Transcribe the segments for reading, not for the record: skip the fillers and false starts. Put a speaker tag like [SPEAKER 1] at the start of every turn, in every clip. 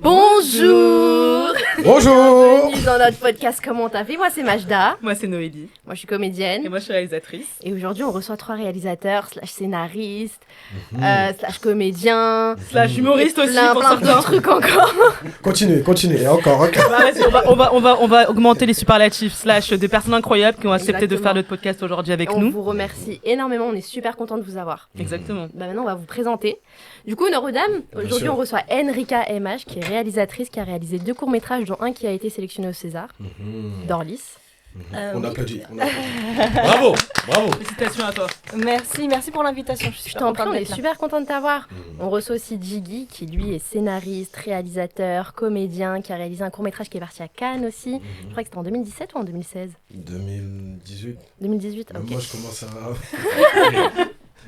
[SPEAKER 1] Bonjour.
[SPEAKER 2] Bonjour.
[SPEAKER 1] Bienvenue dans notre podcast Comment t'as fait. Moi c'est Majda.
[SPEAKER 3] Moi c'est Noélie.
[SPEAKER 1] Moi je suis comédienne.
[SPEAKER 3] Et moi je suis réalisatrice.
[SPEAKER 1] Et aujourd'hui on reçoit 3 réalisateurs, /scénaristes, /comédiens,
[SPEAKER 3] /humoriste aussi
[SPEAKER 1] plein
[SPEAKER 3] pour
[SPEAKER 1] de
[SPEAKER 3] certains.
[SPEAKER 1] trucs encore.
[SPEAKER 2] Continuez, encore.
[SPEAKER 3] On va augmenter les superlatifs / des personnes incroyables qui ont accepté de faire notre podcast aujourd'hui avec
[SPEAKER 1] on
[SPEAKER 3] nous.
[SPEAKER 1] vous remercie énormément, on est super content de vous avoir.
[SPEAKER 3] Exactement.
[SPEAKER 1] Bah maintenant on va vous présenter. Du coup Neurodame, aujourd'hui on reçoit Enrika MH qui est réalisatrice, qui a réalisé 2 courts-métrages dont un qui a été sélectionné au César, d'Orlis.
[SPEAKER 2] On applaudit. Bravo.
[SPEAKER 3] Félicitations à toi.
[SPEAKER 4] Merci pour l'invitation. Je suis
[SPEAKER 1] Je t'en prie, on est super content de t'avoir. On reçoit aussi Jiggy, qui lui est scénariste, réalisateur, comédien, qui a réalisé un court-métrage qui est parti à Cannes aussi. Je crois que c'était en 2017 ou en 2016
[SPEAKER 2] 2018.
[SPEAKER 1] 2018, ok.
[SPEAKER 2] Moi, je commence à...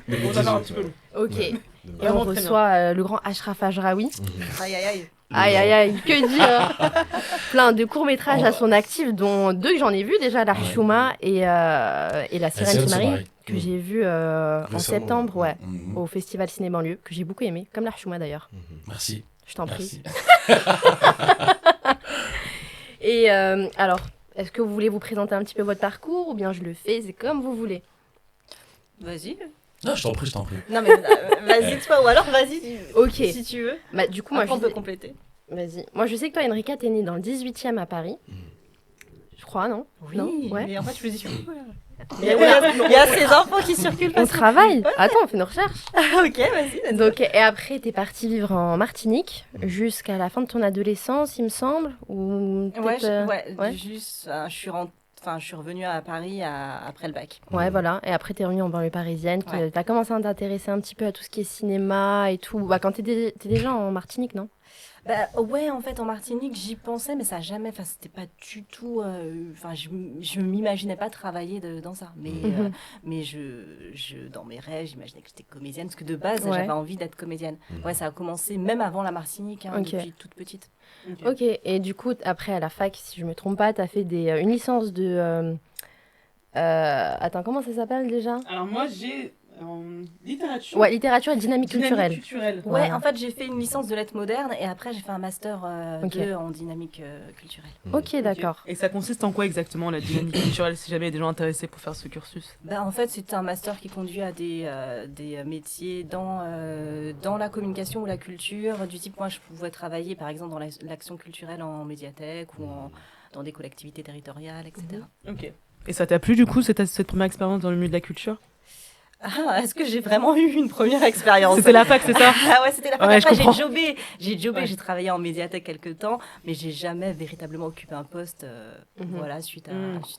[SPEAKER 3] On va faire un petit peu.
[SPEAKER 1] Ok. Et
[SPEAKER 3] Vraiment
[SPEAKER 1] on
[SPEAKER 3] très
[SPEAKER 1] reçoit le grand Ashraf Ajraoui.
[SPEAKER 4] Aïe.
[SPEAKER 1] Que dire Plein de courts-métrages à son actif, dont 2 que j'en ai vus déjà, l'Archouma et La Sirène qui marie, que j'ai vu en septembre au Festival Ciné Banlieue, que j'ai beaucoup aimé, comme l'Archouma d'ailleurs.
[SPEAKER 5] Merci.
[SPEAKER 1] Je t'en prie. Et alors, est-ce que vous voulez vous présenter un petit peu votre parcours ou bien je le fais, c'est comme vous voulez.
[SPEAKER 4] Vas-y.
[SPEAKER 5] Non, je t'en prie.
[SPEAKER 4] Non mais vas-y toi, ou alors vas-y
[SPEAKER 1] Ok.
[SPEAKER 4] si tu veux.
[SPEAKER 1] Bah, du coup, moi,
[SPEAKER 4] Après, on
[SPEAKER 1] je
[SPEAKER 4] peut
[SPEAKER 1] sais...
[SPEAKER 4] compléter.
[SPEAKER 1] Vas-y. Moi, je sais que toi, Enrika, t'es née dans le 18e à Paris. Je crois, non? Non ouais.
[SPEAKER 4] Mais en fait je me dis il y a ces infos qui circulent.
[SPEAKER 1] On travaille. Attends, on fait nos recherches.
[SPEAKER 4] Ok, vas-y.
[SPEAKER 1] Donc, et après, t'es partie vivre en Martinique jusqu'à la fin de ton adolescence, il me semble, ou peut-être,
[SPEAKER 4] juste je suis revenue à Paris après le bac.
[SPEAKER 1] Ouais, voilà. Et après, t'es revenue en banlieue parisienne.
[SPEAKER 4] Ouais.
[SPEAKER 1] T'as commencé à t'intéresser un petit peu à tout ce qui est cinéma et tout. Bah, quand t'es déjà en Martinique, non?
[SPEAKER 4] Bah ouais, en fait en Martinique j'y pensais mais ça a jamais, c'était pas du tout, je m'imaginais pas travailler dans ça. Mais je dans mes rêves j'imaginais que j'étais comédienne parce que de base j'avais envie d'être comédienne. Ouais, ça a commencé même avant la Martinique, depuis toute petite.
[SPEAKER 1] Ok, et du coup, après, à la fac, si je me trompe pas, t'as fait une licence de... Attends, comment ça s'appelle déjà?
[SPEAKER 3] Alors moi j'ai littérature.
[SPEAKER 1] Ouais, littérature et dynamique culturelle.
[SPEAKER 4] Ouais,
[SPEAKER 1] Voilà.
[SPEAKER 4] en fait, j'ai fait une licence de lettres modernes et après, j'ai fait un master 2 en dynamique culturelle.
[SPEAKER 1] Ok, d'accord.
[SPEAKER 3] Et ça consiste en quoi exactement la dynamique culturelle si jamais il y a des gens intéressés pour faire ce cursus?
[SPEAKER 4] Bah, en fait, c'est un master qui conduit à des métiers dans la communication ou la culture. Du type, moi, je pouvais travailler par exemple dans l'action culturelle en médiathèque ou dans des collectivités territoriales, etc.
[SPEAKER 3] Ok. Et ça t'a plu du coup cette première expérience dans le milieu de la culture?
[SPEAKER 4] Ah, est-ce que j'ai vraiment eu une première expérience?
[SPEAKER 3] C'était la fac, c'est ça?
[SPEAKER 4] Ah ouais, c'était la fac.
[SPEAKER 3] Ouais,
[SPEAKER 4] après,
[SPEAKER 3] je comprends.
[SPEAKER 4] j'ai jobé, j'ai travaillé en médiathèque quelques temps, mais j'ai jamais véritablement occupé un poste, suite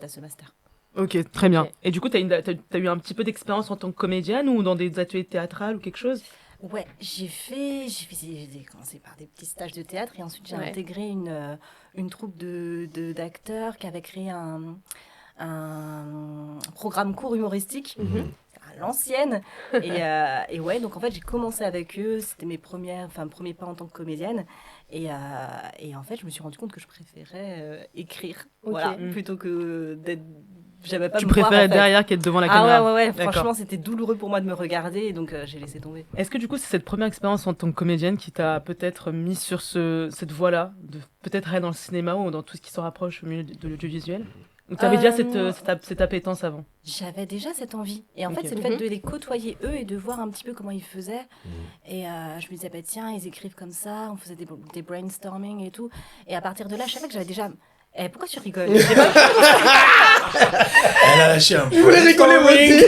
[SPEAKER 4] à ce master.
[SPEAKER 3] Ok, très bien.
[SPEAKER 1] Ok.
[SPEAKER 3] Et du coup, t'as eu un petit peu d'expérience en tant que comédienne ou dans des ateliers théâtrales ou quelque chose?
[SPEAKER 4] Ouais, j'ai commencé par des petits stages de théâtre et ensuite j'ai intégré une troupe d'acteurs qui avait créé un programme court humoristique. À l'ancienne et ouais, donc en fait j'ai commencé avec eux, c'était mes premiers pas en tant que comédienne et en fait je me suis rendu compte que je préférais écrire, plutôt que d'être, j'avais pas
[SPEAKER 3] Tu
[SPEAKER 4] me voir,
[SPEAKER 3] préférais
[SPEAKER 4] en fait.
[SPEAKER 3] derrière qu'être devant la caméra?
[SPEAKER 4] Ouais,
[SPEAKER 3] D'accord.
[SPEAKER 4] franchement c'était douloureux pour moi de me regarder et donc j'ai laissé tomber.
[SPEAKER 3] Est-ce que du coup c'est cette première expérience en tant que comédienne qui t'a peut-être mis sur cette voie-là, de peut-être aller dans le cinéma ou dans tout ce qui se rapproche au milieu de l'audiovisuel? Ou t'avais déjà cette appétence avant?
[SPEAKER 4] J'avais déjà cette envie. Et en
[SPEAKER 3] Ok.
[SPEAKER 4] fait, c'est le fait de les côtoyer eux et de voir un petit peu comment ils faisaient. Et je me disais, bah, tiens, ils écrivent comme ça, on faisait des brainstorming et tout. Et à partir de là, je savais que j'avais déjà... pourquoi tu rigoles?
[SPEAKER 5] Elle a lâché un peu.
[SPEAKER 2] Je voulais rigoler, moi aussi.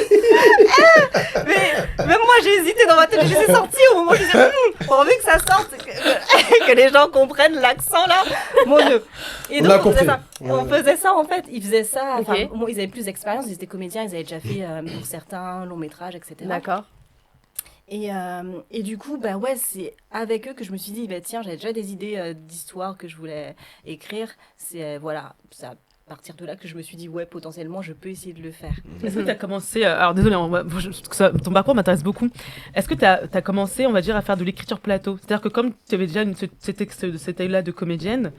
[SPEAKER 4] Mais même moi, j'ai hésité dans ma tête. Je les ai sortis au moment où je disais, pourvu que ça sorte, que les gens comprennent l'accent là. Mon Dieu. Et
[SPEAKER 2] On
[SPEAKER 4] donc,
[SPEAKER 2] a compris.
[SPEAKER 4] on faisait ça en fait. Ils faisaient ça.
[SPEAKER 1] Ok.
[SPEAKER 4] Enfin, ils avaient plus d'expérience. Ils étaient comédiens. Ils avaient déjà fait pour certains longs métrages, etc.
[SPEAKER 1] D'accord.
[SPEAKER 4] Et du coup, bah ouais, c'est avec eux que je me suis dit, bah tiens, j'avais déjà des idées d'histoires que je voulais écrire. C'est c'est à partir de là que je me suis dit, ouais, potentiellement, je peux essayer de le faire.
[SPEAKER 3] Est-ce que tu as commencé, alors désolé, ton parcours m'intéresse beaucoup. Est-ce que tu as commencé, on va dire, à faire de l'écriture plateau? C'est-à-dire que comme tu avais déjà cet œil-là de comédienne,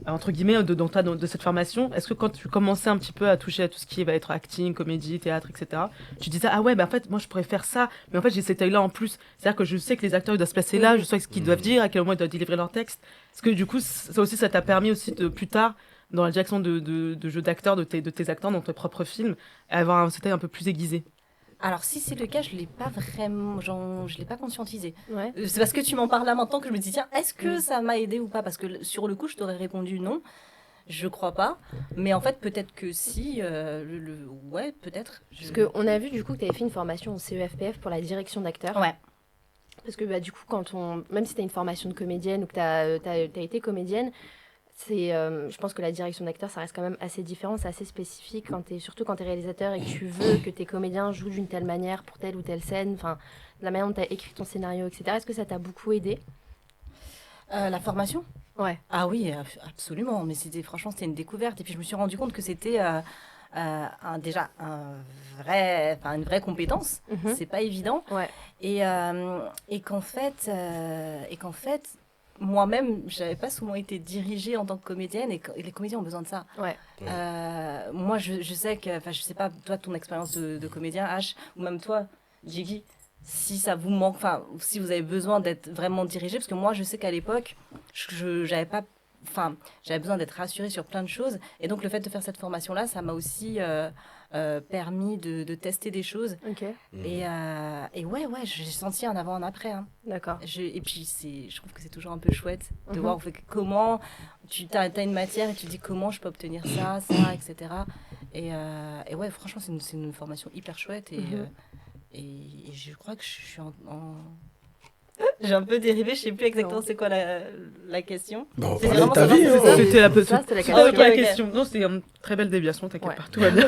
[SPEAKER 3] entre guillemets, de cette formation, est-ce que quand tu commençais un petit peu à toucher à tout ce qui va être acting, comédie, théâtre, etc., tu disais, ah ouais, en fait, moi, je pourrais faire ça, mais en fait, j'ai cet œil-là en plus. C'est-à-dire que je sais que les acteurs, ils doivent se placer là, je sais ce qu'ils doivent dire, à quel moment ils doivent délivrer leur texte. Est-ce que du coup, ça t'a permis aussi de, plus tard, dans la direction de jeux d'acteurs, de tes acteurs, dans tes propres films, avoir cet œil un peu plus aiguisé?
[SPEAKER 4] Alors, si c'est le cas, je l'ai pas vraiment, je l'ai pas conscientisé.
[SPEAKER 1] Ouais.
[SPEAKER 4] C'est parce que tu m'en parles là maintenant que je me dis, tiens, est-ce que ça m'a aidé ou pas? Parce que sur le coup, je t'aurais répondu non. Je crois pas. Mais en fait, peut-être que si. Ouais, peut-être.
[SPEAKER 1] Parce qu'on a vu du coup que tu avais fait une formation au CEFPF pour la direction d'acteurs.
[SPEAKER 4] Ouais.
[SPEAKER 1] Parce que du coup, même si tu as une formation de comédienne ou que tu as été comédienne, je pense que la direction d'acteur, ça reste quand même assez différent, c'est assez spécifique, surtout quand tu es réalisateur et que tu veux que tes comédiens jouent d'une telle manière pour telle ou telle scène, enfin, la manière dont tu as écrit ton scénario, etc. Est-ce que ça t'a beaucoup aidé?
[SPEAKER 4] La formation?
[SPEAKER 1] Ouais.
[SPEAKER 4] Ah oui, absolument. Mais franchement, c'était une découverte. Et puis, je me suis rendu compte que c'était déjà une vraie compétence. C'est pas évident.
[SPEAKER 1] Ouais.
[SPEAKER 4] Et qu'en fait, moi-même, je n'avais pas souvent été dirigée en tant que comédienne et les comédiens ont besoin de ça.
[SPEAKER 1] Ouais.
[SPEAKER 4] Moi, je sais que, je sais pas, toi, ton expérience de comédien, H, ou même toi, Jiggy, si ça vous manque, si vous avez besoin d'être vraiment dirigé, parce que moi, je sais qu'à l'époque, j'avais besoin d'être rassurée sur plein de choses. Et donc, le fait de faire cette formation-là, ça m'a aussi permis de tester des choses.
[SPEAKER 1] Ok.
[SPEAKER 4] Et ouais, j'ai senti un avant, un après. Hein.
[SPEAKER 1] D'accord.
[SPEAKER 4] Et puis, je trouve que c'est toujours un peu chouette de voir comment tu as une matière et tu te dis comment je peux obtenir ça, etc. Et ouais, franchement, c'est une formation hyper chouette. Et je crois que je suis J'ai un peu dérivé, je sais plus exactement c'est quoi la question.
[SPEAKER 2] Bon,
[SPEAKER 4] c'est
[SPEAKER 2] vraiment
[SPEAKER 4] ta vie.
[SPEAKER 3] C'était la
[SPEAKER 1] question.
[SPEAKER 3] La question. Non, c'était une très belle déviation, t'inquiète pas, tout va bien.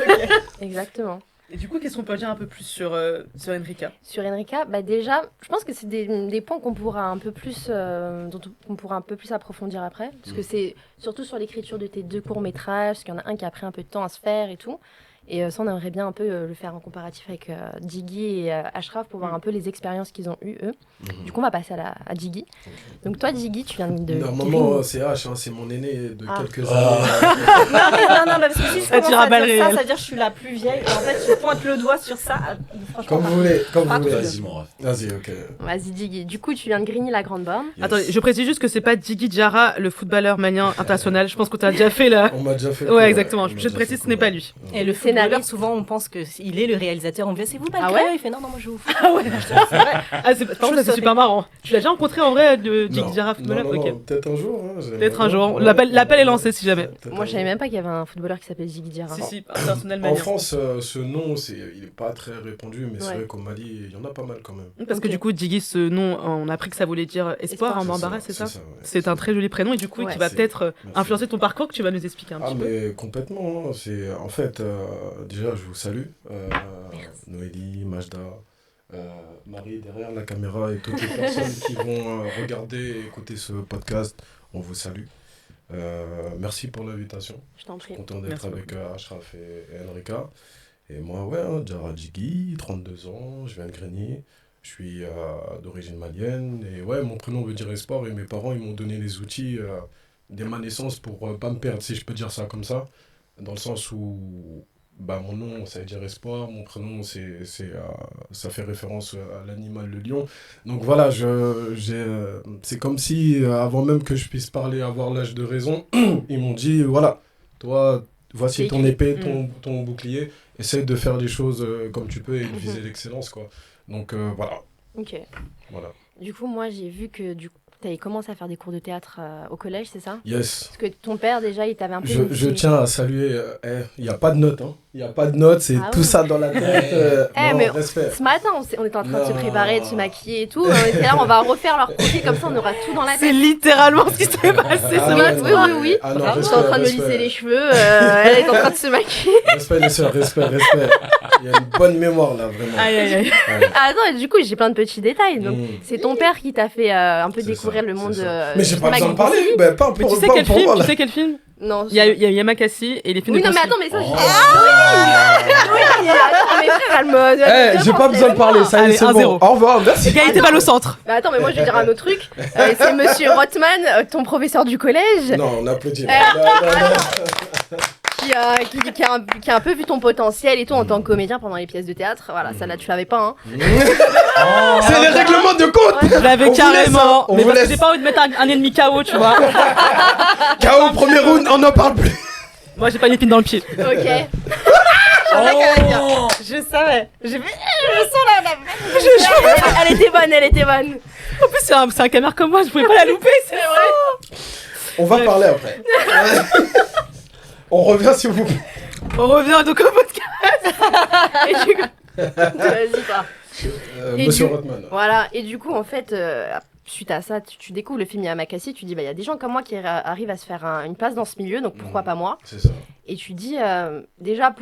[SPEAKER 1] Exactement.
[SPEAKER 3] Et du coup, qu'est-ce qu'on peut dire un peu plus sur Enrika?
[SPEAKER 1] Sur Enrika, déjà, je pense que c'est des points qu'on pourra un peu plus, dont on pourra un peu plus approfondir après, parce que c'est surtout sur l'écriture de tes 2 courts-métrages, parce qu'il y en a un qui a pris un peu de temps à se faire et tout. Et ça, on aimerait bien un peu le faire en comparatif avec Jiggy et Ashraf pour voir un peu les expériences qu'ils ont eues, eux. Du coup, on va passer à Jiggy. Okay. Donc toi, Jiggy, tu viens de...
[SPEAKER 2] Normalement, c'est H, c'est mon aîné de quelques années.
[SPEAKER 4] Non, parce que si je commence à dire ça veut dire que je suis la plus vieille. Et en fait, je pointe le doigt sur ça.
[SPEAKER 2] Comme vous voulez.
[SPEAKER 5] Vas-y, mon ref.
[SPEAKER 2] Vas-y, ok.
[SPEAKER 1] Vas-y, Jiggy. Du coup, tu viens de Grigny-la-Grande-Borne.
[SPEAKER 3] Yes. Attendez, je précise juste que c'est pas Jiggy Diarra, le footballeur malien international. Je pense qu'on t'a déjà fait là.
[SPEAKER 2] On m'a déjà fait.
[SPEAKER 3] Ouais, exactement. Je te précise, ce n'est pas lui.
[SPEAKER 4] Et le footballeur, souvent, on pense qu'il est le réalisateur. On me dit, c'est vous, pas le Il fait non, moi je vous.
[SPEAKER 3] Ah ouais. Par contre, c'est super marrant. Tu l'as déjà rencontré en vrai, Jiggy Diarra, footballeur?
[SPEAKER 2] Non, peut-être un jour.
[SPEAKER 3] Peut-être un jour. L'appel est lancé si jamais.
[SPEAKER 1] Moi, je savais même pas qu'il y avait un footballeur qui s'appelle Jiggy Diarra.
[SPEAKER 3] Si, personnel malien.
[SPEAKER 2] En France, ce nom, il est pas très répandu, mais c'est vrai qu'on m'a dit, il y en a pas mal quand même.
[SPEAKER 3] Parce que du coup, Jiggy, ce nom, on a appris que ça voulait dire espoir en bambara, c'est ça? C'est un très joli prénom et du coup, qui va peut-être influencer ton parcours, que tu vas nous expliquer un petit peu.
[SPEAKER 2] Ah, mais complètement. En fait, déjà, je vous salue. Noélie, Majda, Marie derrière la caméra et toutes les personnes qui vont regarder et écouter ce podcast, on vous salue. Merci pour l'invitation.
[SPEAKER 1] Je t'en prie.
[SPEAKER 2] Content d'être avec Ashraf et Enrika. Et moi, Diarra Jiggy, 32 ans, je viens de Grigny. Je suis d'origine malienne. Et ouais, mon prénom veut dire espoir et mes parents ils m'ont donné les outils dès ma naissance pour pas me perdre, si je peux dire ça comme ça. Dans le sens où mon nom, ça veut dire espoir. Mon prénom, ça fait référence à l'animal, le lion. Donc voilà, c'est comme si, avant même que je puisse parler, avoir l'âge de raison, ils m'ont dit, voilà, toi, voici ton épée, ton bouclier. Essaye de faire les choses comme tu peux et de viser l'excellence, quoi. Donc voilà.
[SPEAKER 1] Ok.
[SPEAKER 2] Voilà.
[SPEAKER 1] Du coup, moi, j'ai vu que tu avais commencé à faire des cours de théâtre au collège, c'est ça?
[SPEAKER 2] Yes.
[SPEAKER 1] Parce que ton père, déjà, il t'avait un peu...
[SPEAKER 2] Je tiens à saluer... Il n'y a pas de notes, hein. Il n'y a pas de notes, c'est tout ça dans la tête.
[SPEAKER 1] Mais
[SPEAKER 2] respect.
[SPEAKER 1] Ce matin, on était en train de se préparer, de se maquiller et tout. On était là, on va refaire leur copier, comme ça, on aura tout dans la tête.
[SPEAKER 3] C'est littéralement ce qui s'est passé ce matin.
[SPEAKER 1] Oui.
[SPEAKER 2] Ah non,
[SPEAKER 1] j'étais en train de me lisser les cheveux, elle est en train de se maquiller.
[SPEAKER 2] Respect, les sœurs, respect. Il y a une bonne mémoire, là, vraiment.
[SPEAKER 3] Aïe.
[SPEAKER 1] Attends, du coup, j'ai plein de petits détails. Donc, c'est ton père qui t'a fait un peu découvrir le monde.
[SPEAKER 2] Mais j'ai pas besoin de parler.
[SPEAKER 3] Tu sais quel film?
[SPEAKER 1] Non,
[SPEAKER 3] Il y a Yamakasi et les films
[SPEAKER 1] oui,
[SPEAKER 3] de
[SPEAKER 1] non, mais
[SPEAKER 3] Gosling.
[SPEAKER 1] attends, mais ça, oui, attends, mais frère, elle me...
[SPEAKER 2] J'ai pas besoin de parler, ça y est,
[SPEAKER 3] Allez,
[SPEAKER 2] c'est
[SPEAKER 3] 1-0.
[SPEAKER 2] bon. Au revoir, merci.
[SPEAKER 3] Égalité balle au centre.
[SPEAKER 1] Bah, attends, mais moi, je vais dire un autre truc. C'est monsieur Rothman, ton professeur du collège,
[SPEAKER 2] Non, on applaudit. Non.
[SPEAKER 1] qui a un peu vu ton potentiel et tout en tant que comédien pendant les pièces de théâtre. Voilà, ça là, tu l'avais pas, hein.
[SPEAKER 2] C'est les règlements de compte.
[SPEAKER 3] Je l'avais carrément.
[SPEAKER 2] On
[SPEAKER 3] Mais
[SPEAKER 2] vous
[SPEAKER 3] parce que
[SPEAKER 2] laisse.
[SPEAKER 3] j'ai pas envie de mettre un ennemi KO, tu vois.
[SPEAKER 2] KO premier round, on n'en parle plus.
[SPEAKER 3] Moi, j'ai pas une épine dans le pied.
[SPEAKER 1] Ok.
[SPEAKER 5] Oh
[SPEAKER 4] Je savais. Je sens la...
[SPEAKER 1] Elle était bonne.
[SPEAKER 3] En plus, c'est un caméra comme moi, je pouvais pas la louper, c'est vrai.
[SPEAKER 2] On va parler après. On revient s'il vous plaît.
[SPEAKER 3] On revient donc au podcast.
[SPEAKER 1] Et du coup... Vas-y, pas. Et
[SPEAKER 2] Monsieur
[SPEAKER 1] du-
[SPEAKER 2] Rothman.
[SPEAKER 1] Voilà, et du coup, en fait, suite à ça, tu découvres le film Yamakasi, tu dis, bah, il y a des gens comme moi qui arrivent à se faire une place dans ce milieu, donc pourquoi pas moi?
[SPEAKER 2] C'est ça.
[SPEAKER 1] Et tu dis, déjà,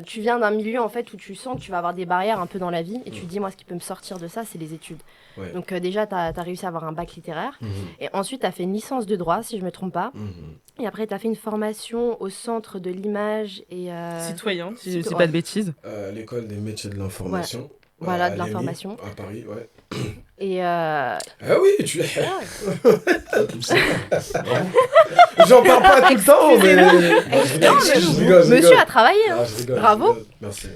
[SPEAKER 1] tu viens d'un milieu, en fait, où tu sens que tu vas avoir des barrières un peu dans la vie, et tu dis, moi, ce qui peut me sortir de ça, c'est les études.
[SPEAKER 2] Ouais.
[SPEAKER 1] Donc, déjà, tu as réussi à avoir un bac littéraire, et ensuite, tu as fait une licence de droit, si je me trompe pas, et après, tu as fait une formation au centre de l'image et...
[SPEAKER 3] Citoyen, si je dis
[SPEAKER 1] ouais.
[SPEAKER 3] pas de bêtises.
[SPEAKER 2] L'école des métiers de l'information.
[SPEAKER 1] Voilà,
[SPEAKER 2] à
[SPEAKER 1] de
[SPEAKER 2] l'EMI,
[SPEAKER 1] l'information.
[SPEAKER 2] À Paris, ouais.
[SPEAKER 1] Et...
[SPEAKER 2] Ah oui, tu es. J'en parle pas tout le temps, mais. Je rigole.
[SPEAKER 1] Monsieur a travaillé, hein.
[SPEAKER 2] Ah, je rigole,
[SPEAKER 1] Bravo.
[SPEAKER 2] je rigole. Merci.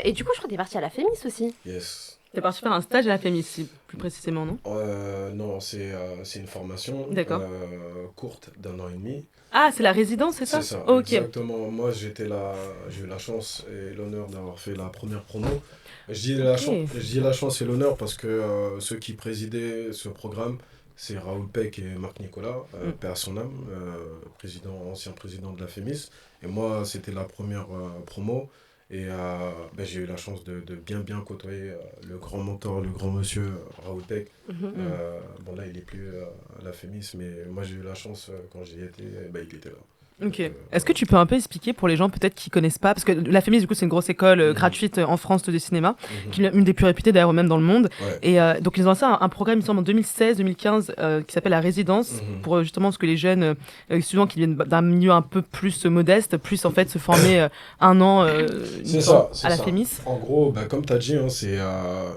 [SPEAKER 1] Et du coup, je crois que t'es partie à la Fémis aussi.
[SPEAKER 2] Yes.
[SPEAKER 3] T'es parti faire un stage à la Fémis, plus précisément, non?
[SPEAKER 2] Non, c'est une formation
[SPEAKER 3] D'accord.
[SPEAKER 2] courte d'1 an et demi.
[SPEAKER 3] Ah, c'est la résidence, c'est ça?
[SPEAKER 2] C'est ça,
[SPEAKER 3] Ok.
[SPEAKER 2] exactement. Moi, j'ai eu la chance et l'honneur d'avoir fait la première promo. Je dis la chance et l'honneur parce que ceux qui présidaient ce programme, c'est Raoul Peck et Marc Nicolas, paix à son âme, ancien président de la Fémis. Et moi, c'était la première promo. Et j'ai eu la chance de bien côtoyer le grand mentor, le grand monsieur Raoul Peck. Bon là, il n'est plus à la Fémis, mais moi j'ai eu la chance quand j'y étais, il était là.
[SPEAKER 3] Ok. Est-ce que tu peux un peu expliquer pour les gens peut-être qui connaissent pas, parce que la Fémis du coup c'est une grosse école gratuite en France de cinéma, qui est une des plus réputées d'ailleurs même dans le monde.
[SPEAKER 2] Ouais.
[SPEAKER 3] Et donc ils ont lancé un programme il me semble en 2016-2015 qui s'appelle la résidence pour justement ce que les jeunes étudiants qui viennent d'un milieu un peu plus modeste puissent en fait se former un an à la Fémis.
[SPEAKER 2] En gros, comme tu as dit, c'est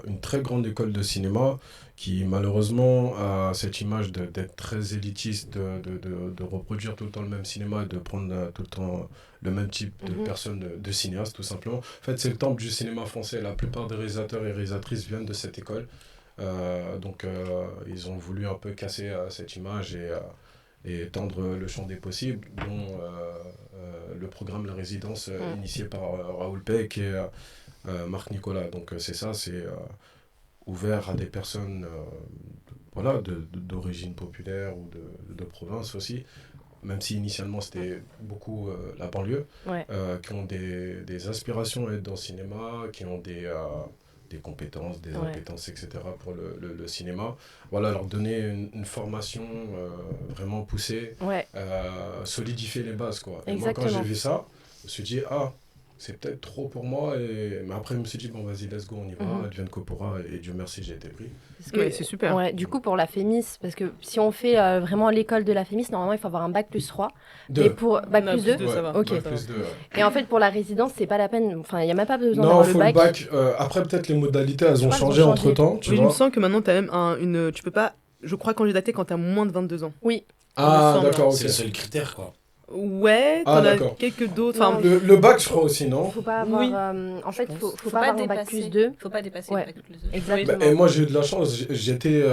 [SPEAKER 2] une très grande école de cinéma qui malheureusement a cette image d'être très élitiste, de reproduire tout le temps le même cinéma, de prendre tout le temps le même type de personnes, de cinéastes tout simplement. En fait, c'est le temple du cinéma français. La plupart des réalisateurs et réalisatrices viennent de cette école. Donc ils ont voulu un peu casser cette image et étendre le champ des possibles, dont le programme La Résidence initié par Raoul Peck et Marc Nicolas. Donc c'est ça, c'est ouvert à des personnes d'origine populaire ou de province aussi, même si initialement c'était beaucoup la banlieue, qui ont des aspirations à être dans le cinéma, qui ont des compétences, des appétences, etc. pour le cinéma. Voilà, leur donner une formation vraiment poussée, solidifier les bases, quoi. Et moi, quand j'ai vu ça, je me suis dit, c'est peut-être trop pour moi, mais après je me suis dit, bon vas-y, let's go, on y va, advienne que pourra, et Dieu merci, j'ai été pris.
[SPEAKER 3] Oui, c'est super.
[SPEAKER 1] Ouais, du coup, pour la Fémis, parce que si on fait vraiment l'école de la Fémis, normalement, il faut avoir un bac plus 3. Et pour bac plus 2,
[SPEAKER 3] ça va.
[SPEAKER 1] ok.
[SPEAKER 2] Bac plus 2,
[SPEAKER 1] Et en fait, pour la résidence, c'est pas la peine, enfin, il n'y a même pas besoin
[SPEAKER 2] non,
[SPEAKER 1] d'avoir
[SPEAKER 2] faut
[SPEAKER 1] le bac.
[SPEAKER 2] Après, peut-être les modalités, elles ont
[SPEAKER 1] crois
[SPEAKER 2] changé
[SPEAKER 1] qu'elles ont
[SPEAKER 2] entre-temps, tu
[SPEAKER 3] Oui, il
[SPEAKER 2] vois.
[SPEAKER 3] me semble que maintenant, tu as même tu peux pas, je crois, candidater quand tu as moins de 22 ans.
[SPEAKER 1] Oui.
[SPEAKER 2] Ah,
[SPEAKER 3] il me semble.
[SPEAKER 2] d'accord, ok.
[SPEAKER 5] C'est le seul critère, quoi.
[SPEAKER 3] Ouais,
[SPEAKER 2] Ah,
[SPEAKER 3] t'en as
[SPEAKER 2] d'accord.
[SPEAKER 3] quelques d'autres.
[SPEAKER 1] Non,
[SPEAKER 3] Enfin,
[SPEAKER 2] Le bac, je crois aussi, non?
[SPEAKER 1] Faut pas avoir.
[SPEAKER 3] Oui.
[SPEAKER 1] En fait, faut
[SPEAKER 4] Faut
[SPEAKER 1] pas
[SPEAKER 4] pas
[SPEAKER 1] avoir un bac
[SPEAKER 4] dépasser.
[SPEAKER 1] plus 2.
[SPEAKER 4] Faut pas dépasser
[SPEAKER 1] Ouais.
[SPEAKER 4] le bac plus 2.
[SPEAKER 1] Exactement.
[SPEAKER 2] Et moi, j'ai eu de la chance, j'étais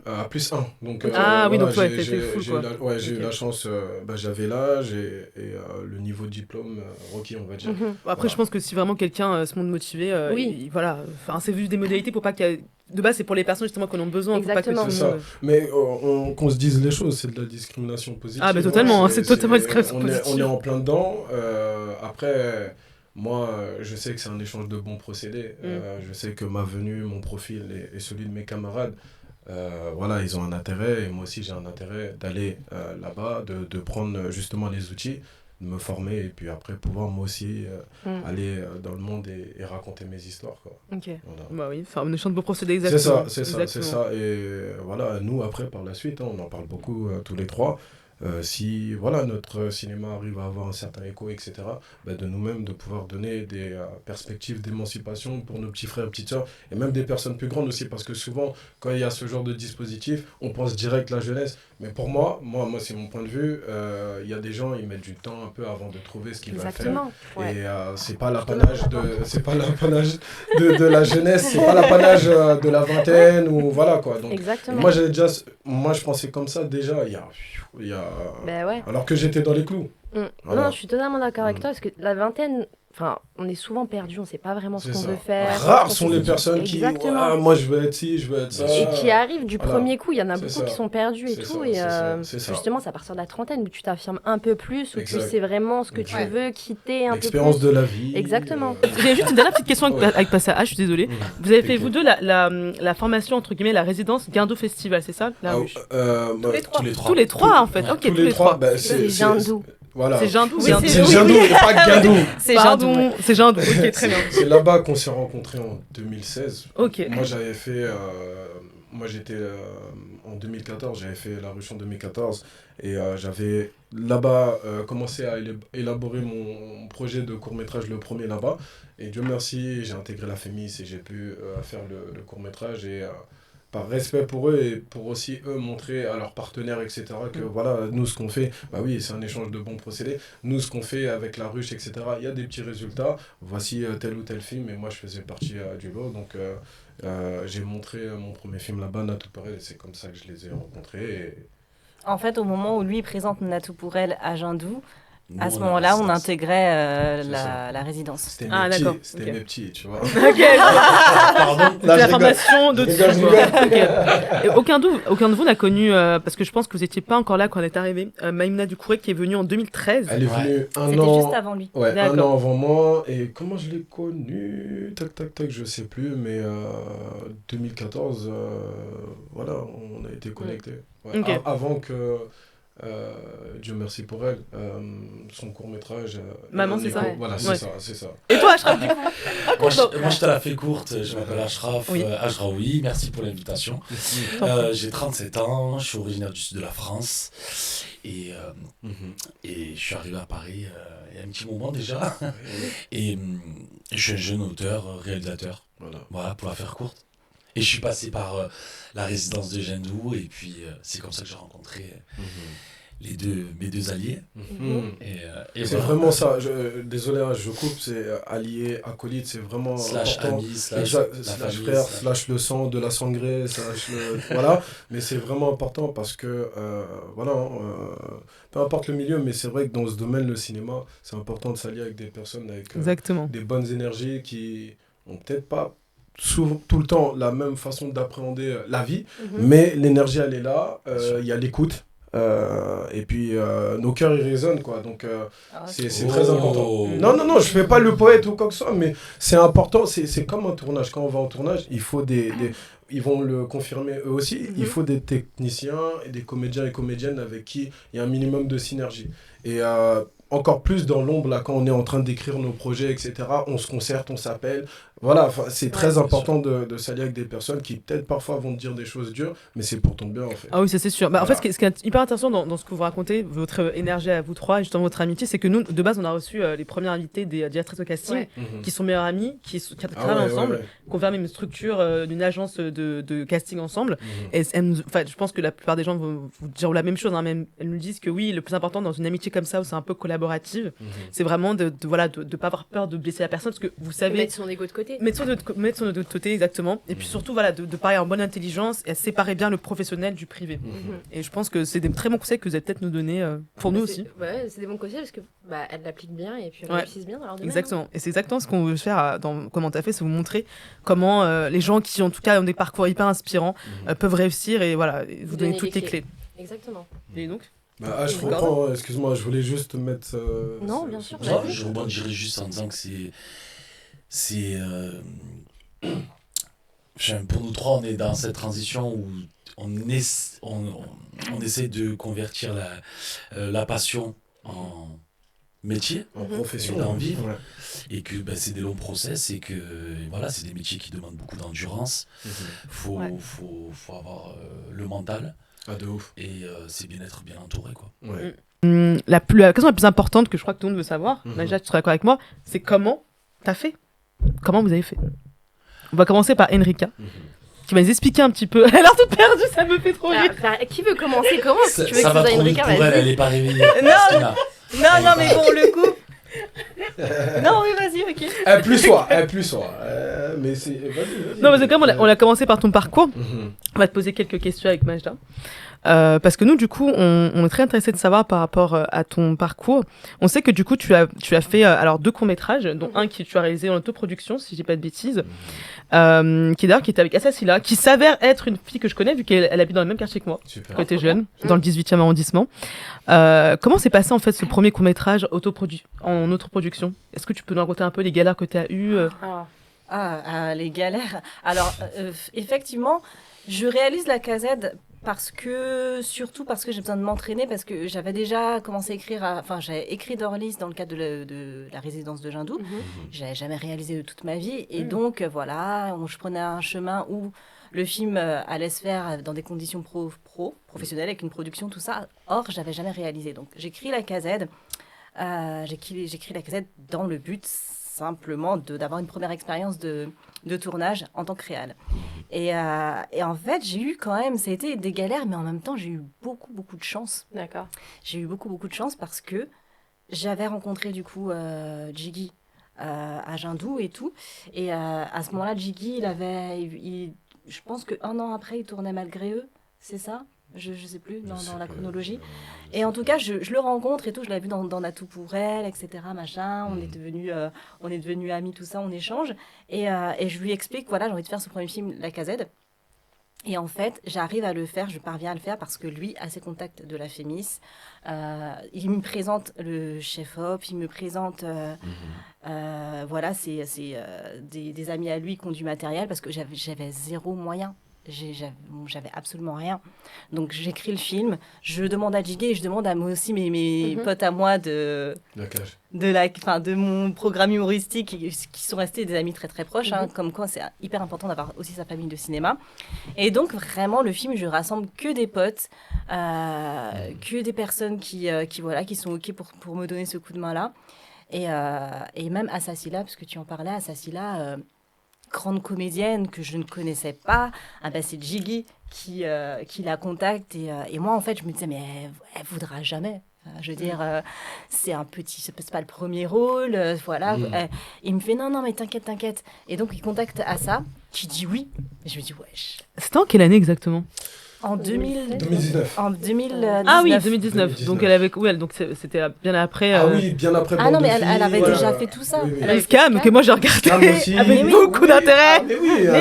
[SPEAKER 2] à plus 1. Donc,
[SPEAKER 3] oui, donc ouais,
[SPEAKER 2] j'ai
[SPEAKER 3] t'étais full,
[SPEAKER 2] j'ai
[SPEAKER 3] quoi.
[SPEAKER 2] j'ai eu
[SPEAKER 3] Ok.
[SPEAKER 2] la chance, j'avais l'âge et le niveau de diplôme requis, on va dire.
[SPEAKER 3] après, je pense que si vraiment quelqu'un se montre motivé,
[SPEAKER 1] Oui.
[SPEAKER 3] voilà. Enfin, c'est juste des modalités pour pas qu'il y ait... De base, c'est pour les personnes justement qui en ont besoin. Faut pas que
[SPEAKER 1] Exactement.
[SPEAKER 3] tout le
[SPEAKER 2] C'est
[SPEAKER 3] monde-
[SPEAKER 2] Mais qu'on se dise les choses, c'est de la discrimination positive.
[SPEAKER 3] Ah, bah, totalement, c'est totalement discrimination
[SPEAKER 2] on
[SPEAKER 3] positive.
[SPEAKER 2] est en plein dedans. Après, moi, je sais que c'est un échange de bons procédés. Je sais que ma venue, mon profil et celui de mes camarades, ils ont un intérêt. Et moi aussi, j'ai un intérêt d'aller là-bas, de prendre justement les outils, de me former et puis après pouvoir moi aussi aller dans le monde et raconter mes histoires, quoi.
[SPEAKER 1] Ok.
[SPEAKER 2] Voilà.
[SPEAKER 3] Bah oui, enfin, on échange de beaux procédés,
[SPEAKER 2] C'est
[SPEAKER 3] exactement.
[SPEAKER 2] ça, c'est ça, c'est
[SPEAKER 3] Exactement.
[SPEAKER 2] ça. Et voilà, nous, après, par la suite, on en parle beaucoup tous les trois. si voilà, notre cinéma arrive à avoir un certain écho, etc., de nous-mêmes, de pouvoir donner des perspectives d'émancipation pour nos petits frères et petites sœurs, et même des personnes plus grandes aussi, parce que souvent, quand il y a ce genre de dispositif, on pense direct la jeunesse. Mais pour moi c'est mon point de vue, il y a des gens, ils mettent du temps un peu avant de trouver ce qu'ils veulent faire. Ouais. Et c'est pas l'apanage de la jeunesse, c'est pas l'apanage de la vingtaine, ou voilà quoi. Donc, moi je pensais comme ça déjà il y a... alors que j'étais dans les clous.
[SPEAKER 1] Voilà. Non, je suis totalement d'accord avec toi, parce que la vingtaine, on est souvent perdu, on ne sait pas vraiment ce qu'on veut faire.
[SPEAKER 2] Rares sont les personnes qui moi je veux être ci, je veux être ça.
[SPEAKER 1] Et qui arrivent du premier coup, il y en a beaucoup qui sont perdus et tout. Et justement, c'est à partir de la trentaine où tu t'affirmes un peu plus, où tu sais vraiment ce que tu veux, quitter un peu plus.
[SPEAKER 2] L'expérience de la vie.
[SPEAKER 1] Exactement.
[SPEAKER 3] J'ai juste une dernière petite question avec Passa H, je suis désolée. Vous avez fait, vous deux, la formation, entre guillemets, la résidence Guindos Festival, c'est ça Tous les trois, en fait. Ok, tous les trois.
[SPEAKER 1] C'est Jindou.
[SPEAKER 2] Voilà.
[SPEAKER 3] C'est Jindou.
[SPEAKER 2] C'est Jindou et pas Guindou.
[SPEAKER 3] C'est Jindou. C'est Jindou. Ok, très bien.
[SPEAKER 2] C'est là-bas qu'on s'est rencontrés en 2016.
[SPEAKER 3] Ok.
[SPEAKER 2] Moi, j'avais fait. Moi, j'étais en 2014. J'avais fait La Ruche en 2014 et j'avais là-bas commencé à élaborer mon projet de court-métrage, le premier là-bas. Et Dieu merci, j'ai intégré la FEMIS et j'ai pu faire le court-métrage et. Par respect pour eux et pour aussi eux montrer à leurs partenaires, etc., que voilà, nous ce qu'on fait, oui, c'est un échange de bons procédés, nous ce qu'on fait avec La Ruche, etc., il y a des petits résultats, voici tel ou tel film, et moi je faisais partie du lot, donc j'ai montré mon premier film là-bas, Natou pour elle, et c'est comme ça que je les ai rencontrés. Et...
[SPEAKER 4] En fait, au moment où lui présente Natou pour elle à Jindou, à ce moment-là, on intégrait la résidence.
[SPEAKER 2] C'était mes petits, tu vois.
[SPEAKER 3] Pardon. La formation de tout. Et aucun de vous n'a connu, parce que je pense que vous n'étiez pas encore là quand elle est arrivée, Maïmouna Doucouré qui est venue en 2013.
[SPEAKER 2] Elle est venue
[SPEAKER 4] C'était juste avant lui.
[SPEAKER 2] Ouais, un an avant moi. Et comment je l'ai connue tac, je sais plus, mais 2014, voilà, on a été connectés. Ouais, okay. Avant que... Dieu merci pour elle, son court-métrage
[SPEAKER 3] Maman c'est ça
[SPEAKER 2] voilà c'est ça.
[SPEAKER 3] Et toi Ashraf du coup
[SPEAKER 5] moi je te la fais courte, je m'appelle Ashraf Ajraoui, merci pour l'invitation. J'ai 37 ans, je suis originaire du sud de la France et je suis arrivé à Paris il y a un petit moment déjà et je suis un jeune auteur, réalisateur, voilà pour la faire courte. Et je suis passé par la résidence de Jindou et puis c'est comme ça que j'ai rencontré mes deux alliés.
[SPEAKER 2] Et c'est vraiment ça, désolé, je coupe, c'est allié, acolyte, c'est vraiment
[SPEAKER 5] slash
[SPEAKER 2] important.
[SPEAKER 5] Ami, slash
[SPEAKER 2] frère, slash le sang de la sangrée, voilà, mais c'est vraiment important parce que, peu importe le milieu, mais c'est vrai que dans ce domaine, le cinéma, c'est important de s'allier avec des personnes avec des bonnes énergies qui ont peut-être pas souvent, tout le temps la même façon d'appréhender la vie, mais l'énergie elle est là, il y a l'écoute et puis nos cœurs ils résonnent quoi, donc c'est très important. Non, je fais pas le poète ou quoi que ce soit, mais c'est important, c'est comme un tournage, quand on va en tournage, il faut ils vont le confirmer eux aussi, il faut des techniciens et des comédiens et comédiennes avec qui il y a un minimum de synergie. Et encore plus dans l'ombre, là, quand on est en train d'écrire nos projets, etc., on se concerte, on s'appelle. Voilà, c'est très important de s'allier avec des personnes qui, peut-être, parfois, vont te dire des choses dures, mais c'est pour ton bien, en fait.
[SPEAKER 3] Ah oui, ça, c'est sûr. En fait, ce qui est hyper intéressant dans ce que vous racontez, votre énergie à vous trois, et justement votre amitié, c'est que nous, de base, on a reçu les premières invités des directrices au casting, qui sont meilleures amies, qui travaillent ensemble, qui ont fait une structure d'une agence de casting ensemble. Et je pense que la plupart des gens vous diront la même chose, hein, même elles nous disent que oui, le plus important dans une amitié comme ça, où c'est un peu collaborative, c'est vraiment de pas avoir peur de blesser la personne, parce que vous savez...
[SPEAKER 1] Mettre son ego de côté.
[SPEAKER 3] Mettre son ego de côté, exactement. Et puis surtout, de parler en bonne intelligence et à séparer bien le professionnel du privé. Et je pense que c'est des très bons conseils que vous allez peut-être nous donner pour nous aussi.
[SPEAKER 1] Ouais, c'est des bons conseils parce que elle l'applique bien et puis elle réussisse bien dans leur domaine.
[SPEAKER 3] Exactement. Et c'est exactement ce qu'on veut faire dans Comment t'as fait, c'est vous montrer comment les gens qui, en tout cas, ont des parcours hyper inspirants peuvent réussir et voilà, vous donner toutes les clés.
[SPEAKER 1] Exactement.
[SPEAKER 3] Et donc
[SPEAKER 2] je comprends, excuse-moi, je voulais juste mettre...
[SPEAKER 1] non, bien sûr.
[SPEAKER 5] Je rebondirais juste en disant que c'est pour nous trois, on est dans cette transition où on essaie de convertir la passion en métier,
[SPEAKER 2] en profession,
[SPEAKER 5] d'en vivre, et que c'est des longs process et que voilà, c'est des métiers qui demandent beaucoup d'endurance. Faut avoir le mental.
[SPEAKER 2] Ah, de ouf.
[SPEAKER 5] Et c'est bien d'être bien entouré, quoi.
[SPEAKER 2] Ouais.
[SPEAKER 3] La question la plus importante que je crois que tout le monde veut savoir, Najat, tu seras d'accord avec moi, c'est comment t'as fait. Comment vous avez fait. On va commencer par Enrika, qui va nous expliquer un petit peu. Elle a l'air toute perdue, ça me fait trop rire.
[SPEAKER 1] Qui veut commencer? Comment
[SPEAKER 5] Ça,
[SPEAKER 1] tu veux
[SPEAKER 5] ça
[SPEAKER 1] que
[SPEAKER 5] va
[SPEAKER 1] ce soit
[SPEAKER 5] trop vite
[SPEAKER 1] Enrika?
[SPEAKER 5] pour elle est pas réveillée.
[SPEAKER 4] Non, mais bon, le coup. Non, oui, vas-y, ok.
[SPEAKER 2] Plus soir. Mais c'est. Vas-y.
[SPEAKER 3] Non, parce que comme on a commencé par ton parcours, on va te poser quelques questions avec Majda. Parce que nous, du coup, on est très intéressés de savoir par rapport à ton parcours. On sait que du coup, tu as fait alors 2 courts-métrages, dont un qui tu as réalisé en autoproduction, si je dis pas de bêtises, qui était avec Assassila, qui s'avère être une fille que je connais, vu qu'elle habite dans le même quartier que moi,
[SPEAKER 2] Super.
[SPEAKER 3] quand t'es jeune, dans le 18e arrondissement. Comment s'est passé en fait ce premier court-métrage en autoproduction? Est-ce que tu peux nous raconter un peu les galères que tu as eues
[SPEAKER 4] Les galères. Alors, effectivement, je réalise la casette surtout parce que j'ai besoin de m'entraîner, parce que j'avais déjà commencé à écrire, j'avais écrit Dorlis dans le cadre de la résidence de Jindou. J'avais jamais réalisé de toute ma vie. Et donc, voilà, je prenais un chemin où le film allait se faire dans des conditions professionnelles, avec une production, tout ça. Or, j'avais jamais réalisé. Donc, j'écris la casette. J'écris la casette dans le but simplement d'avoir une première expérience de tournage en tant que réal. Et en fait, j'ai eu quand même, ça a été des galères, mais en même temps, j'ai eu beaucoup, beaucoup de chance.
[SPEAKER 1] D'accord.
[SPEAKER 4] J'ai eu beaucoup, beaucoup de chance parce que j'avais rencontré du coup Jiggy à Jindou et tout. Et à ce moment-là, Jiggy, je pense qu'un an après, il tournait Malgré eux, c'est ça? Je sais plus dans la chronologie. Et en tout cas, je le rencontre et tout. Je l'avais vu dans Natou pour elle, etc. Machin. On est devenus amis, tout ça. On échange. Et je lui explique, voilà, j'ai envie de faire ce premier film, La Casette. Et en fait, j'arrive à le faire, je parviens à le faire parce que lui a ses contacts de la Fémis. Il me présente le chef-op, il me présente, voilà, c'est des amis à lui qui ont du matériel parce que j'avais zéro moyen. J'avais absolument rien. Donc j'écris le film, je demande à Jiggy et je demande à moi aussi mes potes à moi de mon programme humoristique qui sont restés des amis très très proches, comme quoi c'est hyper important d'avoir aussi sa famille de cinéma. Et donc vraiment le film, je rassemble que des potes, que des personnes qui sont ok pour me donner ce coup de main là. Et même Assassila, parce que tu en parlais, Assassila, grande comédienne que je ne connaissais pas, c'est Jiggy qui la contacte et moi en fait je me disais mais elle voudra jamais. Je veux dire, c'est pas le premier rôle, voilà. Il me fait non mais t'inquiète. Et donc il contacte Assa qui dit oui. Et je me dis wesh.
[SPEAKER 3] C'était en quelle année exactement?
[SPEAKER 4] En
[SPEAKER 2] 2019.
[SPEAKER 4] En 2019.
[SPEAKER 3] Ah oui, 2019. Donc elle avait, donc c'était bien après.
[SPEAKER 2] Ah oui, bien après.
[SPEAKER 4] Ah non, mais elle avait déjà fait tout ça.
[SPEAKER 2] Oui.
[SPEAKER 3] Elle avait Scam que moi j'ai regardé avec beaucoup
[SPEAKER 2] Ah,
[SPEAKER 3] d'intérêt.
[SPEAKER 2] mais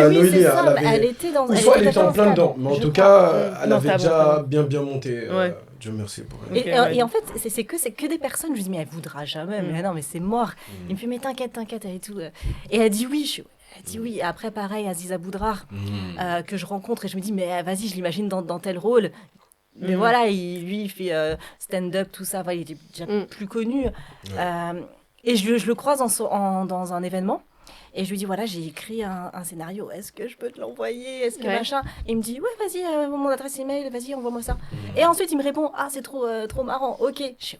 [SPEAKER 2] oui,
[SPEAKER 4] c'est ça. Elle était dans.
[SPEAKER 2] Elle était en plein dedans, mais en tout cas, elle avait déjà bien monté. Dieu merci pour elle.
[SPEAKER 4] Et en fait, c'est que des personnes. Je lui dis mais elle voudra jamais. Mais non, mais c'est mort. Il me fait mais t'inquiète et tout. Et elle dit oui. Elle dit oui. Après, pareil, Aziza Boudrar, que je rencontre et je me dis, mais vas-y, je l'imagine dans tel rôle. Mais voilà, il fait stand-up, tout ça. Voilà, il est déjà plus connu. Et je le croise dans un événement. Et je lui dis, voilà, j'ai écrit un scénario. Est-ce que je peux te l'envoyer? Est-ce que machin? Et il me dit, ouais, vas-y, mon adresse email, vas-y, envoie-moi ça. Et ensuite, il me répond, ah, c'est trop marrant. Ok. Je suis,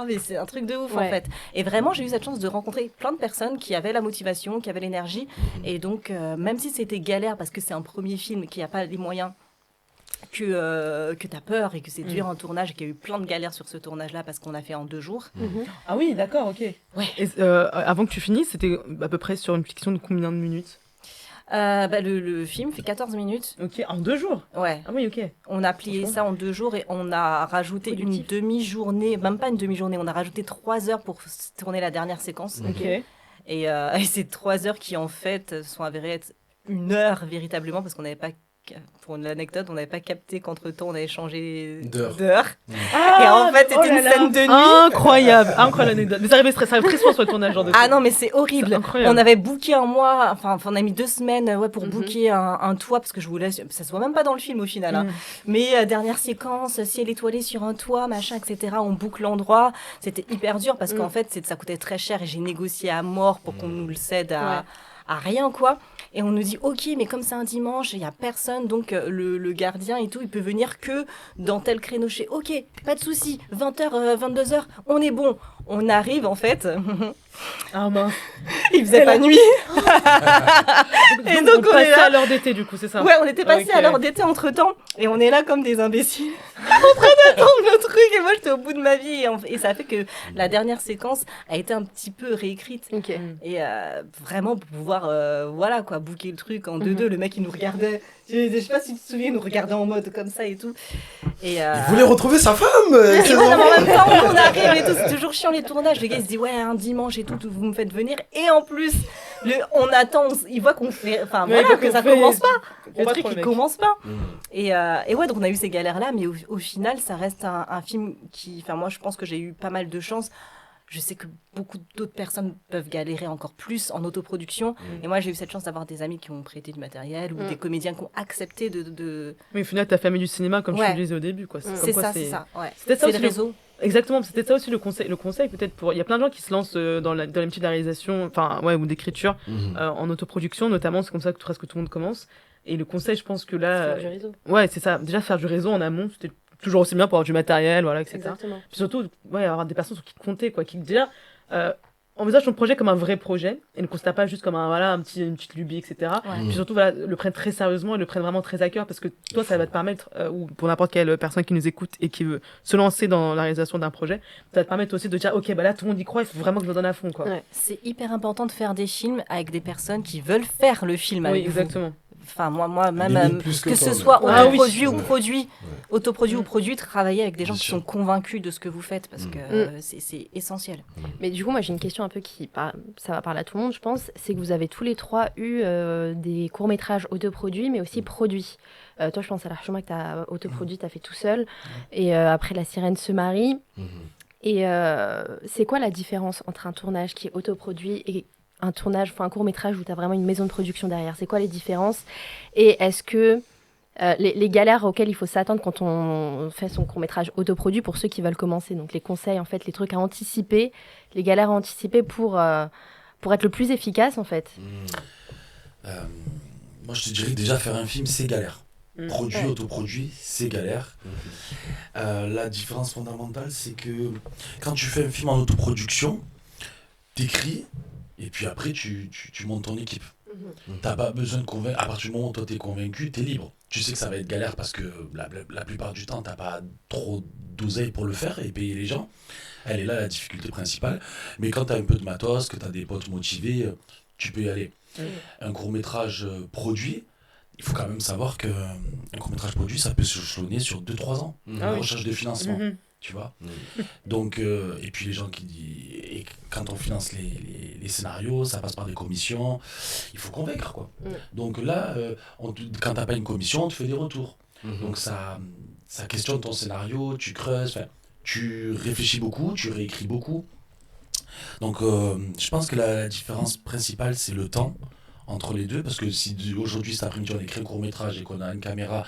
[SPEAKER 4] mais c'est un truc de ouf en fait. Et vraiment, j'ai eu cette chance de rencontrer plein de personnes qui avaient la motivation, qui avaient l'énergie. Et donc, même si c'était galère parce que c'est un premier film qui n'a pas les moyens, que tu as peur et que c'est dur en tournage, et qu'il y a eu plein de galères sur ce tournage-là parce qu'on a fait en 2 jours.
[SPEAKER 3] Ah oui, d'accord, ok.
[SPEAKER 4] Ouais.
[SPEAKER 3] Et, avant que tu finisses, c'était à peu près sur une fiction de combien de minutes?
[SPEAKER 4] Le film fait 14 minutes.
[SPEAKER 3] Ok, en 2 jours?
[SPEAKER 4] Ouais.
[SPEAKER 3] Ah oui, ok.
[SPEAKER 4] On a plié ça en 2 jours et on a rajouté une demi-journée, même pas une demi-journée, on a rajouté 3 heures pour tourner la dernière séquence.
[SPEAKER 3] Ok.
[SPEAKER 4] Et c'est 3 heures qui en fait sont avérées être 1 heure véritablement parce qu'on n'avait pas, pour l'anecdote, on n'avait pas capté qu'entre-temps on avait changé d'heure. Et en fait, c'était une scène de nuit.
[SPEAKER 3] Incroyable l'anecdote. Mais ça arrive très souvent sur le tournage, genre de
[SPEAKER 4] Ah non, mais c'est horrible. On avait booké un mois, enfin on a mis 2 semaines pour booker un toit parce que je voulais, ça se voit même pas dans le film au final. Mais dernière séquence, ciel étoilé sur un toit, machin, etc. On boucle l'endroit. C'était hyper dur parce qu'en fait, ça coûtait très cher et j'ai négocié à mort pour qu'on nous le cède à rien quoi. Et on nous dit, ok, mais comme c'est un dimanche, il n'y a personne, donc le gardien et tout, il peut venir que dans tel créneau chez. Ok, pas de souci, 20h, 22h, on est bon. On arrive en fait.
[SPEAKER 3] Ah mince.
[SPEAKER 4] Il faisait pas nuit.
[SPEAKER 3] Et donc on est là à l'heure d'été du coup, c'est ça?
[SPEAKER 4] Ouais, on était passé à l'heure d'été entre temps. Et on est là comme des imbéciles. En train d'attendre le truc. Et moi j'étais au bout de ma vie. Et ça a fait que la dernière séquence a été un petit peu réécrite.
[SPEAKER 1] Okay.
[SPEAKER 4] Et vraiment pour pouvoir voilà quoi, booker le truc en 2-2. Le mec il nous regardait. Je sais pas si tu te souviens, il nous regardait en mode comme ça et tout. Et
[SPEAKER 2] il voulait retrouver sa femme.
[SPEAKER 4] Et voilà, en même temps on arrive et tout. C'est toujours chiant les tournages. Les gars ils se disent ouais, un dimanche et tout, vous me faites venir. Et en plus, on attend, il voit qu'on fait. Enfin voilà, que ça commence pas. Le truc il commence pas. Et ouais, donc on a eu ces galères là, mais au final ça reste un film qui. Enfin moi je pense que j'ai eu pas mal de chance. Je sais que beaucoup d'autres personnes peuvent galérer encore plus en autoproduction. Et moi, j'ai eu cette chance d'avoir des amis qui ont prêté du matériel ou des comédiens qui ont accepté de...
[SPEAKER 3] Mais au final, t'as famille du cinéma, comme je te disais au début. Quoi.
[SPEAKER 4] C'est ça. Ouais.
[SPEAKER 3] C'est
[SPEAKER 4] le réseau.
[SPEAKER 3] Exactement, c'était ça aussi le conseil peut-être pour... Il y a plein de gens qui se lancent dans les métiers de la réalisation ou d'écriture en autoproduction, notamment, c'est comme ça que presque tout le monde commence. Et le conseil, je pense que là...
[SPEAKER 1] Faire du réseau.
[SPEAKER 3] Ouais, c'est ça. Déjà, faire du réseau en amont, c'était toujours aussi bien pour avoir du matériel, voilà, etc.
[SPEAKER 1] Exactement.
[SPEAKER 3] Puis surtout, avoir des personnes sur qui compter, quoi, qui déjà envisagent ton projet comme un vrai projet et ne considèrent pas juste comme une petite lubie, etc. Puis surtout, le prennent très sérieusement et le prennent vraiment très à cœur parce que toi, ça va te permettre, ou pour n'importe quelle personne qui nous écoute et qui veut se lancer dans la réalisation d'un projet, ça va te permettre aussi de dire, ok, là, tout le monde y croit, il faut vraiment que je me donne à fond, quoi.
[SPEAKER 4] Ouais. C'est hyper important de faire des films avec des personnes qui veulent faire le film avec vous.
[SPEAKER 3] Exactement.
[SPEAKER 4] Enfin, moi même, que ce soit autoproduit ou produit, ou produit, travailler avec des gens qui sont convaincus de ce que vous faites, parce que c'est essentiel.
[SPEAKER 1] Mais du coup, moi, j'ai une question un peu ça va parler à tout le monde, je pense, c'est que vous avez tous les trois eu des courts-métrages autoproduits, mais aussi produits. Toi, je pense à l'Archuma que tu as autoproduit, tu as fait tout seul, et après La Sirène se marie. Et c'est quoi la différence entre un tournage qui est autoproduit et un tournage, un court-métrage où tu as vraiment une maison de production derrière? C'est quoi les différences? Et est-ce que les galères auxquelles il faut s'attendre quand on fait son court-métrage autoproduit pour ceux qui veulent commencer, donc les conseils, en fait, les trucs à anticiper, les galères à anticiper pour être le plus efficace, en fait?
[SPEAKER 5] Moi, je te dirais que déjà faire un film, c'est galère. Produit, autoproduit, c'est galère. La différence fondamentale, c'est que quand tu fais un film en autoproduction, t'écris, et puis après, tu montes ton équipe. T'as pas besoin de convaincre. À partir du moment où toi t'es convaincu, t'es libre. Tu sais que ça va être galère parce que la plupart du temps, t'as pas trop d'oseille pour le faire et payer les gens. Elle est là la difficulté principale. Mais quand t'as un peu de matos, que t'as des potes motivés, tu peux y aller. Un court-métrage produit, il faut quand même savoir qu'un court-métrage produit, ça peut se échelonner sur 2-3 ans. La recherche de financement. Tu vois. Donc, et puis les gens qui disent, et quand on finance les scénarios, ça passe par des commissions, il faut convaincre, quoi. Donc là, quand t'as pas une commission, on te fait des retours. Donc ça questionne ton scénario, tu creuses, tu réfléchis beaucoup, tu réécris beaucoup. Donc je pense que la différence principale, c'est le temps entre les deux, parce que si aujourd'hui, cet après-midi, on écrit un court-métrage et qu'on a une caméra,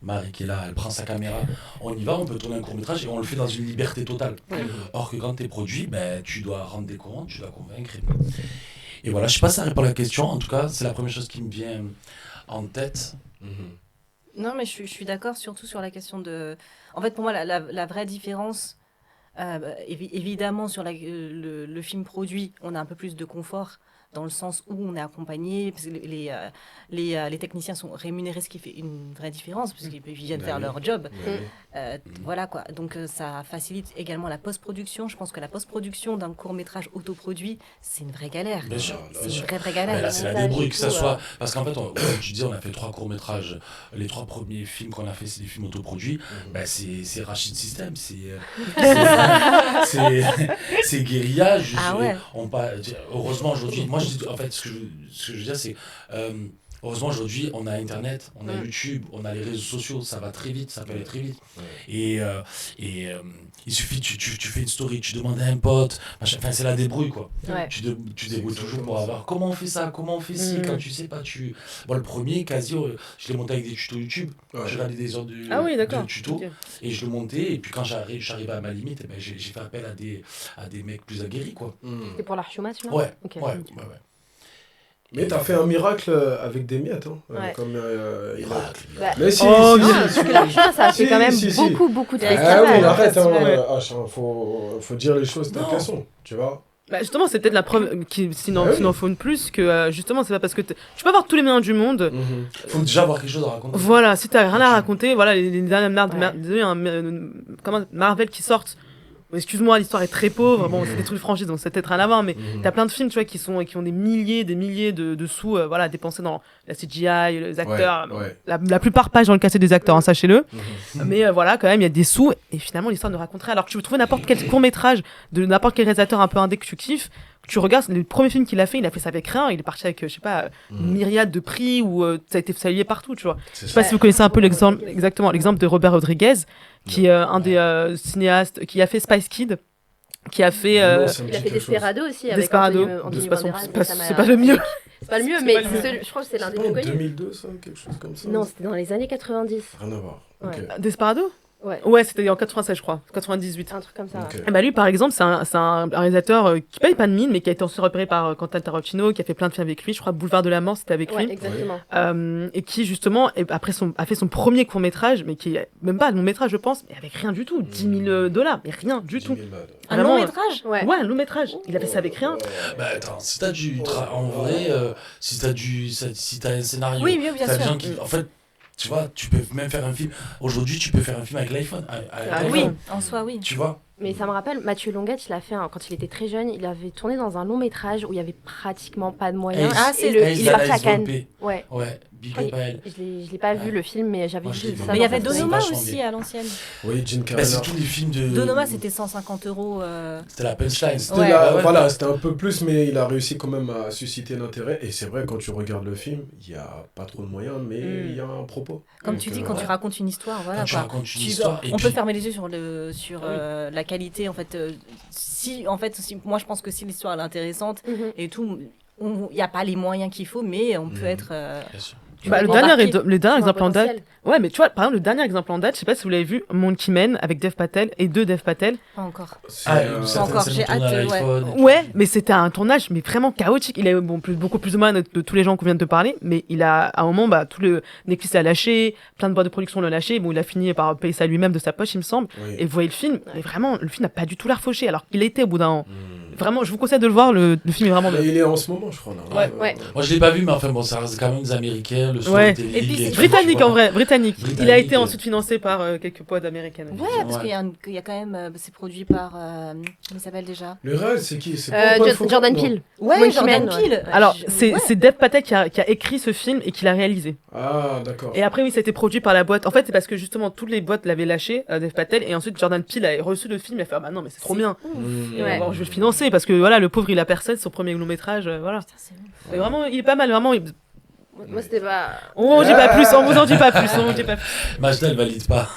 [SPEAKER 5] Marie qui est là, elle prend sa caméra, on y va, on peut tourner un court-métrage et on le fait dans une liberté totale. Or que quand tu es produit, tu dois rendre des comptes, tu dois convaincre. Et voilà, je sais pas si ça répond à la question, en tout cas, c'est la première chose qui me vient en tête.
[SPEAKER 4] Non, mais je suis d'accord, surtout sur la question de... En fait, pour moi, la vraie différence, évidemment, sur le film produit, on a un peu plus de confort, dans le sens où on est accompagné, parce que les techniciens sont rémunérés, ce qui fait une vraie différence, parce qu'ils viennent faire leur job. Voilà quoi. Donc ça facilite également la post-production. Je pense que la post-production d'un court-métrage autoproduit, c'est une vraie galère. C'est une vraie galère.
[SPEAKER 5] Mais là, c'est la débrouille, que ça soit... Parce qu'en fait, comme tu dis, on a fait 3 courts-métrages. Les 3 premiers films qu'on a fait, c'est des films autoproduits. C'est Rachid System, c'est guérilla. Heureusement, aujourd'hui... Moi, en fait, ce que je veux dire, c'est... heureusement, aujourd'hui, on a Internet, on a YouTube, on a les réseaux sociaux, ça va très vite, ça peut aller très vite. Et il suffit, tu fais une story, tu demandes à un pote, c'est la débrouille, quoi. Tu débrouilles toujours pour avoir comment on fait ça, comment on fait ci, quand tu sais pas, Moi, le premier, Casio, je l'ai monté avec des tutos YouTube. Je regardais des heures de tutos, et je le montais, et puis quand j'arrivais à ma limite, j'ai fait appel à des mecs plus aguerris, quoi.
[SPEAKER 1] C'est pour l'Archuma, celui-là?
[SPEAKER 5] Ouais.
[SPEAKER 2] Mais t'as fait un miracle avec des miettes, hein. Comme
[SPEAKER 5] Miracle.
[SPEAKER 2] Mais si,
[SPEAKER 1] parce que l'Archuma, ça a fait quand même beaucoup de festivals.
[SPEAKER 2] Ah oui, arrête, faut dire les choses telles qu'elles sont, tu vois.
[SPEAKER 3] Bah justement, c'est peut-être la preuve s'il en faut une plus, que justement, c'est pas parce que tu peux avoir tous les moyens du monde.
[SPEAKER 5] Faut déjà avoir quelque chose à raconter.
[SPEAKER 3] Voilà, si t'as rien à raconter, voilà, les dernières Marvel qui sortent. Excuse-moi, l'histoire est très pauvre. Bon, c'est des trucs de franchise, donc c'est peut-être rien à voir, mais t'as plein de films, tu vois, qui ont des milliers de sous, voilà, dépensés dans la CGI, les acteurs. La plupart pas dans le casser des acteurs, hein, sachez-le. Mais voilà, quand même, il y a des sous, et finalement, l'histoire ne raconterait. Alors que tu veux trouver n'importe quel court-métrage de n'importe quel réalisateur un peu indé que tu kiffes, tu regardes les premiers films qu'il a fait ça avec rien, il est parti avec, je sais pas, une myriade de prix, ou ça a été salué partout, tu vois. Je sais pas si vous connaissez un peu l'exemple de Robert Rodriguez, qui est un des cinéastes qui a fait Spice Kid, qui a fait...
[SPEAKER 1] il a fait Desperado aussi, avec
[SPEAKER 3] Desperado,
[SPEAKER 1] Anthony
[SPEAKER 3] c'est pas le mieux.
[SPEAKER 1] C'est pas le mieux, mais je crois que c'est l'un des plus connus.
[SPEAKER 2] 2002, ça, quelque chose comme ça.
[SPEAKER 1] Non, c'était dans les années 90.
[SPEAKER 2] Rien à voir. Okay.
[SPEAKER 3] Desperado ? Ouais, c'était en 96, je crois. 98.
[SPEAKER 1] Un truc comme ça.
[SPEAKER 2] Okay.
[SPEAKER 3] Et bah lui, par exemple, c'est un réalisateur qui paye pas de mine, mais qui a été ensuite repéré par Quentin Tarantino, qui a fait plein de films avec lui. Je crois Boulevard de la Mort, c'était avec lui.
[SPEAKER 1] Exactement.
[SPEAKER 3] Et qui, justement, a fait son premier court-métrage, mais qui est même pas un long-métrage, je pense, mais avec rien du tout. $10,000, mais rien du tout.
[SPEAKER 4] Un long-métrage ?
[SPEAKER 3] Ouais, un long-métrage. Il a fait ça avec rien.
[SPEAKER 5] Bah attends, si t'as en vrai, si t'as un scénario,
[SPEAKER 4] oui, bien
[SPEAKER 5] t'as
[SPEAKER 4] sûr.
[SPEAKER 5] des gens qui... En fait, tu vois, tu peux même faire un film. Aujourd'hui, tu peux faire un film avec l'iPhone.
[SPEAKER 4] Oui, en soi, oui.
[SPEAKER 5] Tu vois.
[SPEAKER 1] Mais ça me rappelle, Mathieu Longuette, il a fait, quand il était très jeune, il avait tourné dans un long métrage où il y avait pratiquement pas de moyens. Il est parti à Cannes. Ouais.
[SPEAKER 5] Big up à elle.
[SPEAKER 1] Je l'ai pas vu le film, mais j'avais vu ça.
[SPEAKER 4] Mais il y avait Donoma aussi à l'ancienne.
[SPEAKER 2] Oui, Gene Carano.
[SPEAKER 5] C'est tous les films de...
[SPEAKER 4] Donoma, c'était 150 €.
[SPEAKER 5] C'était la punchline.
[SPEAKER 2] Voilà, c'était un peu plus, mais il a réussi quand même à susciter l'intérêt. Et c'est vrai, quand tu regardes le film, il n'y a pas trop de moyens, mais il y a un propos.
[SPEAKER 4] Comme tu dis, quand tu racontes une histoire, voilà. On peut fermer les yeux sur la qualité, en fait. Moi, je pense que si l'histoire est intéressante et tout, il n'y a pas les moyens qu'il faut, mais on peut être...
[SPEAKER 5] Bien sûr.
[SPEAKER 3] Le dernier exemple en date. Ouais, mais tu vois, par exemple, le dernier exemple en date, je sais pas si vous l'avez vu, Monkey Man avec Dev Patel et Dev Patel.
[SPEAKER 4] Pas encore.
[SPEAKER 5] Encore,
[SPEAKER 4] j'ai hâte.
[SPEAKER 3] Ouais, mais c'était un tournage, mais vraiment chaotique. Il a eu beaucoup plus ou moins de tous les gens qu'on vient de te parler, mais il a, à un moment, tout le Netflix l'a lâché, plein de boîtes de production l'ont lâché. Bon, il a fini par payer ça lui-même de sa poche, il me semble. Oui. Et vous voyez le film, et vraiment, le film n'a pas du tout l'air fauché, alors qu'il était au bout d'un an. Vraiment, je vous conseille de le voir, le film est vraiment bien.
[SPEAKER 2] Il est en ce moment, je crois. Là.
[SPEAKER 3] Ouais.
[SPEAKER 5] Moi, je l'ai pas vu, mais enfin, bon, ça reste quand même des Américains. Le son
[SPEAKER 3] et
[SPEAKER 5] puis
[SPEAKER 3] britannique, en vrai, britannique. Il a été ensuite financé par quelques poids d'américaines.
[SPEAKER 4] Ouais, parce qu'il y a quand même. C'est produit par. Comment il s'appelle déjà ?
[SPEAKER 2] Le réel, c'est qui ? C'est
[SPEAKER 1] Jordan Peele.
[SPEAKER 4] Ouais, Jordan Peele.
[SPEAKER 3] Alors, c'est Dev Patel qui a écrit ce film et qui l'a réalisé.
[SPEAKER 2] Ah, d'accord.
[SPEAKER 3] Et après, oui, ça a été produit par la boîte. En fait, c'est parce que justement, toutes les boîtes l'avaient lâché, Dev Patel, et ensuite Jordan Peele a reçu le film. Il a fait, ah bah non, mais c'est trop bien. Bon, je vais le financer parce que voilà, le pauvre, il a personne, son premier long métrage, voilà. Putain, c'est ouf. Mais vraiment, il est pas mal, vraiment.
[SPEAKER 1] Moi, c'était pas.
[SPEAKER 3] On vous dit pas plus, on vous en dit pas plus,
[SPEAKER 5] Majda, elle valide pas.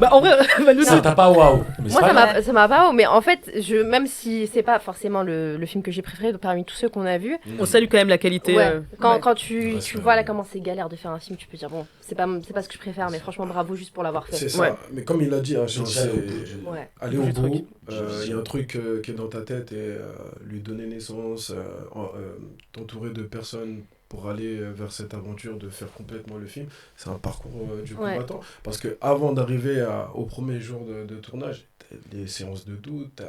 [SPEAKER 3] En vrai,
[SPEAKER 5] ça t'a pas waouh.
[SPEAKER 1] Moi, ça m'a pas waouh, mais en fait, même si c'est pas forcément le film que j'ai préféré parmi tous ceux qu'on a vus,
[SPEAKER 3] on salue quand même la qualité.
[SPEAKER 1] Quand tu vois là comment c'est galère de faire un film, tu peux dire bon, c'est pas ce que je préfère, mais franchement bravo juste pour l'avoir fait.
[SPEAKER 2] C'est ça. Mais comme il l'a dit, aller au bout. Il y a un truc qui est dans ta tête et lui donner naissance, t'entourer de personnes pour aller vers cette aventure de faire complètement le film, c'est un parcours du combattant. Parce que avant d'arriver au premier jour de tournage, les séances de doute,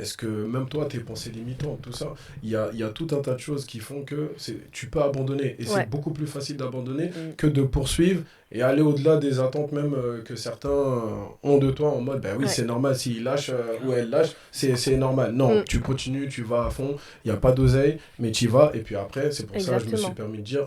[SPEAKER 2] est-ce que même toi, tes pensées limitantes, tout ça, il y a tout un tas de choses qui font que tu peux abandonner. Et c'est beaucoup plus facile d'abandonner que de poursuivre et aller au-delà des attentes même que certains ont de toi en mode, c'est normal, s'il lâche ou elle lâche, c'est normal. Non, tu continues, tu vas à fond, il n'y a pas d'oseille, mais tu y vas. Et puis après, c'est pour ça que je me suis permis de dire,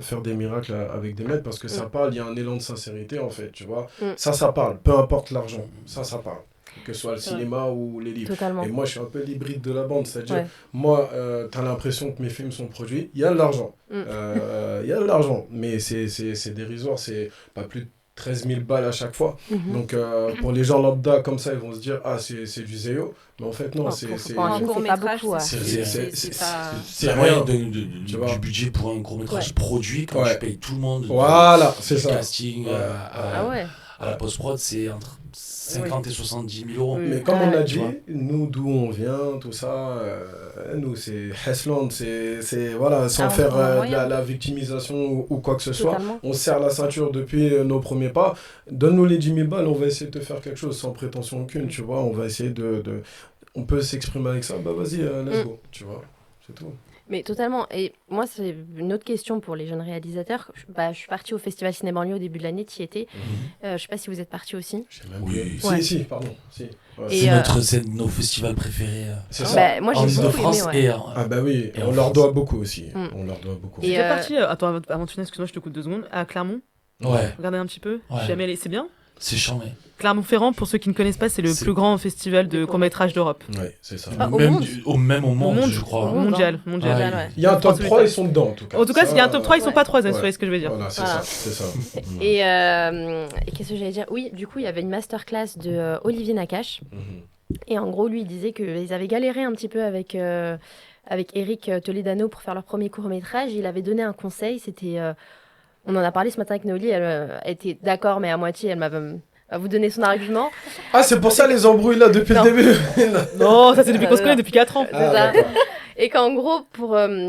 [SPEAKER 2] faire des miracles avec des maîtres, parce que ça parle, il y a un élan de sincérité en fait, tu vois. Ça parle, peu importe l'argent, ça parle. Que ce soit le cinéma ou les livres.
[SPEAKER 1] Totalement.
[SPEAKER 2] Et moi, je suis un peu l'hybride de la bande. C'est-à-dire, moi, tu as l'imprestion que mes films sont produits. Il y a de l'argent. Il y a de l'argent. Mais c'est dérisoire. C'est pas plus de 13 000 balles à chaque fois. Donc, pour les gens lambda comme ça, ils vont se dire, ah, c'est du zéo. Mais en fait, non, c'est
[SPEAKER 1] pas beaucoup.
[SPEAKER 5] C'est rien du budget pour un court-métrage produit quand tu payes tout le monde.
[SPEAKER 2] Voilà, c'est ça.
[SPEAKER 5] Casting. À la post-prod, c'est entre 50 et 70 000 euros.
[SPEAKER 2] Mais comme on a dit, nous, d'où on vient, tout ça, nous, c'est Hessland, voilà, sans faire de la victimisation ou quoi que ce soit. On serre la ceinture depuis nos premiers pas. Donne-nous les 10 000 balles, on va essayer de te faire quelque chose sans prétention aucune, tu vois. On va essayer on peut s'exprimer avec ça, bah vas-y, let's go, tu vois, c'est tout.
[SPEAKER 1] Mais totalement. Et moi, c'est une autre question pour les jeunes réalisateurs. Je suis partie au Festival Ciné Banlieue au début de l'année, tu y étais. Je ne sais pas si vous êtes partis aussi.
[SPEAKER 5] Oui.
[SPEAKER 2] Si, pardon. Si.
[SPEAKER 5] Ouais. C'est nos festivals préférés.
[SPEAKER 2] C'est ça.
[SPEAKER 1] Moi, j'ai beaucoup
[SPEAKER 5] France
[SPEAKER 1] aimé,
[SPEAKER 5] et
[SPEAKER 2] Ah bah oui, et on leur doit beaucoup aussi. On leur doit beaucoup.
[SPEAKER 3] Et tu es parti, attends, avant de finir, excuse-moi, je te coupe 2 secondes, à Clermont.
[SPEAKER 5] Ouais.
[SPEAKER 3] Regardez un petit peu.
[SPEAKER 5] Ouais.
[SPEAKER 3] Jamais allé, c'est bien.
[SPEAKER 5] C'est charmé.
[SPEAKER 3] Clermont-Ferrand, pour ceux qui ne connaissent pas, c'est le plus grand festival de court-métrage d'Europe.
[SPEAKER 2] Oui, c'est ça.
[SPEAKER 1] Au
[SPEAKER 3] monde,
[SPEAKER 5] je crois.
[SPEAKER 3] Mondial.
[SPEAKER 1] Ouais.
[SPEAKER 2] Il y a un top 3, ils sont dedans, en tout cas.
[SPEAKER 3] En tout cas, s'il y a un top 3, ils sont pas 3, vous voyez ce que je veux dire.
[SPEAKER 2] Voilà, c'est ça.
[SPEAKER 1] Et qu'est-ce que j'allais dire ? Oui, du coup, il y avait une masterclass de Olivier Nakache. Et en gros, lui, il disait qu'ils avaient galéré un petit peu avec Eric Toledano pour faire leur premier court-métrage. Il avait donné un conseil, c'était... on en a parlé ce matin avec Noli, elle était d'accord, mais à moitié, elle va vous donner son argument.
[SPEAKER 2] Ah, c'est pour ça les embrouilles là depuis le début.
[SPEAKER 3] Non, ça c'est depuis qu'on se connaît, depuis 4 ans.
[SPEAKER 1] C'est ça. Et qu'en gros,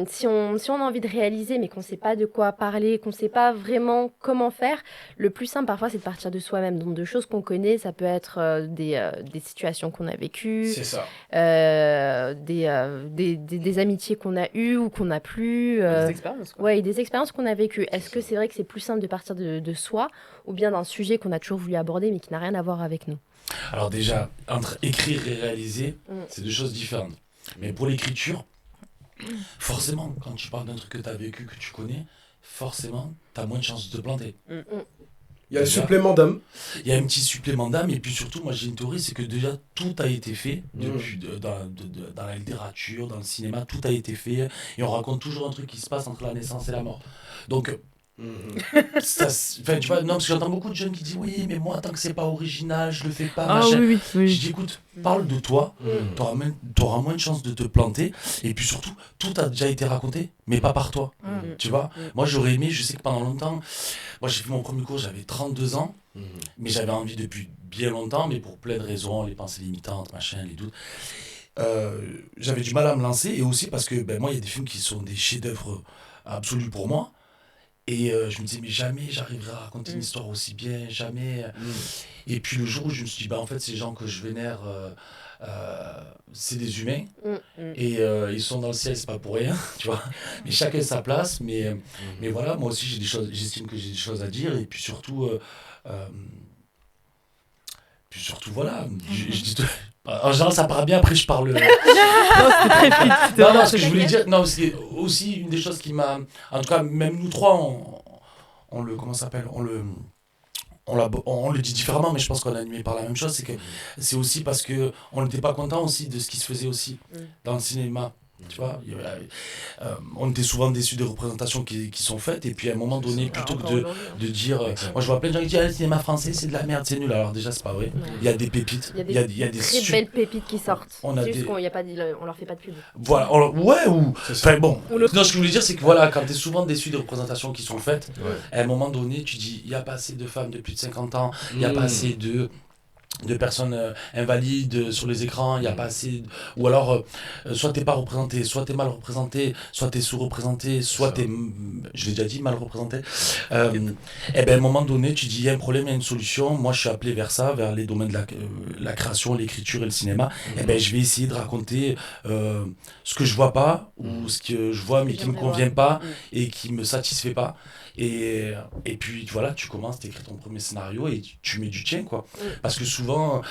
[SPEAKER 1] si on a envie de réaliser, mais qu'on ne sait pas de quoi parler, qu'on ne sait pas vraiment comment faire, le plus simple parfois, c'est de partir de soi-même. Donc, de choses qu'on connaît, ça peut être des situations qu'on a vécues,
[SPEAKER 2] c'est ça.
[SPEAKER 1] des amitiés qu'on a eues ou qu'on n'a plus.
[SPEAKER 3] Des expériences, quoi.
[SPEAKER 1] Ouais, des expériences qu'on a vécues. Est-ce que c'est vrai que c'est plus simple de partir de soi ou bien d'un sujet qu'on a toujours voulu aborder, mais qui n'a rien à voir avec nous ?
[SPEAKER 5] Alors déjà, entre écrire et réaliser, c'est 2 choses différentes. Mais pour l'écriture, forcément, quand tu parles d'un truc que tu as vécu, que tu connais, forcément, tu as moins de chances de te planter.
[SPEAKER 2] Il y a un supplément d'âme.
[SPEAKER 5] Il y a un petit supplément d'âme, et puis surtout, moi j'ai une théorie, c'est que déjà tout a été fait, depuis, dans la littérature, dans le cinéma, tout a été fait, et on raconte toujours un truc qui se passe entre la naissance et la mort. Donc, tu vois, non, parce que j'entends beaucoup de jeunes qui disent oui, mais moi tant que c'est pas original, je le fais pas. Machin.
[SPEAKER 3] Oui.
[SPEAKER 5] Je dis écoute, parle de toi, t'auras moins de chances de te planter, et puis surtout, tout a déjà été raconté, mais pas par toi. Tu vois, moi j'aurais aimé, je sais que pendant longtemps, moi j'ai fait mon premier cours, j'avais 32 ans, mais j'avais envie depuis bien longtemps, mais pour plein de raisons, les pensées limitantes, machin, les doutes. J'avais du mal à me lancer, et aussi parce que moi il y a des films qui sont des chefs-d'œuvre absolus pour moi. Et je me disais, mais jamais j'arriverai à raconter une histoire aussi bien, jamais. Et puis le jour où je me suis dit, en fait, ces gens que je vénère, c'est des humains. Et ils sont dans le ciel, c'est pas pour rien, tu vois. Mais chacun sa place. Mais voilà, moi aussi, j'estime que j'ai des choses à dire. Et puis surtout, voilà. Je dis en général, ça part bien, après je parle.
[SPEAKER 3] Non, c'était très vite.
[SPEAKER 5] Non, ce que je voulais dire, non, c'est aussi une des choses qui m'a. En tout cas, même nous trois, on le. Comment ça s'appelle ? On le dit différemment, mais je pense qu'on est animé par la même chose. C'est que c'est aussi parce qu'on n'était pas content aussi de ce qui se faisait aussi dans le cinéma. Tu vois, on était souvent déçus des représentations qui sont faites, et puis à un moment donné, plutôt que de dire, moi je vois plein de gens qui disent le cinéma français c'est de la merde, c'est nul. Alors déjà c'est pas vrai, il y a des pépites, il y a des
[SPEAKER 1] très belles pépites qui sortent.
[SPEAKER 5] On
[SPEAKER 1] leur fait pas de pub.
[SPEAKER 5] Voilà, enfin bon. Non, ce que je voulais dire c'est que voilà, quand t'es souvent déçu des représentations qui sont faites, à un moment donné tu dis il y a pas assez de femmes de plus de 50 ans, il y a pas assez de personnes invalides sur les écrans, il n'y a pas assez... Ou alors, soit t'es pas représenté, soit t'es mal représenté, soit t'es sous-représenté, soit t'es, je l'ai déjà dit, mal représenté. Et ben à un moment donné, tu dis, il y a un problème, il y a une solution, moi je suis appelé vers ça, vers les domaines de la création, l'écriture et le cinéma, et ben je vais essayer de raconter ce que je vois pas, ou ce que je vois mais qui me convient pas, et qui me satisfait pas. Et puis voilà, tu commences, t'écris ton premier scénario et tu mets du tien, quoi. Parce que souvent,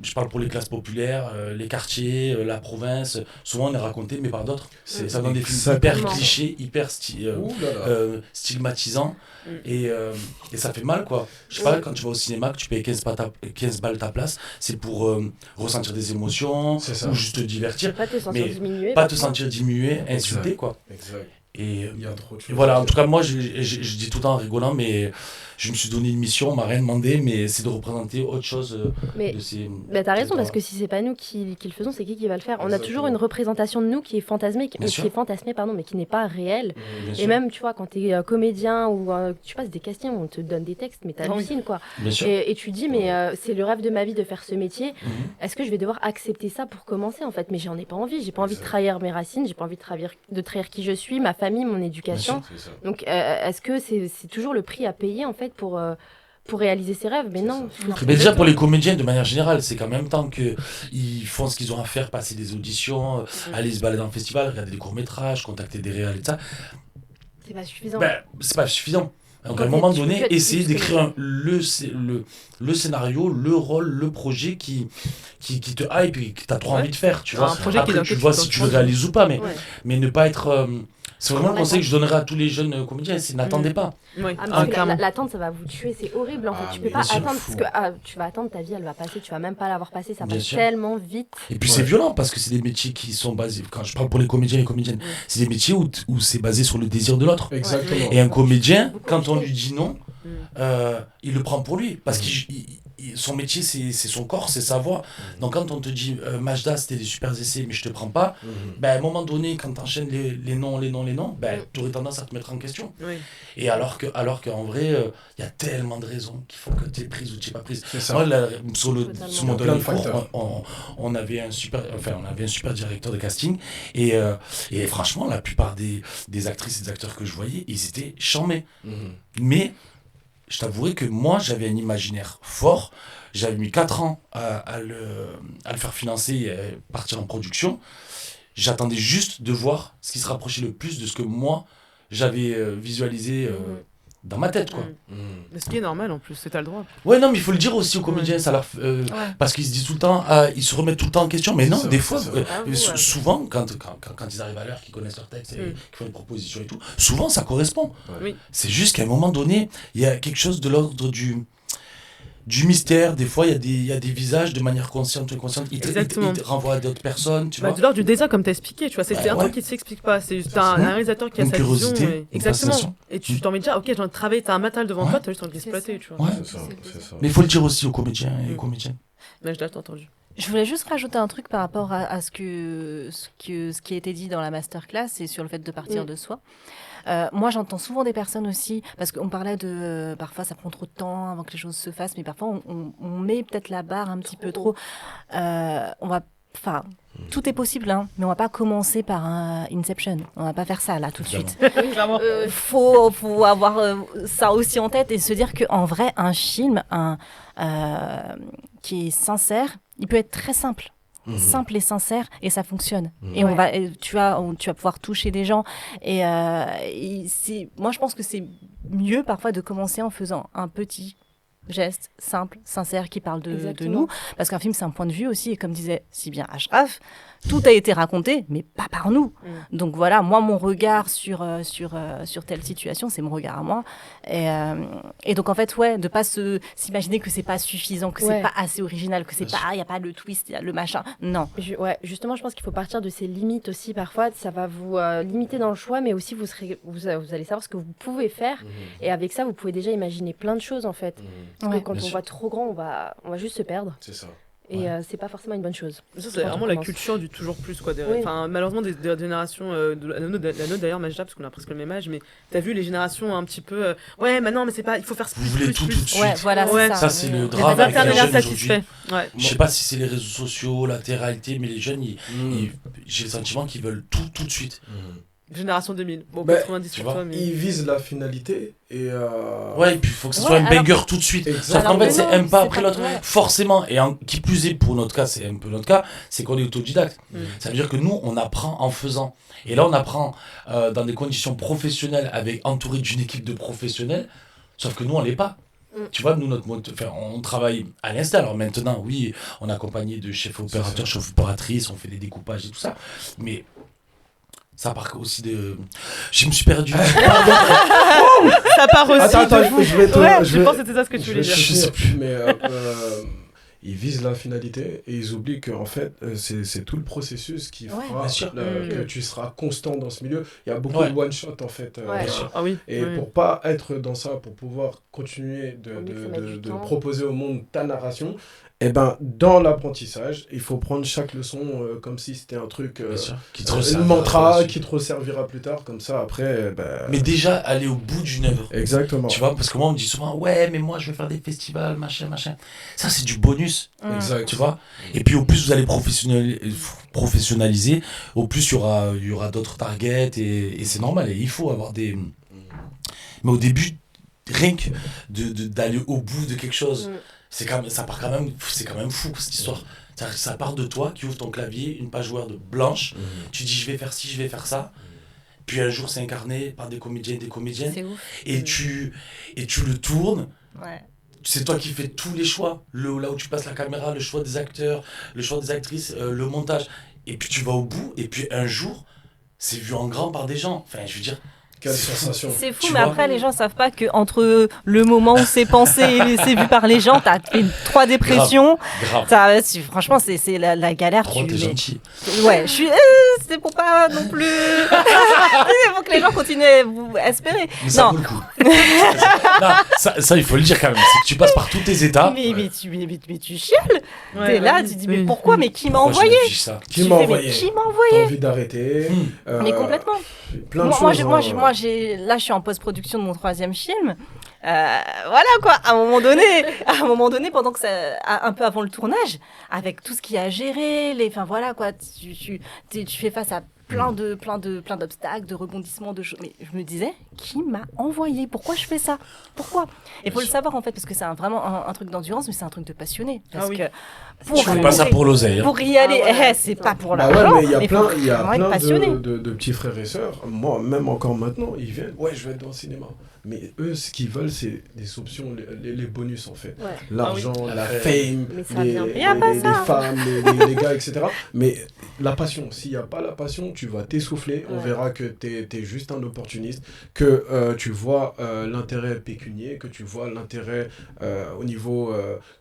[SPEAKER 5] je parle pour les classes populaires, les quartiers, la province, souvent on est raconté, mais par d'autres. Ça donne des films hyper clichés, hyper stigmatisants, et ça fait mal, quoi. Je sais pas, quand tu vas au cinéma, que tu payes 15 balles ta place, c'est pour ressentir des émotions, ou juste te divertir,
[SPEAKER 1] pas te sentir diminué,
[SPEAKER 5] pas te sentir diminué, insulté, quoi.
[SPEAKER 2] Exact.
[SPEAKER 5] Et
[SPEAKER 2] il y a trop de choses.
[SPEAKER 5] Voilà, en tout cas, moi, je dis tout le temps en rigolant, mais je me suis donné une mission, on m'a rien demandé, mais c'est de représenter autre chose de ces...
[SPEAKER 1] t'as raison, parce que si c'est pas nous qui le faisons, c'est qui va le faire? On a toujours une représentation de nous qui est fantasmée, mais qui n'est pas réelle. Et même, tu vois, quand t'es comédien ou tu passes des castings où on te donne des textes, mais t'hallucines, quoi. Et tu dis, mais c'est le rêve de ma vie de faire ce métier. Est-ce que je vais devoir accepter ça pour commencer, en fait? Mais j'en ai pas envie. J'ai pas envie de trahir mes racines, j'ai pas envie de trahir qui je suis, ma famille, mon éducation. Donc, est-ce que c'est toujours le prix à payer, en fait, pour réaliser ses rêves? Mais non.
[SPEAKER 5] Mais déjà, pour les comédiens, de manière générale, c'est qu'en même temps qu'ils font ce qu'ils ont à faire, passer des auditions, aller se balader dans le festival, regarder des courts-métrages, contacter des réals et ça.
[SPEAKER 1] C'est pas suffisant.
[SPEAKER 5] C'est pas suffisant. Donc, à un moment donné, essayer d'écrire le scénario, le rôle, le projet qui te hype et que tu as trop envie de faire. Tu vois. Après, tu vois si tu le réalises ou pas, mais ne pas être... C'est vraiment le conseil que je donnerais à tous les jeunes comédiens, c'est n'attendez pas.
[SPEAKER 1] L'attente, ça va vous tuer, c'est horrible en fait. Tu peux pas attendre parce que tu vas attendre, ta vie elle va passer, tu vas même pas l'avoir passée, ça passe tellement vite.
[SPEAKER 5] Et puis c'est violent parce que c'est des métiers qui sont basés, quand je parle pour les comédiens et les comédiennes, c'est des métiers où c'est basé sur le désir de l'autre.
[SPEAKER 2] Exactement.
[SPEAKER 5] Et un comédien, quand on lui dit non, il le prend pour lui parce que son métier c'est son corps, c'est sa voix. Donc quand on te dit Majda c'était des super essais mais je te prends pas, à un moment donné quand t'enchaînes les noms, tu aurais tendance à te mettre en question. Et alors qu'en vrai il y a tellement de raisons qui font que tu es prise ou tu n'es pas prise. Moi, sur mon dernier cours, on avait un super directeur de casting et franchement la plupart des actrices et des acteurs que je voyais ils étaient charmés. Mais je t'avouerai que moi, j'avais un imaginaire fort. J'avais mis 4 ans à le faire financer et partir en production. J'attendais juste de voir ce qui se rapprochait le plus de ce que moi, j'avais visualisé dans ma tête, quoi.
[SPEAKER 3] Mais ce qui est normal, en plus, c'est t'as le droit.
[SPEAKER 5] Ouais, non, mais il faut le dire aussi aux comédiens, ça leur... parce qu'ils se disent tout le temps, ils se remettent tout le temps en question. Mais non, des fois, souvent, quand ils arrivent à l'heure, qu'ils connaissent leur texte et qu'ils font une proposition et tout, souvent, ça correspond. C'est juste qu'à un moment donné, il y a quelque chose de l'ordre du mystère. Des fois, il y a des visages de manière consciente ou inconsciente. Ils te renvoient à d'autres personnes, tu vois.
[SPEAKER 3] De l'ordre du dessin, comme t'as expliqué, tu vois. C'est un truc qui ne s'explique pas. C'est juste un réalisateur qui a sa vision. Exactement. Et tu t'as envie de dire, ok, j'ai envie de travailler, t'as un matériel devant toi, t'as juste envie de l'exploiter, tu vois.
[SPEAKER 2] C'est ça.
[SPEAKER 5] Mais il faut le dire aussi aux comédiens et aux comédiennes.
[SPEAKER 3] Mais je l'ai entendu.
[SPEAKER 4] Je voulais juste rajouter un truc par rapport à ce qui a été dit dans la masterclass et sur le fait de partir de soi. Moi, j'entends souvent des personnes aussi, parce qu'on parlait de parfois ça prend trop de temps avant que les choses se fassent, mais parfois on met peut-être la barre un petit peu trop. Tout est possible, hein, mais on va pas commencer par un Inception. On va pas faire ça là tout de suite. Faut avoir ça aussi en tête et se dire que en vrai, un film, qui est sincère, il peut être très simple. Simple et sincère et ça fonctionne et tu vas pouvoir toucher les gens et moi je pense que c'est mieux parfois de commencer en faisant un petit geste simple, sincère qui parle de nous, parce qu'un film c'est un point de vue aussi et comme disait si bien Ashraf, tout a été raconté mais pas par nous. Donc voilà, moi mon regard sur telle situation, c'est mon regard à moi et donc en fait de pas s'imaginer que c'est pas suffisant, que c'est pas assez original, que c'est pas, il y a pas le twist, le machin. Non.
[SPEAKER 1] Justement, je pense qu'il faut partir de ces limites aussi. Parfois, ça va vous limiter dans le choix, mais aussi vous allez savoir ce que vous pouvez faire et avec ça, vous pouvez déjà imaginer plein de choses en fait. Parce que quand on voit trop grand, on va juste se perdre.
[SPEAKER 2] C'est ça.
[SPEAKER 1] Et c'est pas forcément une bonne chose.
[SPEAKER 3] Ça, c'est vraiment la culture du toujours plus, quoi. Malheureusement, des générations, la nôtre d'ailleurs, Majda, parce qu'on a presque le même âge, mais t'as vu les générations un petit peu. Mais c'est pas, il faut faire
[SPEAKER 5] vous voulez tout de suite.
[SPEAKER 4] Voilà,
[SPEAKER 5] ça, c'est le drame avec les jeunes aujourd'hui. Je sais pas si c'est les réseaux sociaux, la télé-réalité, mais les jeunes, j'ai le sentiment qu'ils veulent tout de suite.
[SPEAKER 3] Génération 2000, 90 tu vois,
[SPEAKER 2] mais... Ils visent la finalité et et
[SPEAKER 5] puis il faut que ce soit un banger tout de suite. Sauf qu'en fait c'est un pas après l'autre, forcément, et qui plus est pour notre cas, c'est un peu notre cas, c'est qu'on est autodidacte. Ça veut dire que nous on apprend en faisant, et là on apprend dans des conditions professionnelles, entouré d'une équipe de professionnels, sauf que nous on l'est pas. Tu vois, nous, on travaille à l'instant. Alors maintenant, oui, on est accompagné de chefs opérateurs, chefs opératrices, on fait des découpages et tout ça, mais ça part aussi de... Je me suis perdu.
[SPEAKER 3] Ça part aussi
[SPEAKER 2] Attends,
[SPEAKER 3] je pense que c'était ça ce que tu voulais dire.
[SPEAKER 2] Je sais plus, mais ils visent la finalité et ils oublient que en fait c'est tout le processus qui fera que tu seras constant dans ce milieu. Il y a beaucoup de one shot en fait. Et pour pas être dans ça, pour pouvoir continuer de proposer au monde ta narration, et ben dans l'apprentissage, il faut prendre chaque leçon comme si c'était un truc un mantra qui te resservira plus tard, comme ça après
[SPEAKER 5] mais déjà aller au bout d'une œuvre.
[SPEAKER 2] Exactement.
[SPEAKER 5] Tu vois, parce que moi on me dit souvent ouais mais moi je vais faire des festivals machin. Ça c'est du bonus.
[SPEAKER 2] Exact.
[SPEAKER 5] Tu vois. Et puis au plus vous allez professionnaliser, au plus il y aura d'autres targets et c'est normal et il faut avoir des mais au début rien que d'aller au bout de quelque chose. C'est quand même fou cette histoire. Ça part de toi qui ouvre ton clavier, une page Word blanche, tu dis je vais faire ci, je vais faire ça. Puis un jour c'est incarné par des comédiens et des comédiennes.
[SPEAKER 4] C'est ouf.
[SPEAKER 5] Et tu le tournes.
[SPEAKER 4] Ouais.
[SPEAKER 5] C'est toi qui fais tous les choix. Là où tu passes la caméra, le choix des acteurs, le choix des actrices, le montage. Et puis tu vas au bout et puis un jour c'est vu en grand par des gens. Enfin je veux dire.
[SPEAKER 2] Quelle sensation.
[SPEAKER 4] C'est fou, mais après, les gens savent pas qu'entre le moment où c'est pensé et c'est vu par les gens, t'as fait 3 dépressions.
[SPEAKER 5] Grave.
[SPEAKER 4] Franchement, c'est la galère.
[SPEAKER 5] T'es gentil.
[SPEAKER 4] Ouais, je suis. C'est pour pas non plus. C'est pour que les gens continuent à vous espérer.
[SPEAKER 5] Mais ça vaut le coup. Non, ça, il faut le dire quand même. C'est que tu passes par tous tes états.
[SPEAKER 4] Mais tu chiales. T'es là, tu dis, mais pourquoi? Mais qui m'a envoyé?
[SPEAKER 2] Qui m'a envoyé?
[SPEAKER 4] T'as
[SPEAKER 2] envie d'arrêter.
[SPEAKER 4] Mais complètement.
[SPEAKER 2] Plein de choses.
[SPEAKER 4] Moi, là, je suis en post-production de mon 3e film. Voilà quoi, à un moment donné, pendant que un peu avant le tournage, avec tout ce qu'il y a à gérer, enfin voilà quoi, tu fais face à plein d'obstacles, de rebondissements, de choses. Mais je me disais, qui m'a envoyé? Pourquoi je fais ça? Pourquoi? Et faut le savoir en fait, parce que c'est vraiment un truc d'endurance, mais c'est un truc de passionné. Parce que
[SPEAKER 5] tu fais pas ça pour l'oseille.
[SPEAKER 4] Pour y aller, c'est pas pour
[SPEAKER 2] Ouais,
[SPEAKER 4] l'argent.
[SPEAKER 2] mais il y a plein de petits frères et sœurs. Moi, même encore maintenant, ils viennent. Ouais, je vais être dans le cinéma. Mais eux, ce qu'ils veulent, c'est des options, les bonus en fait. Ouais. L'argent, la fame, les femmes, les gars, etc. Mais la passion, s'il n'y a pas la passion, tu vas t'essouffler. On verra que t'es juste un opportuniste, que tu vois l'intérêt pécunier, que tu vois l'intérêt au niveau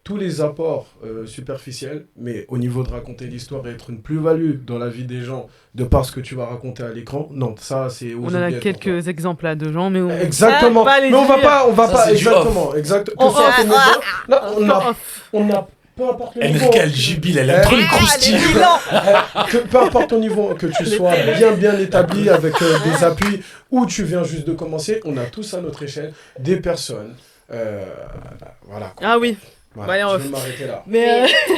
[SPEAKER 2] tous les apports superficiels, mais au niveau de raconter l'histoire et être une plus-value dans la vie des gens de par ce que tu vas raconter à l'écran. Non, ça c'est aux
[SPEAKER 3] on en a quelques exemples là de gens, mais
[SPEAKER 2] exactement. Mais on va pas exactement. On a peu importe le niveau.
[SPEAKER 5] Enrica, elle jubile, elle a trop les croustilles.
[SPEAKER 2] Peu importe ton niveau, que tu sois bien établi avec des appuis ou tu viens juste de commencer, on a tous à notre échelle des personnes. Voilà. Quoi.
[SPEAKER 3] Ah oui.
[SPEAKER 2] Voilà, je vais m'arrêter là.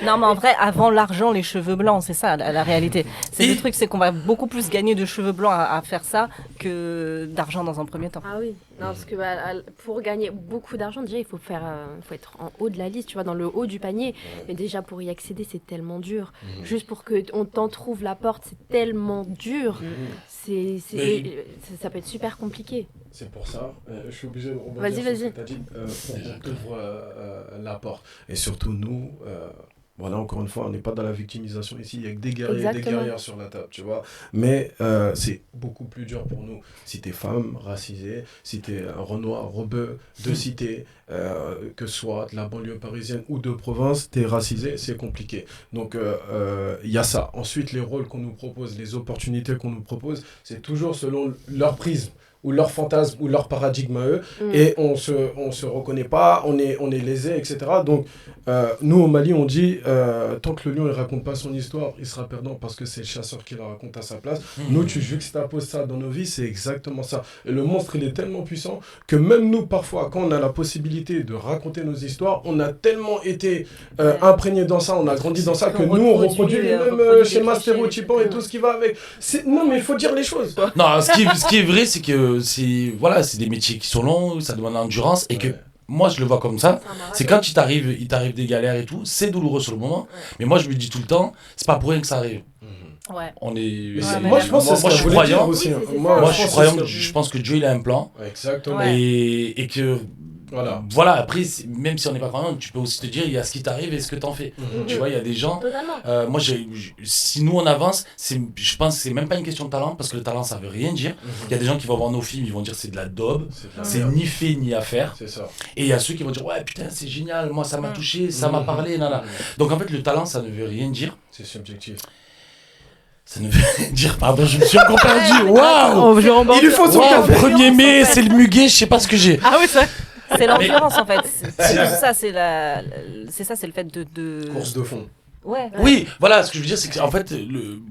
[SPEAKER 4] Non, mais en vrai, avant l'argent, les cheveux blancs, c'est ça la réalité. C'est le truc, c'est qu'on va beaucoup plus gagner de cheveux blancs à faire ça que d'argent dans un premier temps.
[SPEAKER 1] Ah oui, non, parce que pour gagner beaucoup d'argent, déjà, il faut être en haut de la liste, tu vois, dans le haut du panier. Mais déjà, pour y accéder, c'est tellement dur. Juste pour qu'on t'en trouve la porte, c'est tellement dur. Ça peut être super compliqué.
[SPEAKER 2] C'est pour ça, je suis obligé de rebondir
[SPEAKER 1] vas-y.
[SPEAKER 2] sur ce que tu as dit, on t'ouvre la porte. Et surtout nous, voilà, encore une fois, on n'est pas dans la victimisation ici, il y a que des guerriers et des guerrières sur la table, tu vois. Mais c'est beaucoup plus dur pour nous. Si t'es femme, racisée, si t'es un Renoir, rebeu, de cité, que ce soit de la banlieue parisienne ou de province, t'es racisé, c'est compliqué. Donc il y a ça. Ensuite, les rôles qu'on nous propose, les opportunités qu'on nous propose, c'est toujours selon leur prisme, ou leur fantasme, ou leur paradigme à eux, et on se reconnaît pas, on est lésé, etc. Donc, nous, au Mali, on dit, tant que le lion ne raconte pas son histoire, il sera perdant parce que c'est le chasseur qui la raconte à sa place. Nous, tu juxtaposes ça dans nos vies, c'est exactement ça. Et le monstre, il est tellement puissant que même nous, parfois, quand on a la possibilité de raconter nos histoires, on a tellement été imprégnés dans ça, on a grandi dans ça, que nous, on reproduit les mêmes schémas stéréotypants et tout ce qui va avec. Non, mais il faut dire les choses.
[SPEAKER 5] Non, ce qui est vrai, c'est que c'est des métiers qui sont longs, ça demande l'endurance et que moi je le vois comme ça, c'est quand il t'arrive des galères et tout, c'est douloureux sur le moment, mais moi je me dis tout le temps, c'est pas pour rien que ça arrive.
[SPEAKER 4] Ouais.
[SPEAKER 5] On est.
[SPEAKER 2] Moi je pense
[SPEAKER 5] moi je suis croyant.
[SPEAKER 2] Aussi.
[SPEAKER 5] Moi je suis croyant. Je pense que Dieu il a un plan.
[SPEAKER 2] Exactement.
[SPEAKER 5] Et que Voilà, après, même si on n'est pas croyant, tu peux aussi te dire, il y a ce qui t'arrive et ce que t'en fais. Tu vois, il y a des gens... moi, si nous, on avance, je pense que c'est même pas une question de talent, parce que le talent, ça veut rien dire. Il y a des gens qui vont voir nos films, ils vont dire c'est de la daube, c'est ni fait ni à faire.
[SPEAKER 2] C'est ça.
[SPEAKER 5] Et il y a ceux qui vont dire, ouais, putain, c'est génial, moi, ça m'a touché, ça m'a parlé, nana. Donc, en fait, le talent, ça ne veut rien dire.
[SPEAKER 2] C'est subjectif.
[SPEAKER 5] Ça ne veut rien dire, pardon, je me suis encore perdu. Waouh!
[SPEAKER 3] Il lui faut son
[SPEAKER 5] 1er mai, c'est le muguet, je sais pas ce que j'ai.
[SPEAKER 3] Ah oui, ça.
[SPEAKER 4] C'est l'endurance en fait. C'est ça, c'est le fait de...
[SPEAKER 2] Course de fond.
[SPEAKER 4] Ouais.
[SPEAKER 5] Oui, voilà, ce que je veux dire, c'est qu'en fait,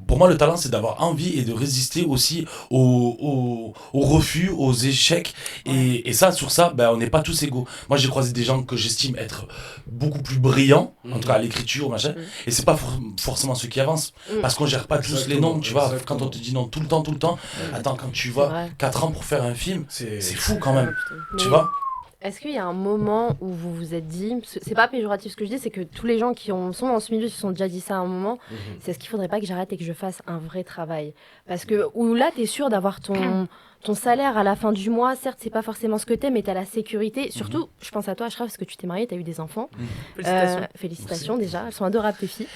[SPEAKER 5] pour moi, le talent, c'est d'avoir envie et de résister aussi aux refus, aux échecs. Et ça, sur ça, on n'est pas tous égaux. Moi, j'ai croisé des gens que j'estime être beaucoup plus brillants, en tout cas à l'écriture, machin, et c'est pas forcément ceux qui avancent. Parce qu'on gère pas tous les noms, tu vois. Quand on te dit non tout le temps, attends, quand tu vas 4 ans pour faire un film, c'est fou quand même, tu vois.
[SPEAKER 1] Est-ce qu'il y a un moment où vous vous êtes dit, c'est pas péjoratif ce que je dis, c'est que tous les gens qui sont dans ce milieu se sont déjà dit ça à un moment, c'est est-ce qu'il faudrait pas que j'arrête et que je fasse un vrai travail? Parce que où là, t'es sûr d'avoir ton salaire à la fin du mois, certes, c'est pas forcément ce que t'es, mais t'as la sécurité. Surtout, je pense à toi, Ashraf, parce que tu t'es marié, t'as eu des enfants. Félicitations déjà, elles sont adorables tes filles.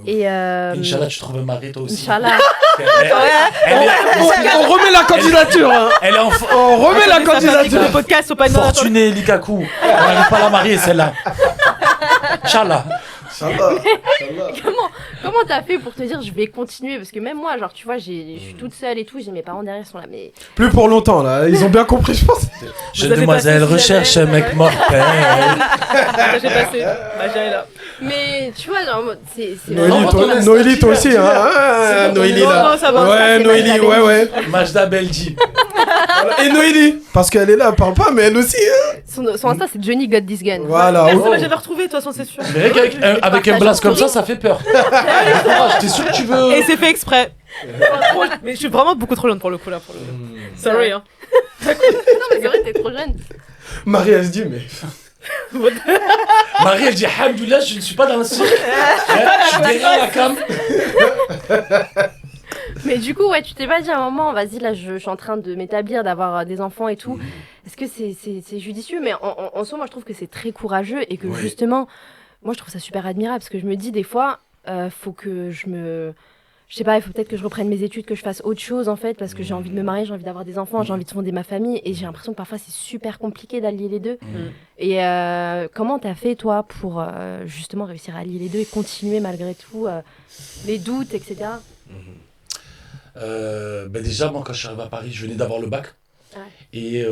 [SPEAKER 1] Et
[SPEAKER 5] Inch'Allah, tu trouves un mari toi aussi.
[SPEAKER 1] Inch'Allah.
[SPEAKER 2] On remet la candidature. On remet la candidature.
[SPEAKER 3] Le podcast, faut pas
[SPEAKER 5] Fortuné Likaku. On va pas la marier celle-là. Inch'Allah.
[SPEAKER 1] Comment t'as fait pour te dire je vais continuer? Parce que même moi, genre tu vois, je suis toute seule et tout, j'ai mes parents derrière sont là, mais...
[SPEAKER 2] Plus pour longtemps là, ils ont bien compris je pense.
[SPEAKER 5] Jeune demoiselle recherche un mec mortel.
[SPEAKER 3] J'ai passé, Maja est là.
[SPEAKER 1] Mais tu vois, genre, c'est
[SPEAKER 2] Noélie toi aussi hein. Noélie là. Ouais, Noélie, ouais.
[SPEAKER 5] Majda Beldi.
[SPEAKER 2] Et Noélie, parce qu'elle est là, elle parle pas, mais elle aussi hein.
[SPEAKER 1] Son Insta c'est Johnny Got This Gun.
[SPEAKER 2] Voilà.
[SPEAKER 3] J'avais retrouvé de toute façon, c'est sûr.
[SPEAKER 5] Mais avec un blast comme ça fait peur. J'étais sûr que tu veux...
[SPEAKER 3] Et c'est fait exprès. Mais je suis vraiment beaucoup trop jeune pour le coup là. Sorry hein.
[SPEAKER 1] Non mais c'est vrai, t'es trop jeune.
[SPEAKER 2] Marie elle se dit mais...
[SPEAKER 5] Marie elle dit Alhamdoulilah, je ne suis pas dans le cirque. Je suis derrière la cam.
[SPEAKER 1] Mais du coup, ouais, tu t'es pas dit à un moment, vas-y, là, je suis en train de m'établir, d'avoir des enfants et tout. Est-ce que c'est judicieux? Mais en soi, moi, je trouve que c'est très courageux et que justement, moi, je trouve ça super admirable parce que je me dis des fois, faut que je sais pas, il faut peut-être que je reprenne mes études, que je fasse autre chose en fait, parce que j'ai envie de me marier, j'ai envie d'avoir des enfants, j'ai envie de fonder ma famille, et j'ai l'impression que parfois c'est super compliqué d'allier les deux. Et comment t'as fait toi pour justement réussir à allier les deux et continuer malgré tout les doutes, etc.
[SPEAKER 5] Déjà, moi quand je suis arrivé à Paris, je venais d'avoir le bac. Et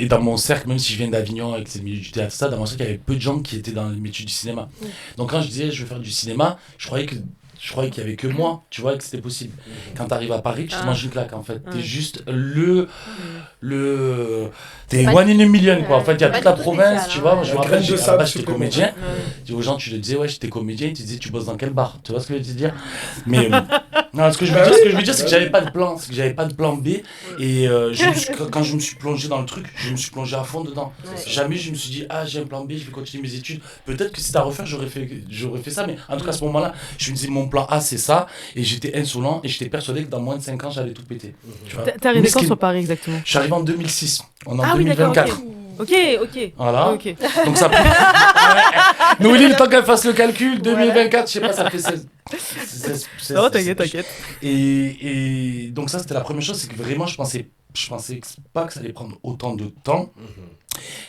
[SPEAKER 5] dans mon cercle, même si je viens d'Avignon et que c'est le milieu du théâtre, dans mon cercle, il y avait peu de gens qui étaient dans le métier du cinéma. Donc quand je disais je veux faire du cinéma, je croyais qu'il y avait que moi, tu vois, que c'était possible. Quand t'arrives à Paris, tu te manges une claque en fait. T'es juste t'es one in a million quoi. En fait, il y a toute la province, tu vois. Moi, je me rappelle, j'étais comédien. Aux gens, tu le disais, ouais, j'étais comédien. Tu disais, tu bosses dans quel bar? Tu vois ce que je veux dire? Mais non, ce que je veux dire, c'est que j'avais pas de plan. C'est que j'avais pas de plan B. Et quand je me suis plongé dans le truc, je me suis plongé à fond dedans. Jamais je me suis dit, j'ai un plan B, je vais continuer mes études. Peut-être que si c'était à refaire, j'aurais fait ça. Mais en tout cas, à ce moment-là, je me disais, mon plan A, c'est ça. Et j'étais insolent et j'étais persuadé que dans moins de 5 ans, j'allais tout péter.
[SPEAKER 3] T'es arrivé quand sur Paris exactement?
[SPEAKER 5] Je suis arrivé en 2006. On est en 2024.
[SPEAKER 3] Ok.
[SPEAKER 5] Voilà. Donc ça peut... Noélie, le temps qu'elle fasse le calcul, 2024, je sais pas, ça fait 16.
[SPEAKER 3] Non, t'inquiète.
[SPEAKER 5] Et donc ça, c'était la première chose, c'est que vraiment, je pensais pas que ça allait prendre autant de temps.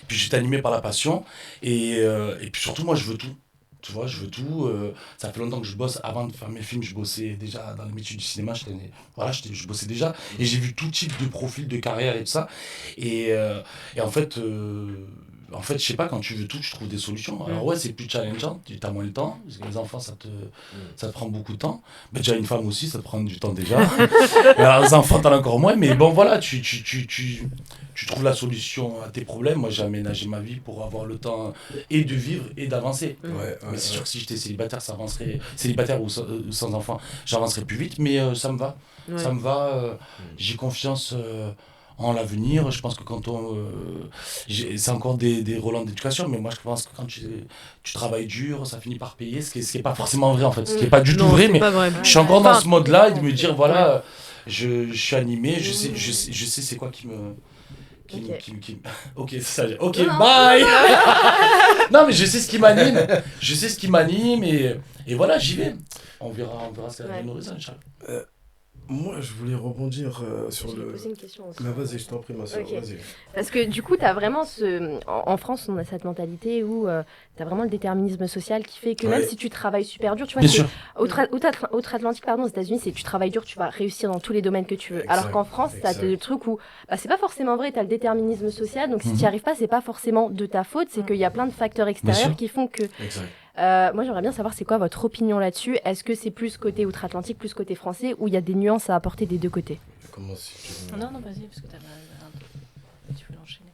[SPEAKER 5] Puis j'étais animé par la passion. Et puis surtout, moi, je veux tout. Tu vois, je veux tout. Ça fait longtemps que je bosse. Avant de faire mes films, je bossais déjà dans le métier du cinéma. Je bossais déjà. Et j'ai vu tout type de profil de carrière et tout ça. Et en fait, je sais pas, quand tu veux tout, tu trouves des solutions. Alors ouais, c'est plus challengeant. Tu as moins le temps. Parce que les enfants, ça te prend beaucoup de temps. Mais déjà, une femme aussi, ça te prend du temps déjà. Alors, les enfants, t'en as encore moins. Mais bon, voilà, tu trouves la solution à tes problèmes. Moi, j'ai aménagé ma vie pour avoir le temps et de vivre et d'avancer. Mais c'est sûr que si j'étais célibataire ou sans enfant, j'avancerais plus vite. Mais ça me va. Ça me va. J'ai confiance en l'avenir. Je pense que quand c'est encore des relents d'éducation, mais moi, je pense que quand tu travailles dur, ça finit par payer, ce qui est pas forcément vrai, en fait. Ce qui est pas du tout vrai, mais je suis encore dans ce mode-là et de me dire, voilà, je suis animé, je sais c'est quoi qui Ok, ça. Ok, bye. Non, mais je sais ce qui m'anime et voilà, j'y vais. On verra ce qu'elle nous réserve, Inch'Allah.
[SPEAKER 2] Moi, je voulais rebondir sur le...
[SPEAKER 1] poser une question aussi.
[SPEAKER 2] Mais vas-y, je t'en prie, ma soeur, vas-y.
[SPEAKER 1] Parce que du coup, tu as vraiment En France, on a cette mentalité où tu as vraiment le déterminisme social qui fait que même si tu travailles super dur, tu vois, outre-Atlantique, aux États-Unis, c'est tu travailles dur, tu vas réussir dans tous les domaines que tu veux. Alors qu'en France, tu as des trucs où c'est pas forcément vrai, tu as le déterminisme social, donc si tu n'y arrives pas, c'est pas forcément de ta faute, c'est qu'il y a plein de facteurs extérieurs qui font que... moi, j'aimerais bien savoir c'est quoi votre opinion là-dessus. Est-ce que c'est plus côté outre-Atlantique, plus côté français, ou il y a des nuances à apporter des deux côtés?
[SPEAKER 4] Non, vas-y, parce que tu veux l'enchaîner.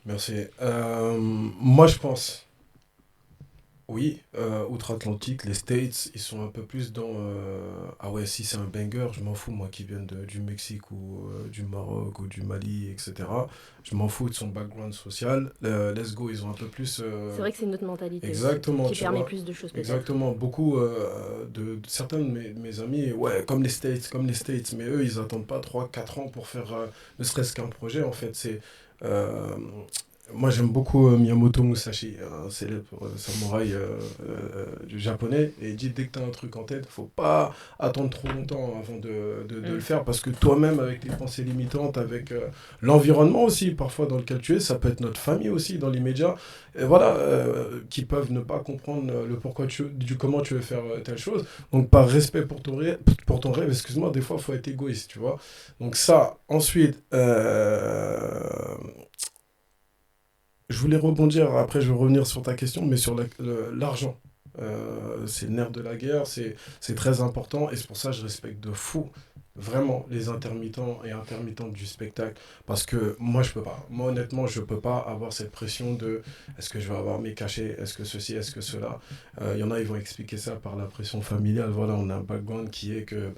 [SPEAKER 2] Merci. Moi, je pense... Oui, outre-Atlantique, les States, ils sont un peu plus dans... Ah ouais, si c'est un banger, je m'en fous, moi qui viens du Mexique ou du Maroc ou du Mali, etc. Je m'en fous de son background social. Let's go, ils ont un peu plus...
[SPEAKER 1] C'est vrai que c'est une autre mentalité.
[SPEAKER 2] Exactement,
[SPEAKER 1] qui permet plus de choses peut-être.
[SPEAKER 2] Exactement, beaucoup de certains de mes amis, comme les States, mais eux, ils n'attendent pas 3-4 ans pour faire ne serait-ce qu'un projet, en fait. C'est... Moi, j'aime beaucoup Miyamoto Musashi, un célèbre samouraï du japonais. Et il dit, dès que tu as un truc en tête, faut pas attendre trop longtemps avant de le faire. Parce que toi-même, avec tes pensées limitantes, avec l'environnement aussi, parfois dans lequel tu es, ça peut être notre famille aussi, dans l'immédiat, et voilà, qui peuvent ne pas comprendre le pourquoi du comment tu veux faire telle chose. Donc, par respect pour ton rêve, excuse-moi, des fois, il faut être égoïste, tu vois. Donc ça, ensuite... Je voulais rebondir, après je vais revenir sur ta question, mais sur l'argent. C'est le nerf de la guerre, c'est très important, et c'est pour ça que je respecte de fou, vraiment, les intermittents et intermittentes du spectacle. Parce que moi, je peux pas. Moi, honnêtement, je peux pas avoir cette pression de est-ce que je vais avoir mes cachets, est-ce que ceci, est-ce que cela. Il y en a, ils vont expliquer ça par la pression familiale. Voilà, on a un background qui est que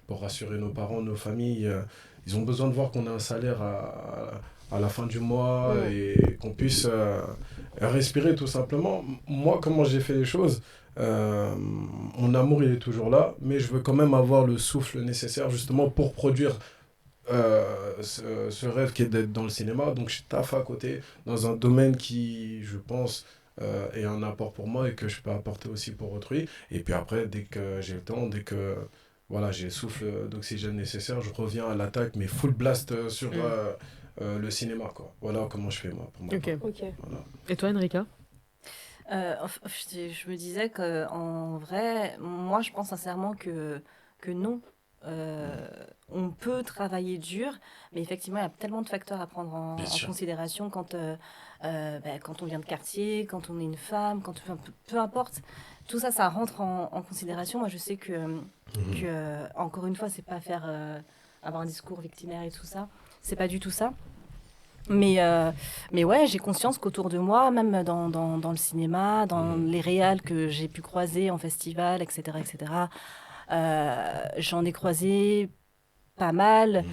[SPEAKER 2] pour rassurer nos parents, nos familles, ils ont besoin de voir qu'on a un salaire à la fin du mois et qu'on puisse respirer tout simplement. Moi, comment j'ai fait les choses, mon amour, il est toujours là, mais je veux quand même avoir le souffle nécessaire justement pour produire ce rêve qui est d'être dans le cinéma. Donc, je taffe à côté dans un domaine qui, je pense, est un apport pour moi et que je peux apporter aussi pour autrui. Et puis après, dès que j'ai le temps, dès que voilà, j'ai le souffle d'oxygène nécessaire, je reviens à l'attaque, mais full blast sur... le cinéma, quoi. Voilà comment je fais, moi, pour moi.
[SPEAKER 3] Ok.
[SPEAKER 2] Voilà.
[SPEAKER 3] Et toi, Enrika?
[SPEAKER 4] Je me disais qu'en vrai, moi, je pense sincèrement que non. On peut travailler dur, mais effectivement, il y a tellement de facteurs à prendre en considération quand on vient de quartier, quand on est une femme, peu importe. Tout ça, ça rentre en considération. Moi, je sais que encore une fois, c'est pas avoir un discours victimaire et tout ça. C'est pas du tout ça. Mais ouais, j'ai conscience qu'autour de moi, même dans le cinéma, dans les réals que j'ai pu croiser en festival, etc., j'en ai croisé pas mal.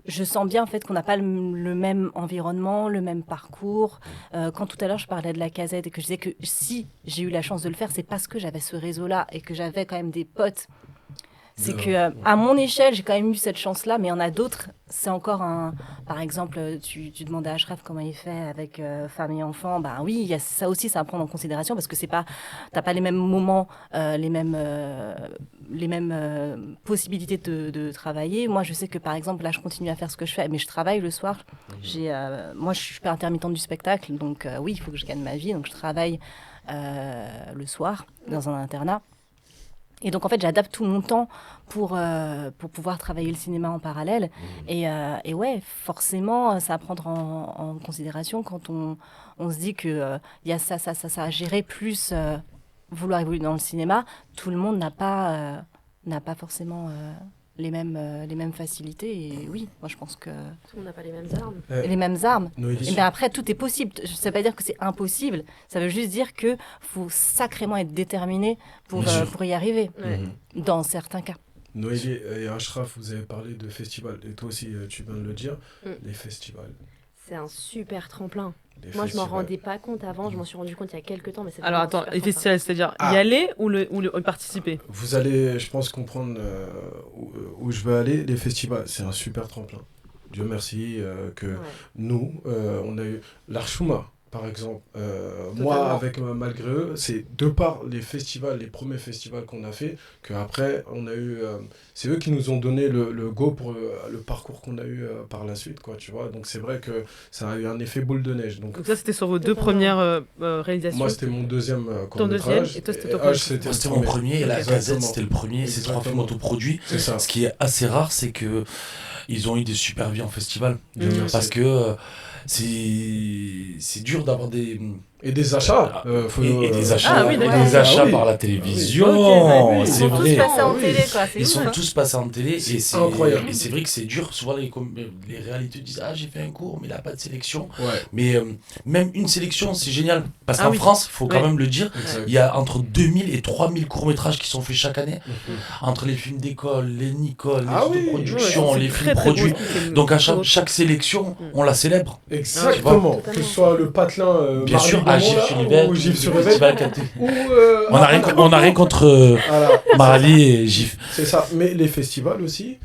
[SPEAKER 4] Je sens bien en fait qu'on n'a pas le même environnement, le même parcours. Quand tout à l'heure je parlais de la casette et que je disais que si j'ai eu la chance de le faire, c'est parce que j'avais ce réseau-là et que j'avais quand même des potes. C'est que à mon échelle, j'ai quand même eu cette chance-là, mais il y en a d'autres. C'est encore par exemple, tu demandais à Ashraf comment il fait avec femme et enfant. Ben oui, il y a ça aussi, ça à prendre en considération parce que t'as pas les mêmes moments, les mêmes possibilités de travailler. Moi, je sais que par exemple, là, je continue à faire ce que je fais, mais je travaille le soir. Moi, je suis pas intermittente du spectacle, donc oui, il faut que je gagne ma vie, donc je travaille le soir dans un internat. Et donc, en fait, j'adapte tout mon temps pour pouvoir travailler le cinéma en parallèle. Et ouais, forcément, ça à prendre en considération quand on se dit qu'il y a ça à gérer, plus vouloir évoluer dans le cinéma. Tout le monde n'a pas forcément les mêmes facilités. Et oui, moi, je pense que...
[SPEAKER 1] Tout le monde n'a pas les mêmes armes.
[SPEAKER 4] Les mêmes armes. Et bien après, tout est possible. Ça ne veut pas dire que c'est impossible. Ça veut juste dire qu'il faut sacrément être déterminé pour y arriver, dans certains cas.
[SPEAKER 2] Noélie et Ashraf, vous avez parlé de festivals. Et toi aussi, tu viens de le dire, les festivals.
[SPEAKER 1] C'est un super tremplin. Moi, je m'en rendais pas compte avant. Je m'en suis rendu compte il y a quelques temps. Mais c'est
[SPEAKER 3] alors, attends, les festivals, c'est-à-dire y aller ou participer?
[SPEAKER 2] Vous allez, je pense, comprendre où je veux aller. Les festivals, c'est un super tremplin. Dieu merci que nous, on a eu l'Archouma. Par exemple, moi, avec Malgré eux, c'est de par les premiers festivals qu'on a fait, qu'après, on a eu... c'est eux qui nous ont donné le go pour le parcours qu'on a eu par la suite, quoi, tu vois. Donc, c'est vrai que ça a eu un effet boule de neige. Donc
[SPEAKER 3] ça, c'était sur vos 2 premières réalisations.
[SPEAKER 2] Moi, c'était mon deuxième court-métrage.
[SPEAKER 3] Ton deuxième, et toi, c'était ton premier.
[SPEAKER 5] C'était mon premier, et la Gazette, c'était le premier. C'est 3 films autoproduits.
[SPEAKER 2] C'est ça.
[SPEAKER 5] Ce qui est assez rare, c'est qu'ils ont eu des super vies en festival. Parce que... c'est dur d'avoir des...
[SPEAKER 2] Et des achats.
[SPEAKER 5] Et des achats,
[SPEAKER 3] des
[SPEAKER 5] achats par la télévision.
[SPEAKER 4] Oui.
[SPEAKER 5] C'est vrai.
[SPEAKER 4] Ils sont tous passés en télé, quoi.
[SPEAKER 5] Ils sont tous passés en télé. Et c'est
[SPEAKER 2] incroyable.
[SPEAKER 5] Et c'est vrai que c'est dur. Souvent, les réalités disent j'ai fait un cours, mais il n'a pas de sélection.
[SPEAKER 2] Ouais.
[SPEAKER 5] Mais même une sélection, c'est génial. Parce qu'en France, il faut quand même le dire, il y a entre 2000 et 3000 courts-métrages qui sont faits chaque année. Entre les films d'école, les Nicole, les films de production, les films produits. Donc, à chaque sélection, on la célèbre.
[SPEAKER 2] Exactement. Que ce soit le patelin.
[SPEAKER 5] Bien sûr, à Gif sur
[SPEAKER 2] on
[SPEAKER 5] n'a rien contre Marali et Gif.
[SPEAKER 2] C'est ça, mais les festivals aussi,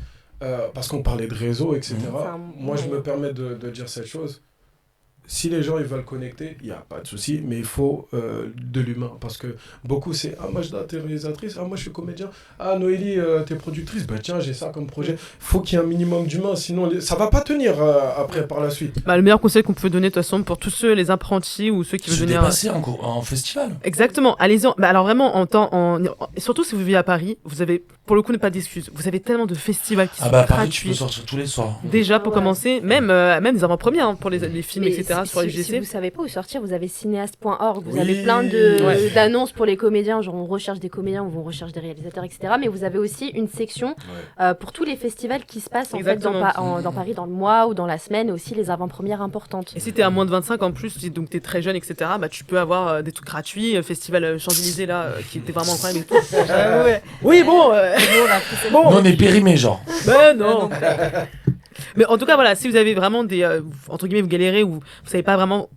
[SPEAKER 2] parce qu'on parlait de réseau, etc. Moi, je me permets de dire cette chose. Si les gens ils veulent connecter, il n'y a pas de souci, mais il faut de l'humain. Parce que beaucoup, c'est « Ah, Majda, t'es réalisatrice. Ah, moi, je suis comédien. Ah, Noélie, t'es productrice. Bah, tiens, j'ai ça comme projet. » Il faut qu'il y ait un minimum d'humain, sinon ça ne va pas tenir après, par la suite.
[SPEAKER 3] Le meilleur conseil qu'on peut donner, de toute façon, pour tous ceux, les apprentis ou ceux qui veulent venir...
[SPEAKER 5] Se dépasser en festival.
[SPEAKER 3] Exactement. Allez-y. Alors, vraiment, surtout si vous vivez à Paris, vous avez, pour le coup, pas d'excuses. Vous avez tellement de festivals qui sont gratuits.
[SPEAKER 5] Paris, tu peux sortir tous les soirs.
[SPEAKER 3] Déjà, pour commencer, même des avant-premières pour les films, etc. sur les GC.
[SPEAKER 1] Si vous savez pas où sortir, vous avez cinéaste.org, vous avez plein d'annonces pour les comédiens, genre on recherche des comédiens ou on recherche des réalisateurs, etc. Mais vous avez aussi une section pour tous les festivals qui se passent en fait, dans Paris dans le mois ou dans la semaine, et aussi les avant-premières importantes.
[SPEAKER 3] Et si t'es à moins de 25 en plus, donc t'es très jeune, etc., tu peux avoir des trucs gratuits, festival Champs-Élysées là, qui était vraiment incroyable et tout. Oui, bon,
[SPEAKER 5] Nous on est périmés, genre.
[SPEAKER 3] Ben non. Mais en tout cas, voilà, si vous avez vraiment des, entre guillemets, vous galérez ou vous savez pas vraiment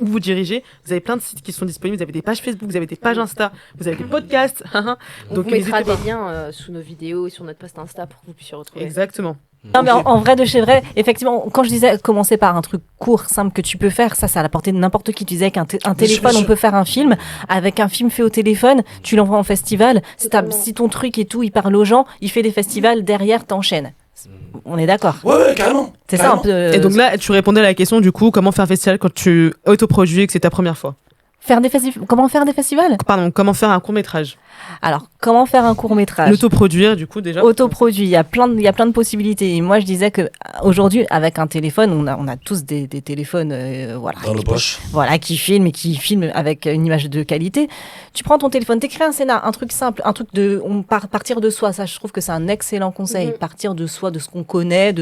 [SPEAKER 3] où vous dirigez, vous avez plein de sites qui sont disponibles, vous avez des pages Facebook, vous avez des pages Insta, vous avez des podcasts.
[SPEAKER 1] Donc on mettra des liens sous nos vidéos et sur notre post Insta pour que vous puissiez retrouver.
[SPEAKER 3] Exactement.
[SPEAKER 4] Non, mais en vrai de chez vrai, effectivement, quand je disais commencer par un truc court, simple que tu peux faire, ça à la portée de n'importe qui. Tu disais qu'un téléphone, on peut faire un film. Avec un film fait au téléphone, tu l'envoies en festival. Si ton truc et tout, il parle aux gens, il fait des festivals, derrière, t'enchaînes. On est d'accord.
[SPEAKER 5] Ouais, carrément.
[SPEAKER 4] C'est ça un peu.
[SPEAKER 3] Et donc là, tu répondais à la question du coup, comment faire un festival quand tu autoproduis et que c'est ta première fois?
[SPEAKER 4] Comment faire des festivals?
[SPEAKER 3] Pardon, comment faire un court-métrage?
[SPEAKER 4] Alors, comment faire un court-métrage?
[SPEAKER 3] L'autoproduire, du coup, déjà.
[SPEAKER 4] Autoproduit, il y a plein de possibilités. Et moi, je disais que aujourd'hui, avec un téléphone, on a tous des téléphones,
[SPEAKER 5] dans nos poches.
[SPEAKER 4] Voilà, qui filment avec une image de qualité. Tu prends ton téléphone, t'écris un scénar, un truc simple, un truc partir de soi. Ça, je trouve que c'est un excellent conseil. Partir de soi, de ce qu'on connaît,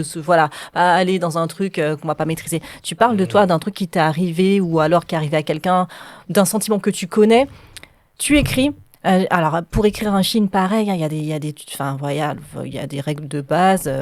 [SPEAKER 4] pas aller dans un truc qu'on va pas maîtriser. Tu parles de toi, d'un truc qui t'est arrivé ou alors qui est arrivé à quelqu'un, d'un sentiment que tu connais. Tu écris. Alors, pour écrire un film, pareil, il y a des règles de base.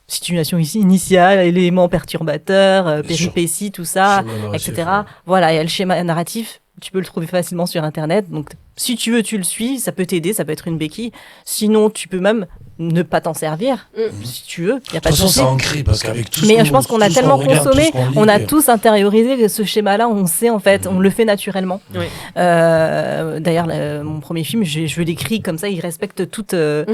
[SPEAKER 4] Situation initiale, éléments perturbateurs, péripéties, tout ça, etc. Voilà, il y a le schéma narratif. Tu peux le trouver facilement sur Internet. Donc, si tu veux, tu le suis. Ça peut t'aider, ça peut être une béquille. Sinon, tu peux même ne pas t'en servir, si tu veux. Il y a pas de souci.
[SPEAKER 5] C'est ancré parce qu'avec tout.
[SPEAKER 4] Mais je pense qu'on a tellement consommé, on a tous intériorisé ce schéma-là. On sait en fait, on le fait naturellement.
[SPEAKER 3] Oui.
[SPEAKER 4] D'ailleurs, mon premier film, je l'écris comme ça. Il respecte toutes les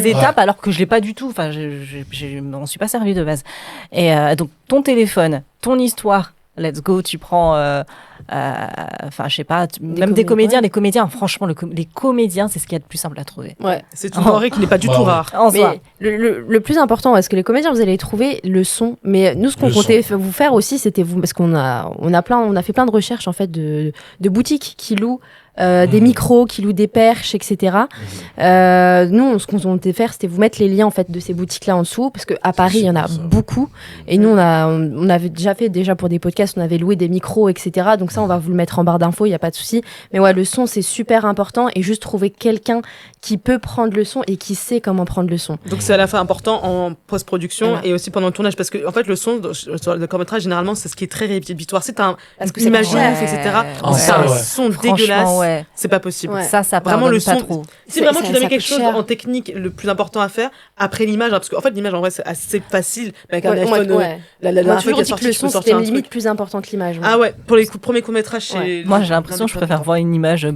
[SPEAKER 4] étapes, alors que je l'ai pas du tout. Enfin, je m'en suis pas servi de base. Et donc, ton téléphone, ton histoire. Let's go, tu prends, je sais pas, même des comédiens, les comédiens, franchement, les comédiens, c'est ce qu'il y a de plus simple à trouver.
[SPEAKER 1] Ouais.
[SPEAKER 3] C'est une denrée qui n'est pas du tout rare.
[SPEAKER 1] Mais le plus important, parce que les comédiens, vous allez trouver le son. Mais nous, ce qu'on comptait vous faire aussi, c'était parce qu'on a fait plein de recherches en fait de boutiques qui louent. Des micros qui louent des perches, etc. Nous, ce qu'on comptait faire, c'était vous mettre les liens en fait de ces boutiques-là en dessous, parce qu'à Paris, il y en a beaucoup. Et nous, on avait déjà fait pour des podcasts, on avait loué des micros, etc. Donc ça, on va vous le mettre en barre d'infos, il n'y a pas de souci. Mais ouais, le son, c'est super important, et juste trouver quelqu'un qui peut prendre le son et qui sait comment prendre le son.
[SPEAKER 3] Donc c'est à la fois important en post-production et aussi pendant le tournage, parce que en fait, le son sur le court-métrage, généralement, c'est ce qui est très rédhibitoire. C'est une image ouf, etc. C'est un son dégueulasse.
[SPEAKER 6] ouais.
[SPEAKER 3] c'est pas possible.
[SPEAKER 6] Ouais. Ça
[SPEAKER 3] vraiment
[SPEAKER 6] pardonne
[SPEAKER 3] le
[SPEAKER 6] pas
[SPEAKER 3] son.
[SPEAKER 6] trop.
[SPEAKER 3] Si vraiment tu dois mettre quelque chose en technique, le plus important à faire après l'image, parce qu'en fait l'image en vrai c'est assez facile. Avec un iPhone,
[SPEAKER 1] moi toujours dit que le son c'était limite plus important que l'image.
[SPEAKER 3] Ah ouais, pour les premiers courts-métrages,
[SPEAKER 6] moi j'ai l'impression que je préfère voir une image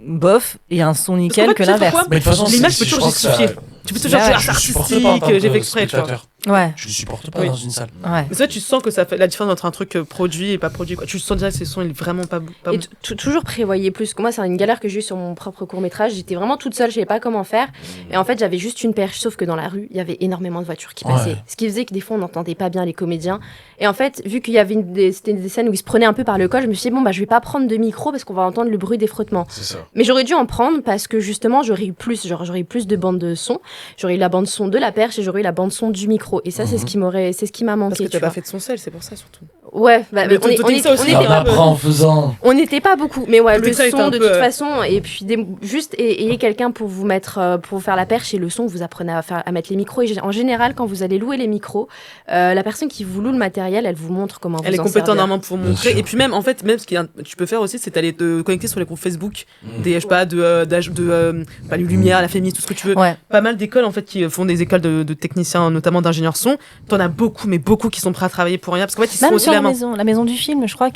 [SPEAKER 6] bof et un son nickel que l'inverse.
[SPEAKER 5] Mais de toute façon,
[SPEAKER 3] l'image peut toujours justifier. Tu peux toujours dire artistique, j'ai fait exprès, tu vois.
[SPEAKER 6] Ouais.
[SPEAKER 5] Je le supporte pas dans une salle.
[SPEAKER 6] Ouais.
[SPEAKER 3] Mais ça, tu sens que ça fait la différence entre un truc produit et pas produit, quoi. Tu sens déjà que ces sons, il est vraiment pas bon.
[SPEAKER 1] Et toujours prévoyez plus. Moi, c'est une galère que j'ai eue sur mon propre court-métrage. J'étais vraiment toute seule, je savais pas comment faire. Et en fait, j'avais juste une perche, sauf que dans la rue, il y avait énormément de voitures qui passaient. Ce qui faisait que des fois, on n'entendait pas bien les comédiens. Et en fait, vu qu'il y avait c'était des scènes où ils se prenaient un peu par le col, je me suis dit, je vais pas prendre de micro parce qu'on va entendre le bruit des frottements.
[SPEAKER 2] C'est ça.
[SPEAKER 1] Mais j'aurais dû en prendre parce que justement, j'aurais eu plus de bandes de son. J'aurais eu la bande son de la perche et j'aurais eu la bande son du micro. Et ça, c'est ce qui m'a manqué.
[SPEAKER 3] Parce que t'as pas fait de son sel, c'est pour ça surtout.
[SPEAKER 1] Ouais,
[SPEAKER 3] on apprend
[SPEAKER 5] en faisant.
[SPEAKER 1] On n'était pas beaucoup, mais ouais, le son de toute façon, et puis juste ayez quelqu'un pour vous mettre, pour faire la perche et le son, vous apprenez à mettre les micros. Et en général, quand vous allez louer les micros, la personne qui vous loue le matériel, elle vous montre comment vous en servir.
[SPEAKER 3] Elle est compétente normalement pour montrer. Et puis même ce que tu peux faire aussi, c'est d'aller te connecter sur les groupes Facebook, des, je sais pas, les Lumière, la Fémis, tout ce que tu veux.
[SPEAKER 6] Ouais.
[SPEAKER 3] Pas mal d'écoles en fait qui font des écoles de techniciens, notamment d'ingénieurs son. T'en as beaucoup, mais beaucoup qui sont prêts à travailler pour rien, parce qu'en fait ils se font aussi
[SPEAKER 6] la maison du film, je crois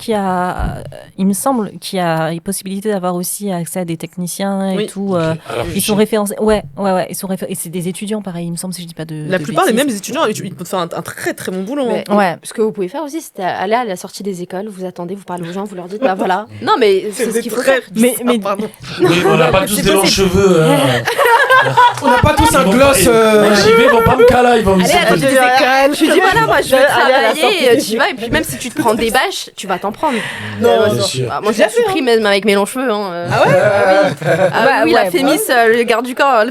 [SPEAKER 6] il me semble qu'il y a une possibilité d'avoir aussi accès à des techniciens et tout. Ils sont référencés. Ouais, ils sont et c'est des étudiants pareil, il me semble, si je dis pas de.
[SPEAKER 3] La plupart des mêmes étudiants, ils peuvent faire un très très bon boulot.
[SPEAKER 1] Ce que vous pouvez faire aussi, c'est aller à la sortie des écoles, vous attendez, vous parlez aux gens, vous leur dites voilà. Non mais c'est ce qu'il faut faire.
[SPEAKER 5] Mais on n'a pas tous des longs cheveux.
[SPEAKER 2] On n'a pas tous un gloss.
[SPEAKER 5] J'y vais, ils vont pas me caler, ils vont me dire.
[SPEAKER 1] Je dis voilà, moi je vais travailler, tu vas, et puis même si tu te prends des bâches, tu vas t'en prendre.
[SPEAKER 5] Non, c'est sûr.
[SPEAKER 1] Moi j'ai pris même avec mes longs cheveux. Ah ouais. Oui, la Fémis, le garde du corps, le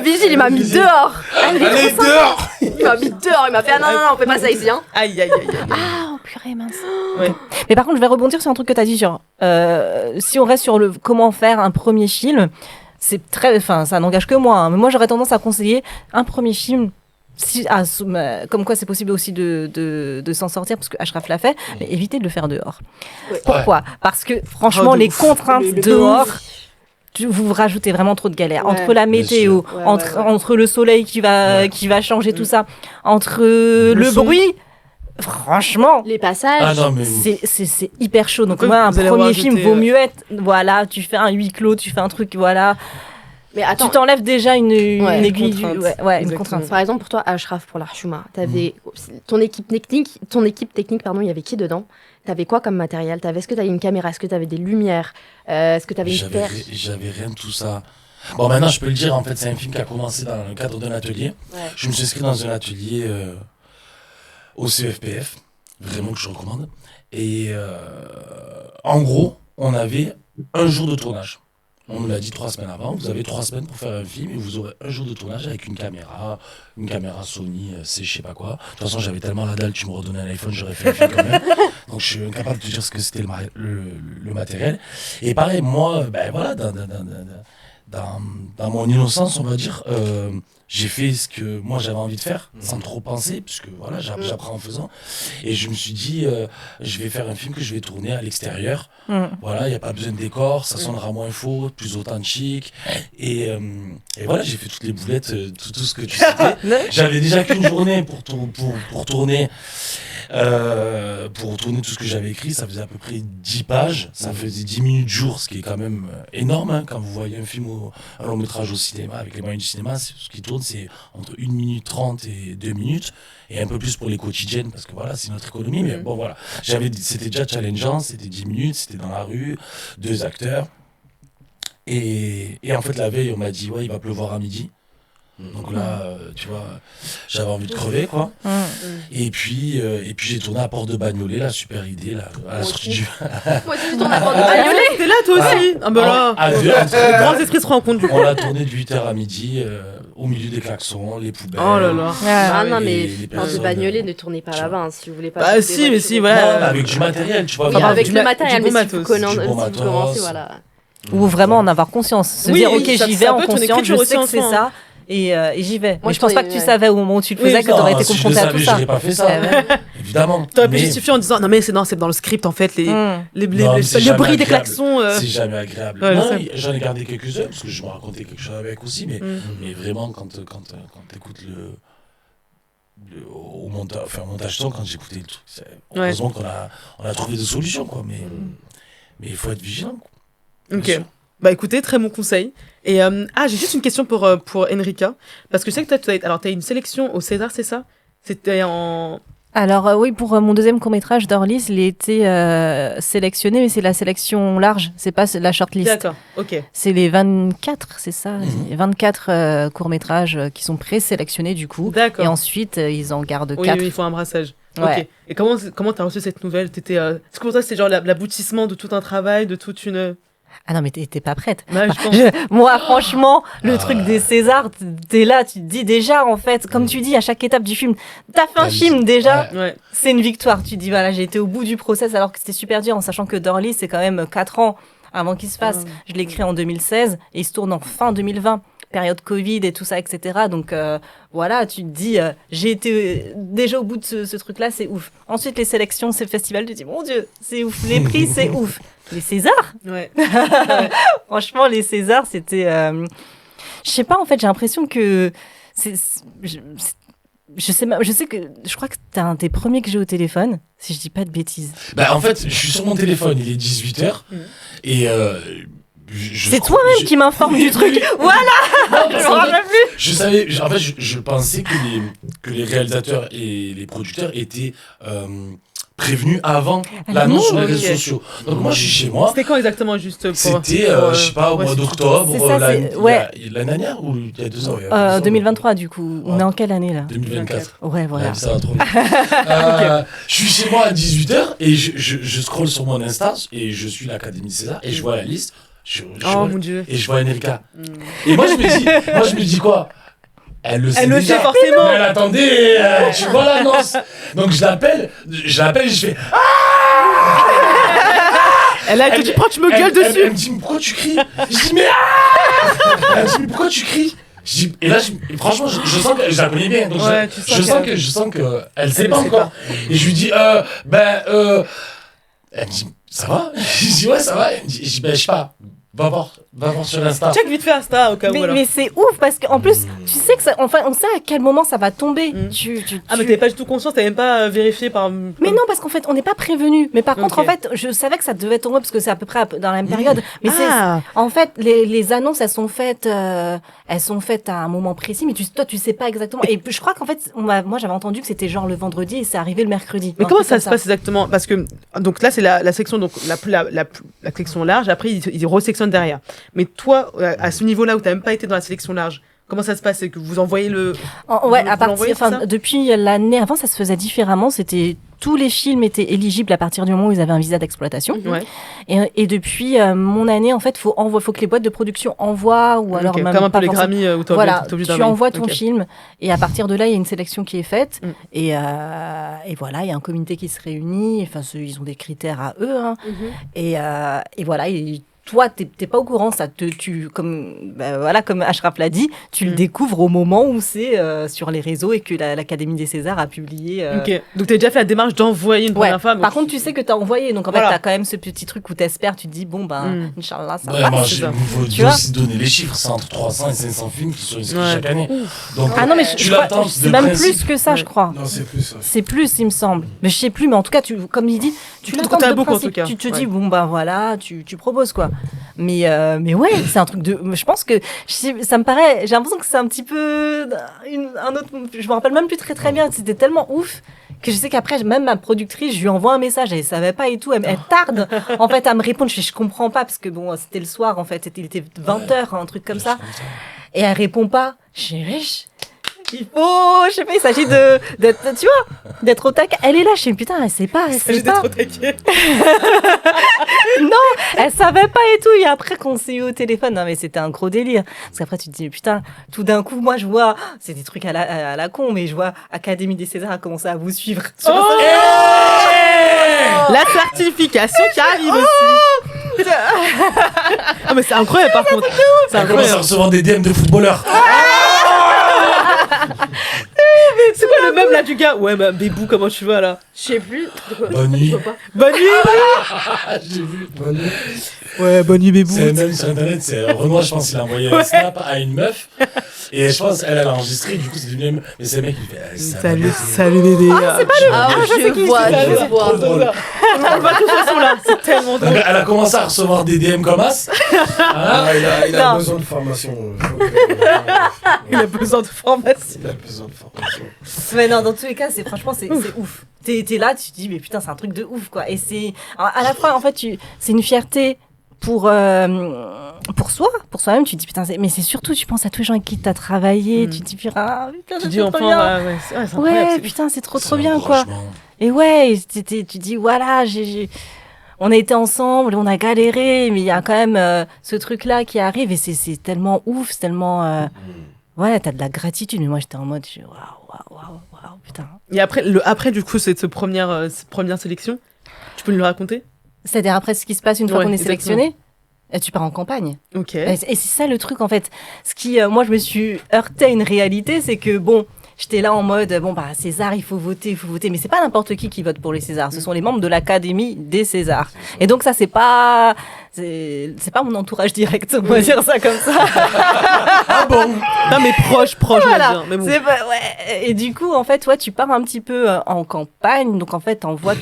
[SPEAKER 1] vigile, il m'a mis dehors.
[SPEAKER 2] Allez, dehors.
[SPEAKER 1] Il m'a mis dehors, il m'a fait non, on fait pas ça ici.
[SPEAKER 3] Aïe.
[SPEAKER 6] Ah, purée, mince. Mais par contre, je vais rebondir sur un truc que t'as dit sur si on reste sur le comment faire un premier film. Ça n'engage que moi, mais moi j'aurais tendance à conseiller un premier film, comme quoi c'est possible aussi de s'en sortir, parce que Ashraf l'a fait, mais évitez de le faire dehors. Pourquoi ? Parce que franchement, les contraintes dehors, vous rajoutez vraiment trop de galères. Entre la météo, entre le soleil qui va changer tout ça, entre le bruit. Franchement,
[SPEAKER 1] les passages,
[SPEAKER 6] c'est hyper chaud. Donc moi, un premier film vaut mieux être, tu fais un huis clos, tu fais un truc, Mais attends, tu t'enlèves déjà une aiguille, une contrainte.
[SPEAKER 1] Par exemple, pour toi, Ashraf, pour l'Archouma, t'avais ton équipe technique, il y avait qui dedans ? T'avais quoi comme matériel ? Est-ce que t'avais une caméra ? Est-ce que t'avais des lumières ? Est-ce que t'avais une perche ?
[SPEAKER 5] J'avais rien de tout ça. Bon, maintenant, je peux le dire, en fait, c'est un film qui a commencé dans le cadre d'un atelier. Je me suis inscrit dans un atelier au CFPF, vraiment que je recommande. Et en gros, on avait un jour de tournage. On nous l'a dit 3 semaines avant. Vous avez 3 semaines pour faire un film et vous aurez un jour de tournage avec une caméra Sony, c'est je sais pas quoi. De toute façon, j'avais tellement la dalle, tu me redonnais un iPhone, j'aurais fait un film quand même. Donc je suis incapable de te dire ce que c'était le matériel. Et pareil, moi, dans mon innocence, on va dire, j'ai fait ce que moi j'avais envie de faire, sans trop penser, puisque voilà, j'apprends en faisant. Et je me suis dit, je vais faire un film que je vais tourner à l'extérieur. Voilà, il n'y a pas besoin de décor, ça sonnera moins faux, plus authentique. Et voilà, j'ai fait toutes les boulettes, tout ce que tu citais. J'avais déjà qu'une journée pour tourner. Pour tourner tout ce que j'avais écrit, ça faisait à peu près 10 pages, ça faisait 10 minutes jour, ce qui est quand même énorme, quand vous voyez un film, un long métrage au cinéma, avec les moyens du cinéma, ce qui tourne c'est entre 1 minute 30 et 2 minutes, et un peu plus pour les quotidiennes, parce que voilà, c'est notre économie, mais bon voilà, c'était déjà challengeant, c'était 10 minutes, c'était dans la rue, 2 acteurs, et en fait la veille on m'a dit il va pleuvoir à midi. Donc là, tu vois, j'avais envie de crever, quoi. Et puis j'ai tourné à Porte de Bagnolet, la super idée, là, à la sortie du...
[SPEAKER 1] Moi aussi, j'ai tourné à Porte de Bagnolet.
[SPEAKER 3] T'es là, toi aussi. Ah bah là, les grands esprits se rencontrent.
[SPEAKER 5] On l'a tourné de 8h à midi, au milieu des klaxons, les poubelles.
[SPEAKER 3] Oh là là.
[SPEAKER 1] Ah non, mais Porte de Bagnolet, ne tournez pas là-bas, si vous voulez pas...
[SPEAKER 3] Bah si, mais si, voilà.
[SPEAKER 5] Non, avec du matériel, tu vois.
[SPEAKER 1] Oui, avec le matériel, mais si vous
[SPEAKER 5] commencez,
[SPEAKER 1] voilà.
[SPEAKER 6] Ou vraiment en avoir conscience. Se dire, ok, j'y vais en conscience, je sais que c'est ça. et j'y vais. Moi, je pense pas que tu savais au moment où tu le faisais que tu aurais été confronté à tout ça.
[SPEAKER 5] Je n'aurais pas fait ça, évidemment.
[SPEAKER 3] Tu aurais pu justifier en disant non, mais c'est dans le script en fait, le bruit des klaxons.
[SPEAKER 5] C'est jamais agréable. Non, j'en ai gardé quelques-uns parce que je me racontais quelque chose avec aussi, mais vraiment, quand tu écoutes au montage son, quand j'écoutais le truc, heureusement qu'on a trouvé des solutions, quoi, mais il faut être vigilant, quoi.
[SPEAKER 3] Ok. Bah écoutez, très bon conseil. Et j'ai juste une question pour Enrika, parce que je sais que tu as une sélection au César, c'est ça? C'était en...
[SPEAKER 6] Alors oui, pour mon deuxième court-métrage d'Orlis, il a été sélectionné, mais c'est la sélection large, c'est pas la shortlist.
[SPEAKER 3] D'accord, ok.
[SPEAKER 6] C'est les 24, c'est ça, 24 courts-métrages qui sont présélectionnés du coup.
[SPEAKER 3] D'accord.
[SPEAKER 6] Et ensuite, ils en gardent 4.
[SPEAKER 3] Oui, il faut un brassage.
[SPEAKER 6] Ouais.
[SPEAKER 3] Ok. Et comment t'as reçu cette nouvelle? Est-ce que pour toi, c'est genre l'aboutissement de tout un travail, de toute une...
[SPEAKER 6] Ah non, mais t'es pas prête.
[SPEAKER 3] Ouais,
[SPEAKER 6] moi, franchement, le truc des Césars, t'es là, tu te dis déjà, en fait, comme tu dis, à chaque étape du film, t'as fait un film déjà, c'est une victoire. Tu te dis, voilà, j'ai été au bout du process alors que c'était super dur, en sachant que Dorly, c'est quand même 4 ans avant qu'il se fasse. Je l'ai écrit en 2016 et il se tourne en fin 2020. Période Covid et tout ça, etc. Donc voilà, tu te dis, j'ai été déjà au bout de ce truc-là, c'est ouf. Ensuite, les sélections, ces festivals, tu te dis, mon Dieu, c'est ouf. Les prix, c'est ouf. Les Césars Franchement, les Césars, c'était... je sais pas, en fait, j'ai l'impression que... Je crois que c'est un des premiers que j'ai au téléphone, si je dis pas de bêtises.
[SPEAKER 5] Bah, en fait, je suis sur mon téléphone, il est 18h, et...
[SPEAKER 6] c'est toi-même qui m'informe du truc. Voilà. Je me rappelle plus.
[SPEAKER 5] Je savais. En fait, je pensais que les réalisateurs et les producteurs étaient prévenus avant l'annonce sur les réseaux sociaux. Donc moi, je suis chez moi.
[SPEAKER 3] C'était quand exactement, juste pour...
[SPEAKER 5] C'était, je sais pas, au mois d'octobre, l'année dernière ou il y a 2 ans.
[SPEAKER 6] 2023 du coup. On est en quelle année là?
[SPEAKER 5] 2024.
[SPEAKER 6] Ouais, voilà.
[SPEAKER 5] Ça va trop vite. Je suis chez moi à 18h et je scrolle sur mon Insta et je suis l'Académie César et je vois la liste.
[SPEAKER 3] Mon Dieu.
[SPEAKER 5] Et je vois Enrika. Et moi je me dis quoi? Elle le sait déjà.
[SPEAKER 3] Forcément.
[SPEAKER 5] Mais elle attendait, tu vois l'annonce. Donc je l'appelle et je fais
[SPEAKER 3] Elle te dit pourquoi tu me gueules dessus?
[SPEAKER 5] Elle me dit pourquoi tu cries? Je dis mais elle me dit mais pourquoi tu cries? Et là, franchement, je sens que je la connais bien. Donc je sens que elle sait pas encore. Et je lui dis elle me dit ça va? Je dis ouais ça va. Elle me dit je sais pas. Va voir sur Insta.
[SPEAKER 3] Check vite fait Insta au cas où.
[SPEAKER 6] Mais c'est ouf parce qu'en plus, tu sais que on sait à quel moment ça va tomber.
[SPEAKER 3] Mais t'avais pas du tout conscience, t'avais même pas vérifié par.
[SPEAKER 6] Mais non, parce qu'en fait, on n'est pas prévenu. Mais par contre, en fait, je savais que ça devait tomber parce que c'est à peu près dans la même période. Mais en fait, les annonces, elles sont faites à un moment précis, mais toi, tu sais pas exactement. Et je crois qu'en fait, moi, j'avais entendu que c'était genre le vendredi et c'est arrivé le mercredi.
[SPEAKER 3] Mais comment ça se passe exactement? Parce que donc là, c'est la section donc la section large. Après, ils resectionnent derrière. Mais toi, à ce niveau-là où tu n'as même pas été dans la sélection large, comment ça se passe? C'est que vous envoyez le...
[SPEAKER 6] depuis l'année avant, ça se faisait différemment. Tous les films étaient éligibles à partir du moment où ils avaient un visa d'exploitation. Et depuis mon année, en fait, faut que les boîtes de production envoient ou alors même
[SPEAKER 3] comme un peu les Grammy où
[SPEAKER 6] tu envoies ton film et à partir de là, il y a une sélection qui est faite et voilà, il y a un comité qui se réunit. Enfin, ils ont des critères à eux et voilà. Toi, t'es pas au courant, ça comme Ashraf l'a dit, tu le découvres au moment où c'est sur les réseaux et que l'Académie des Césars a publié.
[SPEAKER 3] Donc t'as déjà fait la démarche d'envoyer une première femme.
[SPEAKER 6] Par contre, tu sais que t'as envoyé, donc en fait t'as quand même ce petit truc où t'espères, tu te dis bon Inch'Allah ça va.
[SPEAKER 5] Il faut aussi donner les chiffres, c'est entre 300 et 500 films qui sont inscrits chaque année. Donc,
[SPEAKER 6] non mais c'est même plus que ça, je crois.
[SPEAKER 2] Non, c'est plus ça.
[SPEAKER 6] C'est plus, il me semble. Mais je sais plus, mais en tout cas, comme il dit, tu l'attends de principe. Tu te dis bon voilà, tu proposes quoi. Mais ouais, c'est un truc de. Je pense que ça me paraît. J'ai l'impression que c'est un petit peu un autre. Je me rappelle même plus très bien. C'était tellement ouf que je sais qu'après, même ma productrice, je lui envoie un message. Elle savait pas et tout. Elle tarde en fait à me répondre. Je comprends pas parce que bon, c'était le soir en fait. Il était 20h, un truc comme ça. Et elle répond pas. Il faut, je sais pas, il s'agit d'être au taquet. Elle est là, je sais putain, elle sait pas.
[SPEAKER 3] D'être au taquet.
[SPEAKER 6] Non, elle savait pas et tout. Et après qu'on s'est eu au téléphone, non mais c'était un gros délire. Parce qu'après tu te dis putain, tout d'un coup, moi je vois, c'est des trucs à la con, mais je vois Académie des Césars a commencé à vous suivre.
[SPEAKER 3] La certification qui arrive aussi. Ah mais c'est incroyable par contre.
[SPEAKER 5] C'est incroyable. On commence à recevoir des DM de footballeurs.
[SPEAKER 3] C'est quoi le même là du gars? Ouais, bah, Bébou, comment tu vas là?
[SPEAKER 1] Je sais plus.
[SPEAKER 5] Bonne nuit.
[SPEAKER 3] Bonne nuit.
[SPEAKER 5] J'ai vu.
[SPEAKER 2] Bonne nuit.
[SPEAKER 3] Ouais, bonne nuit, Bébou.
[SPEAKER 5] C'est même sur internet, c'est Renoir, je pense qu'il a envoyé un snap à une meuf. Et je pense qu'elle a enregistré, du coup c'est devenu. Mais c'est le mec qui fait.
[SPEAKER 3] Salut Dédé.
[SPEAKER 1] Ah, c'est pas le. Ah, je vois.
[SPEAKER 5] Trop drôle.
[SPEAKER 3] On va tous façon là, c'est tellement drôle.
[SPEAKER 5] Donc, elle a commencé à recevoir des DM comme as.
[SPEAKER 2] Il a besoin de formation.
[SPEAKER 3] Il a besoin de formation.
[SPEAKER 2] Il a besoin de formation.
[SPEAKER 6] Mais non, dans tous les cas, franchement, c'est ouf. T'es là, tu te dis, mais putain, c'est un truc de ouf, quoi. Et à la fois, en fait, c'est une fierté pour soi-même, tu te dis, putain, mais c'est surtout, tu penses à tous les gens avec qui t'as travaillé, tu te dis, putain,
[SPEAKER 3] tu dis enfin,
[SPEAKER 6] ouais, putain, c'est trop bien, quoi. Et ouais, tu dis, voilà, on a été ensemble, on a galéré, mais il y a quand même ce truc-là qui arrive, et c'est tellement ouf, c'est tellement... Ouais, t'as de la gratitude, mais moi, j'étais en mode, waouh, putain.
[SPEAKER 3] Et après, du coup, cette première sélection, tu peux nous le raconter?
[SPEAKER 6] C'est-à-dire après ce qui se passe une fois qu'on est sélectionné, tu pars en campagne.
[SPEAKER 3] Ok.
[SPEAKER 6] Et c'est ça le truc en fait. Ce qui, moi je me suis heurtée à une réalité, c'est que bon, j'étais là en mode, bon bah César, il faut voter. Mais c'est pas n'importe qui vote pour les Césars. Ce sont les membres de l'Académie des Césars. Et donc ça, c'est pas mon entourage direct, on va dire ça comme ça.
[SPEAKER 3] Ah bon? Non mais proche,
[SPEAKER 6] voilà.
[SPEAKER 3] On va dire. Mais bon.
[SPEAKER 6] Ouais. Et du coup, en fait, ouais, tu pars un petit peu en campagne. Donc en fait, t'envoies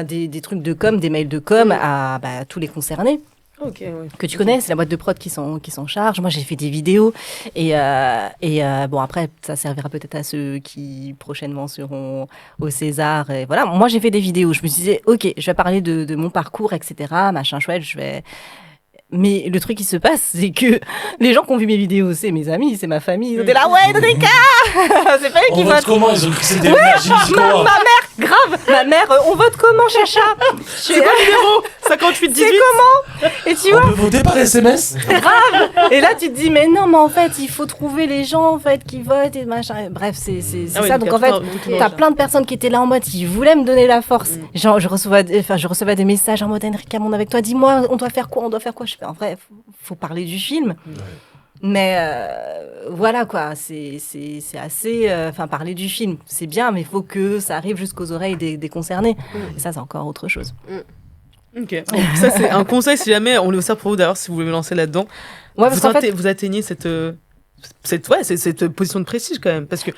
[SPEAKER 6] des trucs de com, des mails de com à tous les concernés.
[SPEAKER 3] Okay, ouais.
[SPEAKER 6] Que tu connais, c'est la boîte de prod qui s'en charge. Moi, j'ai fait des vidéos et bon, après, ça servira peut-être à ceux qui prochainement seront au César. Et voilà, moi, j'ai fait des vidéos. Je me disais, ok, je vais parler de mon parcours, etc., machin chouette, Mais le truc qui se passe, c'est que les gens qui ont vu mes vidéos, c'est mes amis, c'est ma famille. Ils étaient là, ouais, Enrica. C'est pas eux qui votent.
[SPEAKER 5] Comment ils ont cru que c'était l'énergie
[SPEAKER 6] ma mère, grave. Ma mère, on vote comment, Chacha?
[SPEAKER 3] C'est quoi le numéro 5818?
[SPEAKER 6] C'est comment? Et tu vois,
[SPEAKER 5] on peut voter par SMS?
[SPEAKER 6] grave. Et là, tu te dis, mais non, mais en fait, il faut trouver les gens en fait qui votent et machin. Bref, c'est ça. Donc en fait, t'as plein de personnes qui étaient là en mode, qui voulaient me donner la force. Genre, je recevais des messages en mode, Enrica, on est avec toi. Dis-moi, on doit faire quoi? En vrai, faut parler du film. Ouais. Mais voilà quoi, c'est assez... parler du film, c'est bien, mais il faut que ça arrive jusqu'aux oreilles des concernés. Et ça, c'est encore autre chose.
[SPEAKER 3] Ok. Ça, c'est un conseil, si jamais, on le sert pour vous d'ailleurs, si vous voulez me lancer là-dedans. Ouais, vous atteignez cette position de prestige quand même, parce que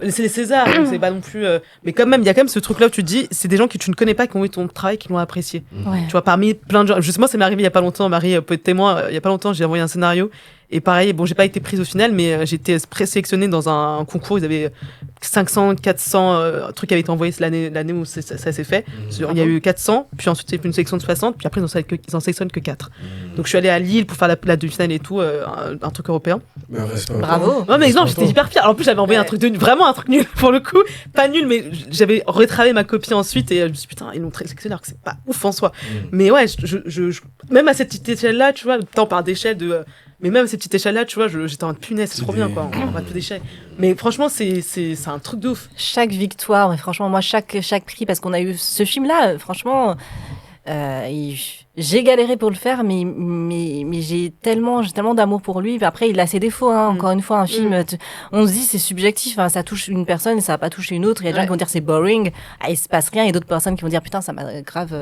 [SPEAKER 3] c'est les Césars, donc c'est pas non plus mais quand même il y a quand même ce truc là où tu te dis c'est des gens que tu ne connais pas qui ont eu ton travail, qui l'ont apprécié. Tu vois, parmi plein de gens, justement ça m'est arrivé il y a pas longtemps, Marie peut être témoin, il y a pas longtemps j'ai envoyé un scénario et pareil, bon j'ai pas été prise au final, mais j'ai été présélectionnée dans un concours, ils avaient 500, 400 trucs qui avaient été envoyés l'année où ça s'est fait. Il y a eu 400, puis ensuite il y a eu une sélection de 60, puis après ils en sélectionnent que 4. Donc je suis allée à Lille pour faire la demi-finale et tout, un truc européen.
[SPEAKER 6] Bravo.
[SPEAKER 3] Non mais non, j'étais hyper fière. Alors, en plus j'avais envoyé un truc vraiment un truc nul pour le coup, pas nul, mais j'avais retravaillé ma copie ensuite et je me suis dit putain, ils l'ont très sélectionné alors que c'est pas ouf en soi. Mais ouais, même à cette petite échelle là, tu vois, tant par d'échelle mais même à cette petite échelle là, tu vois, j'étais en punaise, c'est trop bien quoi, on va tout d'échelle. Mais franchement, c'est un truc de ouf.
[SPEAKER 6] Chaque victoire, mais franchement, moi chaque prix, parce qu'on a eu ce film là, franchement, j'ai galéré pour le faire, mais j'ai tellement d'amour pour lui. Après, il a ses défauts, hein. Encore une fois, un film, on se dit c'est subjectif, hein. Ça touche une personne et ça va pas toucher une autre. Il y a des gens qui vont dire c'est boring, il se passe rien, et d'autres personnes qui vont dire putain ça m'a grave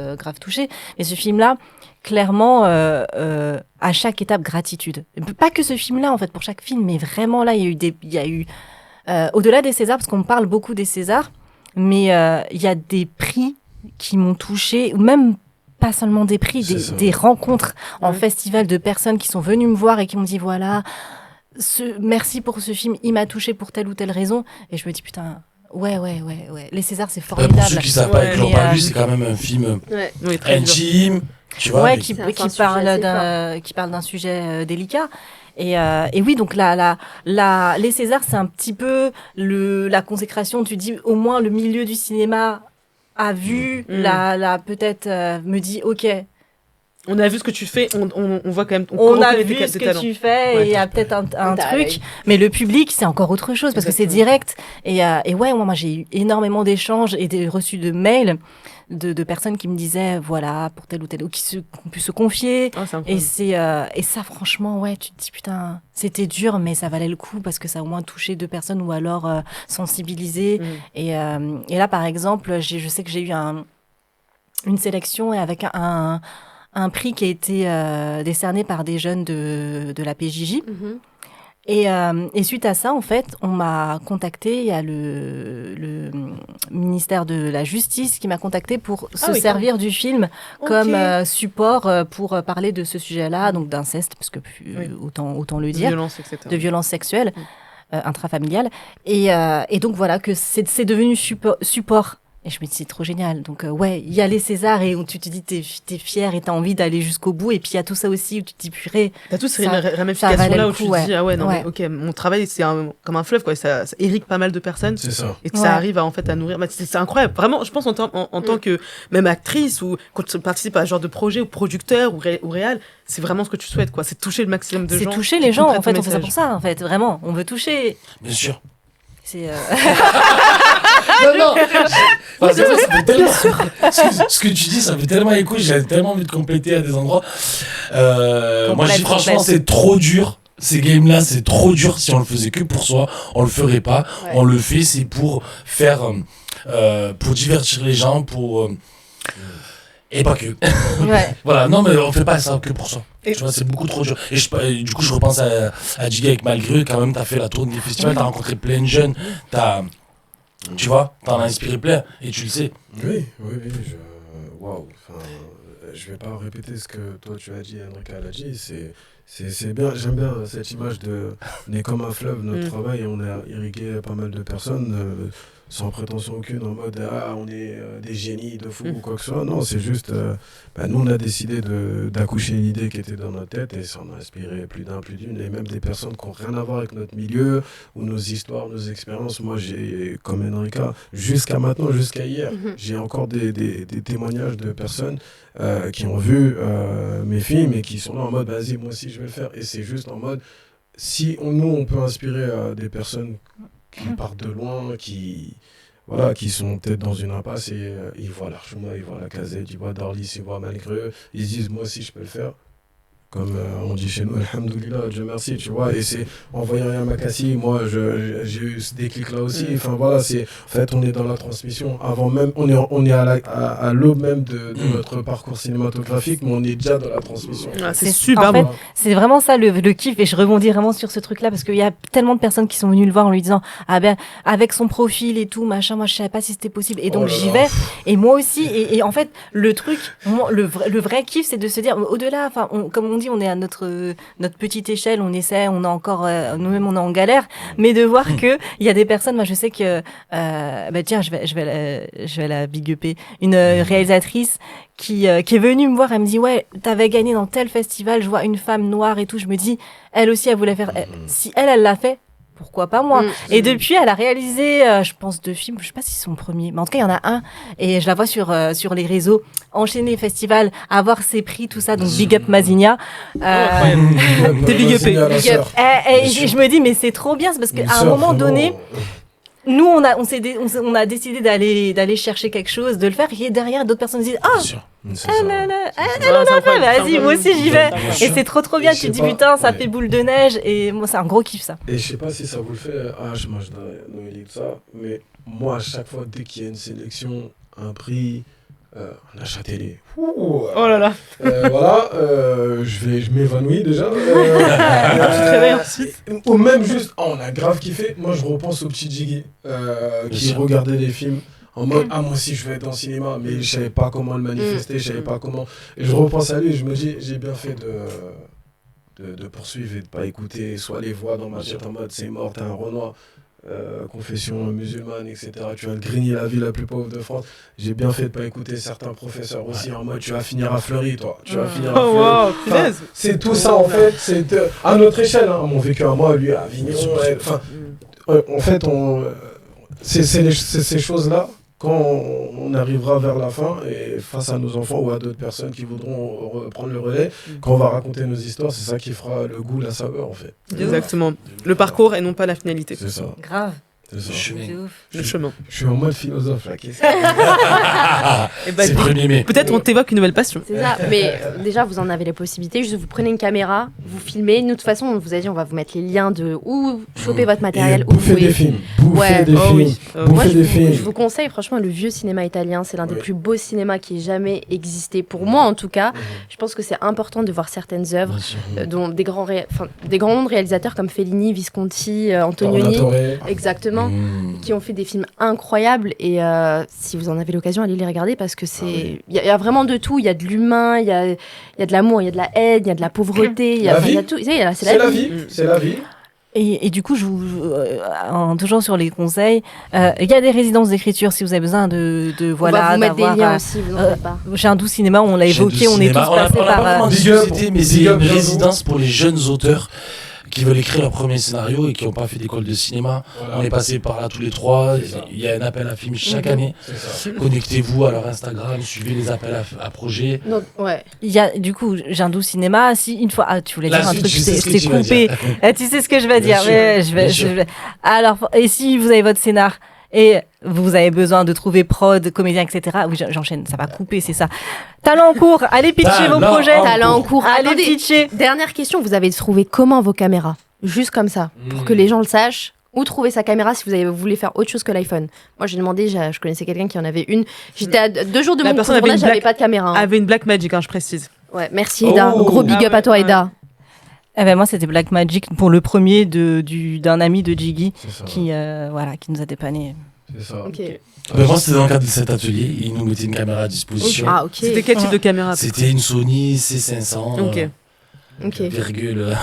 [SPEAKER 6] touché. Mais ce film là, clairement, à chaque étape, gratitude. Pas que ce film là en fait, pour chaque film, mais vraiment là il y a eu au-delà des Césars, parce qu'on parle beaucoup des Césars, mais il y a des prix qui m'ont touché, ou même pas seulement des prix, des rencontres en festival de personnes qui sont venues me voir et qui m'ont dit voilà, merci pour ce film, il m'a touché pour telle ou telle raison. Et je me dis putain, ouais. Les Césars, c'est formidable.
[SPEAKER 5] Pour ceux qui savent pas et qui l'ont pas vu, c'est quand même un film intime, tu vois.
[SPEAKER 6] Ouais, qui parle d'un sujet délicat. Et oui, donc les Césars, c'est un petit peu la consécration. Tu dis au moins le milieu du cinéma a vu, peut-être me dit ok.
[SPEAKER 3] On a vu ce que tu fais, on voit quand même.
[SPEAKER 6] On a vu ce que tu fais et il y a peut-être un truc, mais le public c'est encore autre chose parce que c'est direct et ouais moi j'ai eu énormément d'échanges et reçus de mails de personnes qui me disaient voilà pour tel ou tel ou qui ont pu se confier et ça franchement ouais tu te dis putain c'était dur mais ça valait le coup parce que ça a au moins touché 2 personnes ou alors sensibilisé et là par exemple je sais que j'ai eu une sélection et avec un prix qui a été décerné par des jeunes de la PJJ. Et suite à ça, en fait, on m'a contacté, il y a le ministère de la Justice qui m'a contacté pour se servir du film comme support pour parler de ce sujet-là, donc d'inceste, parce que autant le dire, de violences sexuelles intrafamiliales. Et donc voilà, que c'est devenu support. Et je me dis, c'est trop génial. Donc, ouais, il y a les Césars et où tu te dis, t'es fier et t'as envie d'aller jusqu'au bout. Et puis, il y a tout ça aussi où tu te dis, purée.
[SPEAKER 3] T'as toutes ces ramifications-là où tu te dis, ah ouais, non, mais ok, mon travail, c'est comme un fleuve, quoi. Ça irrigue pas mal de personnes. C'est ça. Et ça arrive en fait, à nourrir. C'est incroyable. Vraiment, je pense, en tant que même actrice ou quand tu participes à un genre de projet ou producteur ou réal, c'est vraiment ce que tu souhaites, quoi. C'est toucher le maximum de gens.
[SPEAKER 6] C'est toucher les gens, en fait. On fait ça pour ça, en fait. Vraiment. On veut toucher.
[SPEAKER 5] Bien sûr.
[SPEAKER 6] C'est
[SPEAKER 5] non. Ça fait tellement... ce que tu dis, ça fait tellement écho. J'ai tellement envie de compléter à des endroits. Moi, je dis franchement, c'est trop dur. Ces games-là, c'est trop dur. Si on le faisait que pour soi, on le ferait pas. Ouais. On le fait, c'est pour faire, pour divertir les gens, pour et pas que. Ouais. Voilà. Non, mais on fait pas ça que pour soi. Tu vois, c'est beaucoup trop dur. Et du coup, je repense à Jiggy avec Malgré. Quand même, t'as fait la tournée des festivals, t'as rencontré plein de jeunes, tu vois, t'en as inspiré plein, et tu le sais.
[SPEAKER 2] Oui, waouh. Enfin, je vais pas répéter ce que toi tu as dit, Enrica l'a dit. C'est bien, j'aime bien cette image de on est comme un fleuve, notre travail, et on a irrigué pas mal de personnes. Sans prétention aucune, en mode on est des génies de fou ou quoi que ce soit. Non, c'est juste, nous on a décidé d'accoucher une idée qui était dans notre tête et ça en a inspiré plus d'une, et même des personnes qui n'ont rien à voir avec notre milieu ou nos histoires, nos expériences. Moi, j'ai, comme Enrica, jusqu'à maintenant, jusqu'à hier, j'ai encore des témoignages de personnes qui ont vu mes films et qui sont là en mode vas-y, moi aussi je vais le faire. Et c'est juste en mode, si nous on peut inspirer des personnes qui partent de loin, qui sont peut-être dans une impasse et ils voient l'Archouma, ils voient la Casette, ils voient Darlis, ils voient Malgré, ils se disent moi aussi je peux le faire. Comme on dit chez nous, alhamdoulilah, Dieu merci, tu vois. Et c'est en voyant Yamakasi, moi j'ai eu ce déclic-là aussi. Enfin voilà, en fait, on est dans la transmission. Avant même, on est à l'aube même de notre parcours cinématographique, mais on est déjà dans la transmission.
[SPEAKER 6] Ah, c'est super bon. En fait, c'est vraiment ça le kiff, et je rebondis vraiment sur ce truc-là parce qu'il y a tellement de personnes qui sont venues le voir en lui disant ah ben avec son profil et tout machin, moi je savais pas si c'était possible, et donc j'y vais. Et moi aussi, et en fait le truc, le vrai kiff, c'est de se dire au-delà, enfin comme on dit, on est à notre petite échelle, on essaie, on a encore nous-mêmes on est en galère, mais de voir que il y a des personnes, moi je sais que tiens, je vais la big upper, une réalisatrice qui est venue me voir, elle me dit ouais, t'avais gagné dans tel festival, je vois une femme noire et tout, je me dis elle aussi elle voulait faire, si elle l'a fait, pourquoi pas moi. Et depuis, elle a réalisé, je pense, 2 films, je sais pas si c'est son premier, mais en tout cas, il y en a un, et je la vois sur les réseaux, enchaîner les festivals, avoir ses prix, tout ça, donc big up Mazinia.
[SPEAKER 3] De big up.
[SPEAKER 6] Et je me dis, mais c'est trop bien, c'est parce qu'à un moment donné, nous, on a décidé d'aller chercher quelque chose, de le faire, et derrière, d'autres personnes disent, vas-y, moi aussi j'y vais. Et c'est trop bien, tu te dis putain, ça fait boule de neige, et moi c'est un gros kiff ça.
[SPEAKER 2] Et je sais pas si ça vous le fait, je mange Noélie tout ça, mais moi à chaque fois, dès qu'il y a une sélection, un prix, un achat télé,
[SPEAKER 3] oh là là,
[SPEAKER 2] voilà, je m'évanouis déjà. Ou même juste, on a grave kiffé. Moi je repense au petit Jiggy qui regardait les films en mode moi aussi je vais être dans le cinéma, mais je savais pas comment le manifester, je savais pas comment, et je repense à lui, je me dis j'ai bien fait de poursuivre et de pas écouter soit les voix dans ma tête en mode c'est mort, t'es un Renoir, confession musulmane, etc. Tu vas te grigner la ville la plus pauvre de France. J'ai bien fait de pas écouter certains professeurs aussi en mode tu vas finir à Fleury, toi, tu vas finir à Fleury. Enfin, c'est tout ça en fait, c'est à notre échelle, mon vécu à moi, lui à Avignon, en fait c'est ces choses là quand on arrivera vers la fin et face à nos enfants ou à d'autres personnes qui voudront prendre le relais, quand on va raconter nos histoires, c'est ça qui fera le goût, la saveur en fait.
[SPEAKER 3] Exactement. Le parcours et non pas la finalité.
[SPEAKER 2] C'est ça.
[SPEAKER 4] Grave.
[SPEAKER 2] C'est ça.
[SPEAKER 3] Le chemin.
[SPEAKER 2] Je suis en mode philosophe là.
[SPEAKER 5] C'est 1er mai.
[SPEAKER 3] Peut-être on t'évoque une nouvelle passion.
[SPEAKER 1] C'est ça, mais déjà vous en avez les possibilités, juste vous prenez une caméra, vous filmez, nous de toute façon on vous a dit on va vous mettre les liens de où choper votre matériel, où
[SPEAKER 2] bouffer des films, bouffer des films,
[SPEAKER 1] moi
[SPEAKER 2] bouffer des films.
[SPEAKER 1] Je vous conseille franchement le vieux cinéma italien, c'est l'un des plus beaux cinémas qui ait jamais existé, pour moi en tout cas. Je pense que c'est important de voir certaines œuvres, dont des grands noms de réalisateurs comme Fellini, Visconti, Antonioni, exactement. Qui ont fait des films incroyables et si vous en avez l'occasion, allez les regarder parce que il y a vraiment de tout. Il y a de l'humain, il y a de l'amour, il y a de la haine, il y a de la pauvreté, il y a tout. C'est la vie.
[SPEAKER 2] C'est la vie.
[SPEAKER 6] Et du coup, toujours sur les conseils, il y a des résidences d'écriture si vous avez besoin de voilà.
[SPEAKER 1] On va vous mettre des liens aussi, vous n'en faites pas.
[SPEAKER 6] J'ai un doux cinéma, on l'a évoqué, on est tous passés par.
[SPEAKER 5] Mais c'est une résidence pour les jeunes auteurs qui veulent écrire leur premier scénario et qui n'ont pas fait d'école de cinéma. Voilà. On est passé par là tous les trois. Il y a un appel à film chaque année. Connectez-vous à leur Instagram, suivez les appels à projets.
[SPEAKER 1] Donc, ouais.
[SPEAKER 6] Il y a, du coup, j'ai un doux cinéma. Si une fois, tu voulais dire un truc, je t'ai coupé. Tu sais ce que je vais dire. Mais je vais. Alors, et si vous avez votre scénar et vous avez besoin de trouver prod, comédien, etc. Oui, j'enchaîne, ça va couper, c'est ça. Talent en cours, allez pitcher vos projets.
[SPEAKER 1] Talent en cours,
[SPEAKER 6] allez pitcher.
[SPEAKER 1] Dernière question, vous avez trouvé comment vos caméras? Juste comme ça, pour que les gens le sachent. Où trouver sa caméra si vous voulez faire autre chose que l'iPhone? Moi, j'ai demandé, je connaissais quelqu'un qui en avait une. J'étais à 2 jours de mon tournage, j'avais pas de caméra.
[SPEAKER 3] Avait une Blackmagic, je précise.
[SPEAKER 1] Ouais, merci Eda. Gros big up à toi, Eda.
[SPEAKER 6] Eh ben moi c'était Blackmagic pour le premier d'un ami de Jiggy qui nous a dépanné.
[SPEAKER 2] C'est ça.
[SPEAKER 1] Okay.
[SPEAKER 5] Moi c'était dans le cadre de cet atelier, ils nous mettaient une caméra à disposition.
[SPEAKER 1] Ah, ok.
[SPEAKER 3] C'était quel type de caméra?
[SPEAKER 5] C'était une Sony C500.
[SPEAKER 1] Ok.
[SPEAKER 5] Virgule.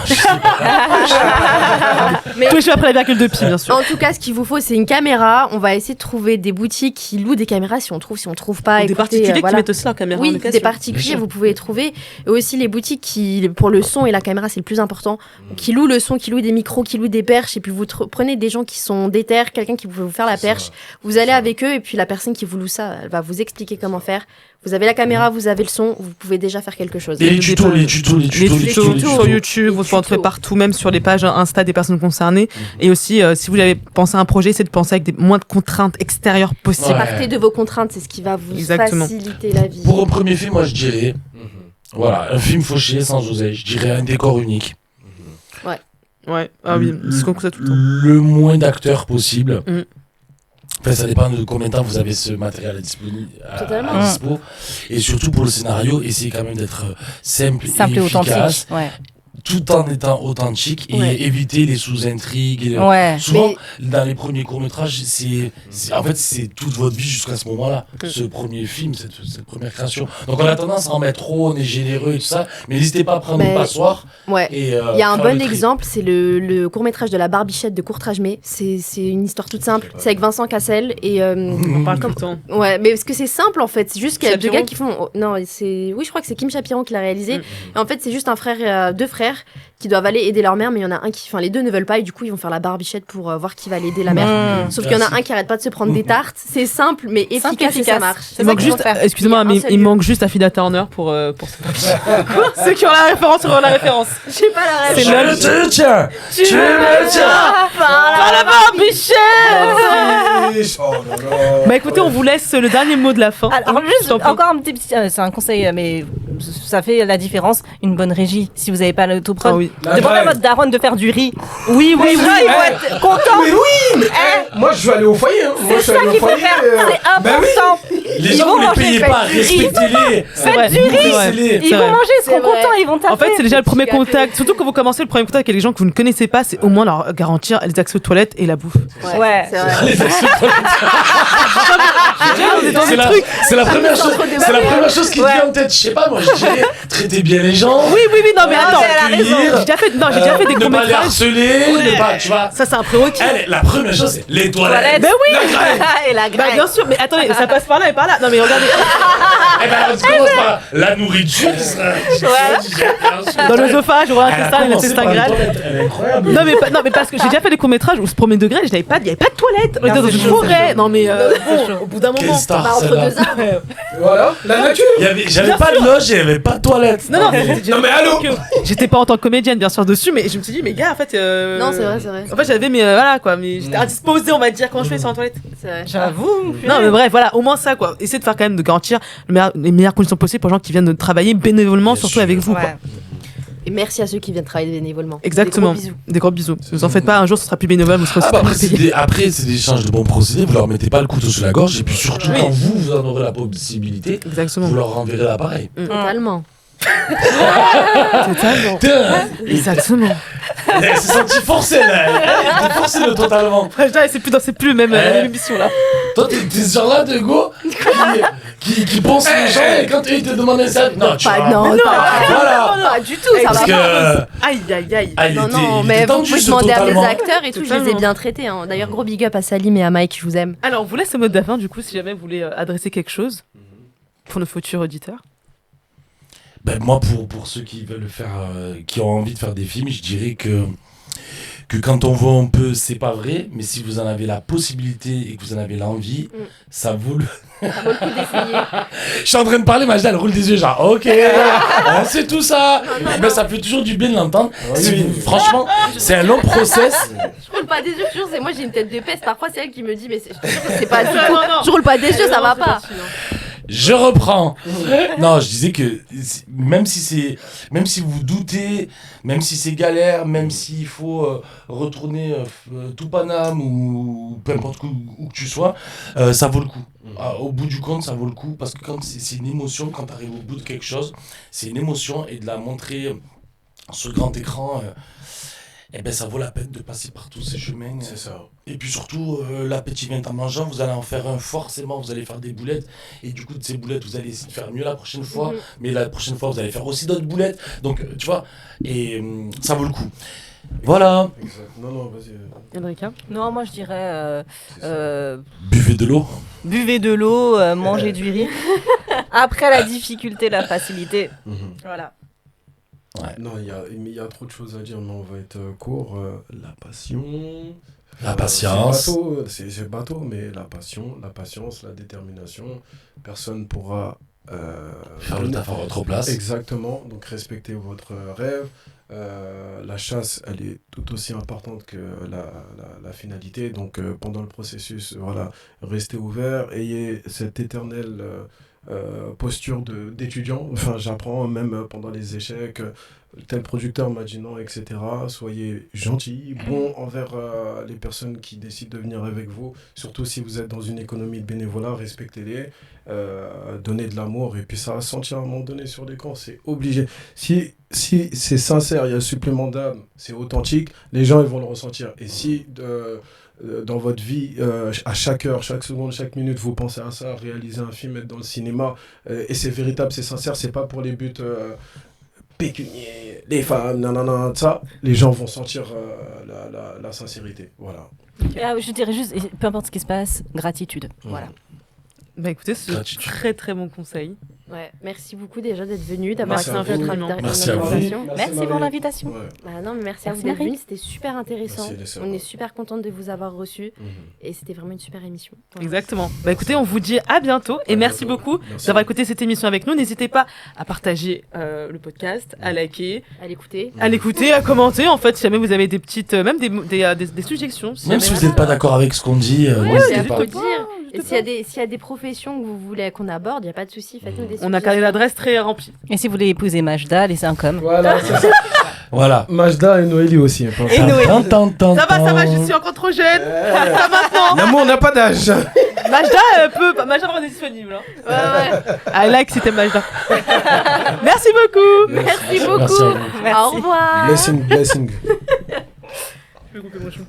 [SPEAKER 1] Mais
[SPEAKER 3] je suis après la virgule de pi, bien sûr.
[SPEAKER 1] En tout cas, ce qu'il vous faut, c'est une caméra. On va essayer de trouver des boutiques qui louent des caméras si on trouve pas.
[SPEAKER 3] Ou des particuliers qui mettent aussi leur caméra en location.
[SPEAKER 1] Oui, des particuliers, vous pouvez les trouver. Et aussi les boutiques qui, pour le son et la caméra, c'est le plus important, qui louent le son, qui louent des micros, qui louent des perches. Et puis vous prenez des gens qui sont déter, quelqu'un qui peut vous faire la perche. Vous allez avec eux et puis la personne qui vous loue ça, elle va vous expliquer comment faire. Vous avez la caméra, vous avez le son, vous pouvez déjà faire quelque chose.
[SPEAKER 5] Et les tutos
[SPEAKER 3] sur YouTube, vous pouvez en trouver partout, même sur les pages Insta des personnes concernées. Et aussi, si vous avez pensé à un projet, c'est de penser avec des moins de contraintes extérieures possibles.
[SPEAKER 1] Partez de vos contraintes, c'est ce qui va vous faciliter la vie.
[SPEAKER 5] Pour un premier film, moi je dirais, voilà, un film fauché sans oseille, je dirais un décor unique.
[SPEAKER 3] Ouais, ah oui, c'est ce qu'on constate tout le temps.
[SPEAKER 5] Le moins d'acteurs possible. Enfin, ça dépend de combien de temps vous avez ce matériel à dispo. Et surtout pour le scénario, essayez quand même d'être simple et efficace. Tout en étant authentique et éviter les sous-intrigues. Souvent, dans les premiers courts-métrages, c'est toute votre vie jusqu'à ce moment-là. Ce premier film, cette première création. Donc on a tendance à en mettre trop, on est généreux et tout ça, mais n'hésitez pas à prendre une passoire.
[SPEAKER 1] Il y a un bon exemple, c'est le court-métrage de La Barbichette de Courtrajmé. C'est une histoire toute simple. C'est avec Vincent Cassel. Et,
[SPEAKER 3] on parle tout le temps.
[SPEAKER 1] Ouais, mais parce que c'est simple en fait. C'est juste qu'il y a deux gars qui font. Non, je crois que c'est Kim Chapiron qui l'a réalisé. Et en fait, c'est juste un frère, deux frères qui doivent aller aider leur mère, mais il y en a un les deux ne veulent pas et du coup ils vont faire la barbichette pour voir qui va aller aider la mère. Sauf qu'il y en a un qui arrête pas de se prendre des tartes. C'est simple mais efficace et ça marche.
[SPEAKER 3] Il manque juste, excusez-moi, mais il manque juste Affida Turner pour ceux qui ont la référence auront la référence.
[SPEAKER 1] J'ai pas la référence.
[SPEAKER 5] Tu me tiens
[SPEAKER 3] par la barbichette. Bah écoutez, on vous laisse le dernier mot de la fin.
[SPEAKER 6] Alors juste encore un petit, c'est un conseil, mais ça fait la différence. Une bonne régie. Si vous n'avez pas l'autoprod, demandez à votre daronne de faire du riz. Oui, il faut être content.
[SPEAKER 2] Mais oui, moi je vais aller au foyer.
[SPEAKER 6] C'est ça qu'il faut faire. C'est important.
[SPEAKER 5] Les gens, vous les payez pas, respectez-les.
[SPEAKER 6] Faites du riz. Ils vont manger, ils seront contents, ils vont taper.
[SPEAKER 3] En fait, c'est déjà le premier contact. Surtout quand vous commencez le premier contact avec les gens que vous ne connaissez pas, c'est au moins leur garantir les accès aux toilettes et la bouffe.
[SPEAKER 6] Ouais, c'est vrai.
[SPEAKER 5] C'est la première chose qui me vient en tête. Je sais pas, moi je dirais traiter bien les gens.
[SPEAKER 3] Oui, non mais attends,
[SPEAKER 5] j'ai
[SPEAKER 3] déjà fait des
[SPEAKER 5] ne pas les harceler, ne pas, tu vois.
[SPEAKER 3] Ça c'est un prérequis.
[SPEAKER 5] La première chose c'est les toilettes.
[SPEAKER 3] Ben oui.
[SPEAKER 6] Et la graille.
[SPEAKER 3] Bien sûr, mais attendez, ça passe par là et par là. Non mais regardez.
[SPEAKER 5] On commence par déjà, la nourriture,
[SPEAKER 3] dans l'œsophage, ou l'intestin grêle.
[SPEAKER 5] Elle est incroyable.
[SPEAKER 3] Non mais parce que j'ai déjà fait des courts-métrages où ce premier degré, il n'y avait pas de toilette. On était dans une forêt. Non mais au bout d'un moment.
[SPEAKER 5] Quelle star,
[SPEAKER 1] entre
[SPEAKER 5] celle-là.
[SPEAKER 1] deux arbres.
[SPEAKER 2] Voilà, la nature.
[SPEAKER 5] J'avais pas de loge, il n'y avait pas de toilette.
[SPEAKER 3] Non
[SPEAKER 2] mais allô.
[SPEAKER 3] J'étais pas en tant que comédienne bien sûr dessus, mais je me suis dit mais gars en fait.
[SPEAKER 1] Non c'est vrai.
[SPEAKER 3] En fait j'avais voilà quoi, mais j'étais indisposée on va dire quand je fais sur la toilette.
[SPEAKER 1] C'est vrai.
[SPEAKER 6] J'avoue.
[SPEAKER 3] Non mais bref voilà, au moins ça quoi. Essayez de faire quand même de garantir les meilleures conditions possibles pour les gens qui viennent de travailler bénévolement,
[SPEAKER 5] Bien
[SPEAKER 3] surtout
[SPEAKER 5] sûr.
[SPEAKER 3] avec vous quoi.
[SPEAKER 1] Et merci à ceux qui viennent travailler bénévolement.
[SPEAKER 3] Exactement. Des gros bisous. Vous en faites pas, un jour ce sera plus bénévole, vous serez aussi
[SPEAKER 5] Après,
[SPEAKER 3] payé.
[SPEAKER 5] c'est des échanges de bons procédés, vous leur mettez pas le couteau sous la gorge, et puis surtout quand vous en aurez la possibilité,
[SPEAKER 3] Exactement.
[SPEAKER 5] vous leur renverrez l'appareil.
[SPEAKER 1] Totalement.
[SPEAKER 3] Totalement. Exactement.
[SPEAKER 5] Elle s'est sentie forcée là, elle était forcée totalement.
[SPEAKER 3] C'est plus le même émission là.
[SPEAKER 5] Toi t'es ce genre-là de go qui pense les gens et quand ils te demandent un service. Non, tu vois.
[SPEAKER 1] Non,
[SPEAKER 5] Voilà.
[SPEAKER 1] pas du tout, ça
[SPEAKER 5] Parce
[SPEAKER 1] va
[SPEAKER 5] que.
[SPEAKER 1] pas.
[SPEAKER 3] Aïe.
[SPEAKER 1] Non, mais vous pouvez demander à mes acteurs et tout, je les ai bien traités. D'ailleurs, gros big up à Salim et à Mike, je vous aime.
[SPEAKER 3] Alors, on vous laisse le mot de la fin, du coup, si jamais vous voulez adresser quelque chose pour nos futurs auditeurs.
[SPEAKER 5] Ben, moi, pour ceux qui veulent faire, qui ont envie de faire des films, je dirais que quand on voit un peu, c'est pas vrai, mais si vous en avez la possibilité et que vous en avez l'envie, ça vaut le
[SPEAKER 1] coup d'essayer.
[SPEAKER 5] Je suis en train de parler, Majda, elle roule des yeux, genre, ok, c'est tout ça. Ben, ça fait toujours du bien de l'entendre. Franchement, c'est un long process.
[SPEAKER 1] Je roule pas des yeux, c'est moi j'ai une tête de peste. Parfois, c'est elle qui me dit, mais c'est pas du tout. Je roule pas des yeux, ça va pas.
[SPEAKER 5] Je reprends. Non, je disais que même si vous doutez, même si c'est galère, même s'il faut retourner tout Paname ou peu importe où que tu sois, ça vaut le coup. Au bout du compte, ça vaut le coup parce que quand c'est une émotion, quand tu arrives au bout de quelque chose, c'est une émotion et de la montrer sur grand écran. Eh ben, ça vaut la peine de passer par tous ces chemins.
[SPEAKER 2] C'est ça.
[SPEAKER 5] Et puis surtout, l'appétit vient en mangeant, vous allez en faire un forcément, vous allez faire des boulettes. Et du coup, de ces boulettes, vous allez essayer de faire mieux la prochaine fois. Mais la prochaine fois, vous allez faire aussi d'autres boulettes. Donc, tu vois, et ça vaut le coup. Voilà.
[SPEAKER 2] Exact. Non, vas-y.
[SPEAKER 3] Enrica ?
[SPEAKER 6] Non, moi je dirais
[SPEAKER 5] Buvez de l'eau.
[SPEAKER 6] Buvez de l'eau, mangez du riz. Après la difficulté, la facilité. Voilà.
[SPEAKER 5] Ouais.
[SPEAKER 2] Non, il y a trop de choses à dire, mais on va être court. La passion.
[SPEAKER 5] La patience.
[SPEAKER 2] C'est bateau, mais la passion, la patience, la détermination. Personne pourra
[SPEAKER 5] faire le taf à votre place.
[SPEAKER 2] Exactement. Donc respectez votre rêve. La chasse, elle est tout aussi importante que la finalité. Donc pendant le processus, voilà, restez ouvert, ayez cette éternelle posture d'étudiant. Enfin, j'apprends même pendant les échecs. Tel producteur m'a dit non, etc. Soyez gentils, bons envers les personnes qui décident de venir avec vous. Surtout si vous êtes dans une économie de bénévolat, respectez-les, donnez de l'amour. Et puis ça va se sentir à un moment donné sur l'écran, c'est obligé. Si c'est sincère, il y a un supplément d'âme, c'est authentique, les gens ils vont le ressentir. Et si dans votre vie, à chaque heure, chaque seconde, chaque minute, vous pensez à ça, réaliser un film, être dans le cinéma, et c'est véritable, c'est sincère, c'est pas pour les buts pécuniers, les femmes, nanana, ça, les gens vont sentir la sincérité. Voilà.
[SPEAKER 6] Je dirais juste, peu importe ce qui se passe, gratitude. Voilà.
[SPEAKER 3] Bah écoutez, c'est un très très bon conseil.
[SPEAKER 1] Ouais, merci beaucoup déjà d'être venu, d'avoir accepté notre invitation.
[SPEAKER 6] Merci pour l'invitation.
[SPEAKER 2] Ouais.
[SPEAKER 1] Bah non, mais merci à vous d'être venu, c'était super intéressant. On est super contente de vous avoir reçu et c'était vraiment une super émission.
[SPEAKER 3] Voilà. Exactement. Bah écoutez, on vous dit à bientôt et merci beaucoup d'avoir écouté cette émission avec nous. N'hésitez pas à partager le podcast, à liker,
[SPEAKER 1] à l'écouter,
[SPEAKER 3] à commenter. En fait, si jamais vous avez des petites, même des suggestions.
[SPEAKER 5] Même si vous n'êtes pas d'accord avec ce qu'on dit, n'hésitez pas.
[SPEAKER 1] Et s'il y a des professions que vous voulez qu'on aborde, il n'y a pas de souci, faites-nous des
[SPEAKER 3] On a carnet d'adresse très rempli.
[SPEAKER 6] Et si vous voulez épouser Majda, laissez un com.
[SPEAKER 2] Voilà, c'est ça.
[SPEAKER 5] Voilà.
[SPEAKER 2] Majda et Noélie aussi.
[SPEAKER 6] Et Noélie.
[SPEAKER 3] Ça va, je suis encore trop jeune. Ça maintenant.
[SPEAKER 2] L'amour n'a pas d'âge.
[SPEAKER 3] Majda est disponible. Hein. Ouais. I like si t'aimes Majda. Merci beaucoup.
[SPEAKER 1] Merci beaucoup.
[SPEAKER 5] Merci.
[SPEAKER 1] Au revoir.
[SPEAKER 2] Blessing.
[SPEAKER 3] Je vais couper mon chou.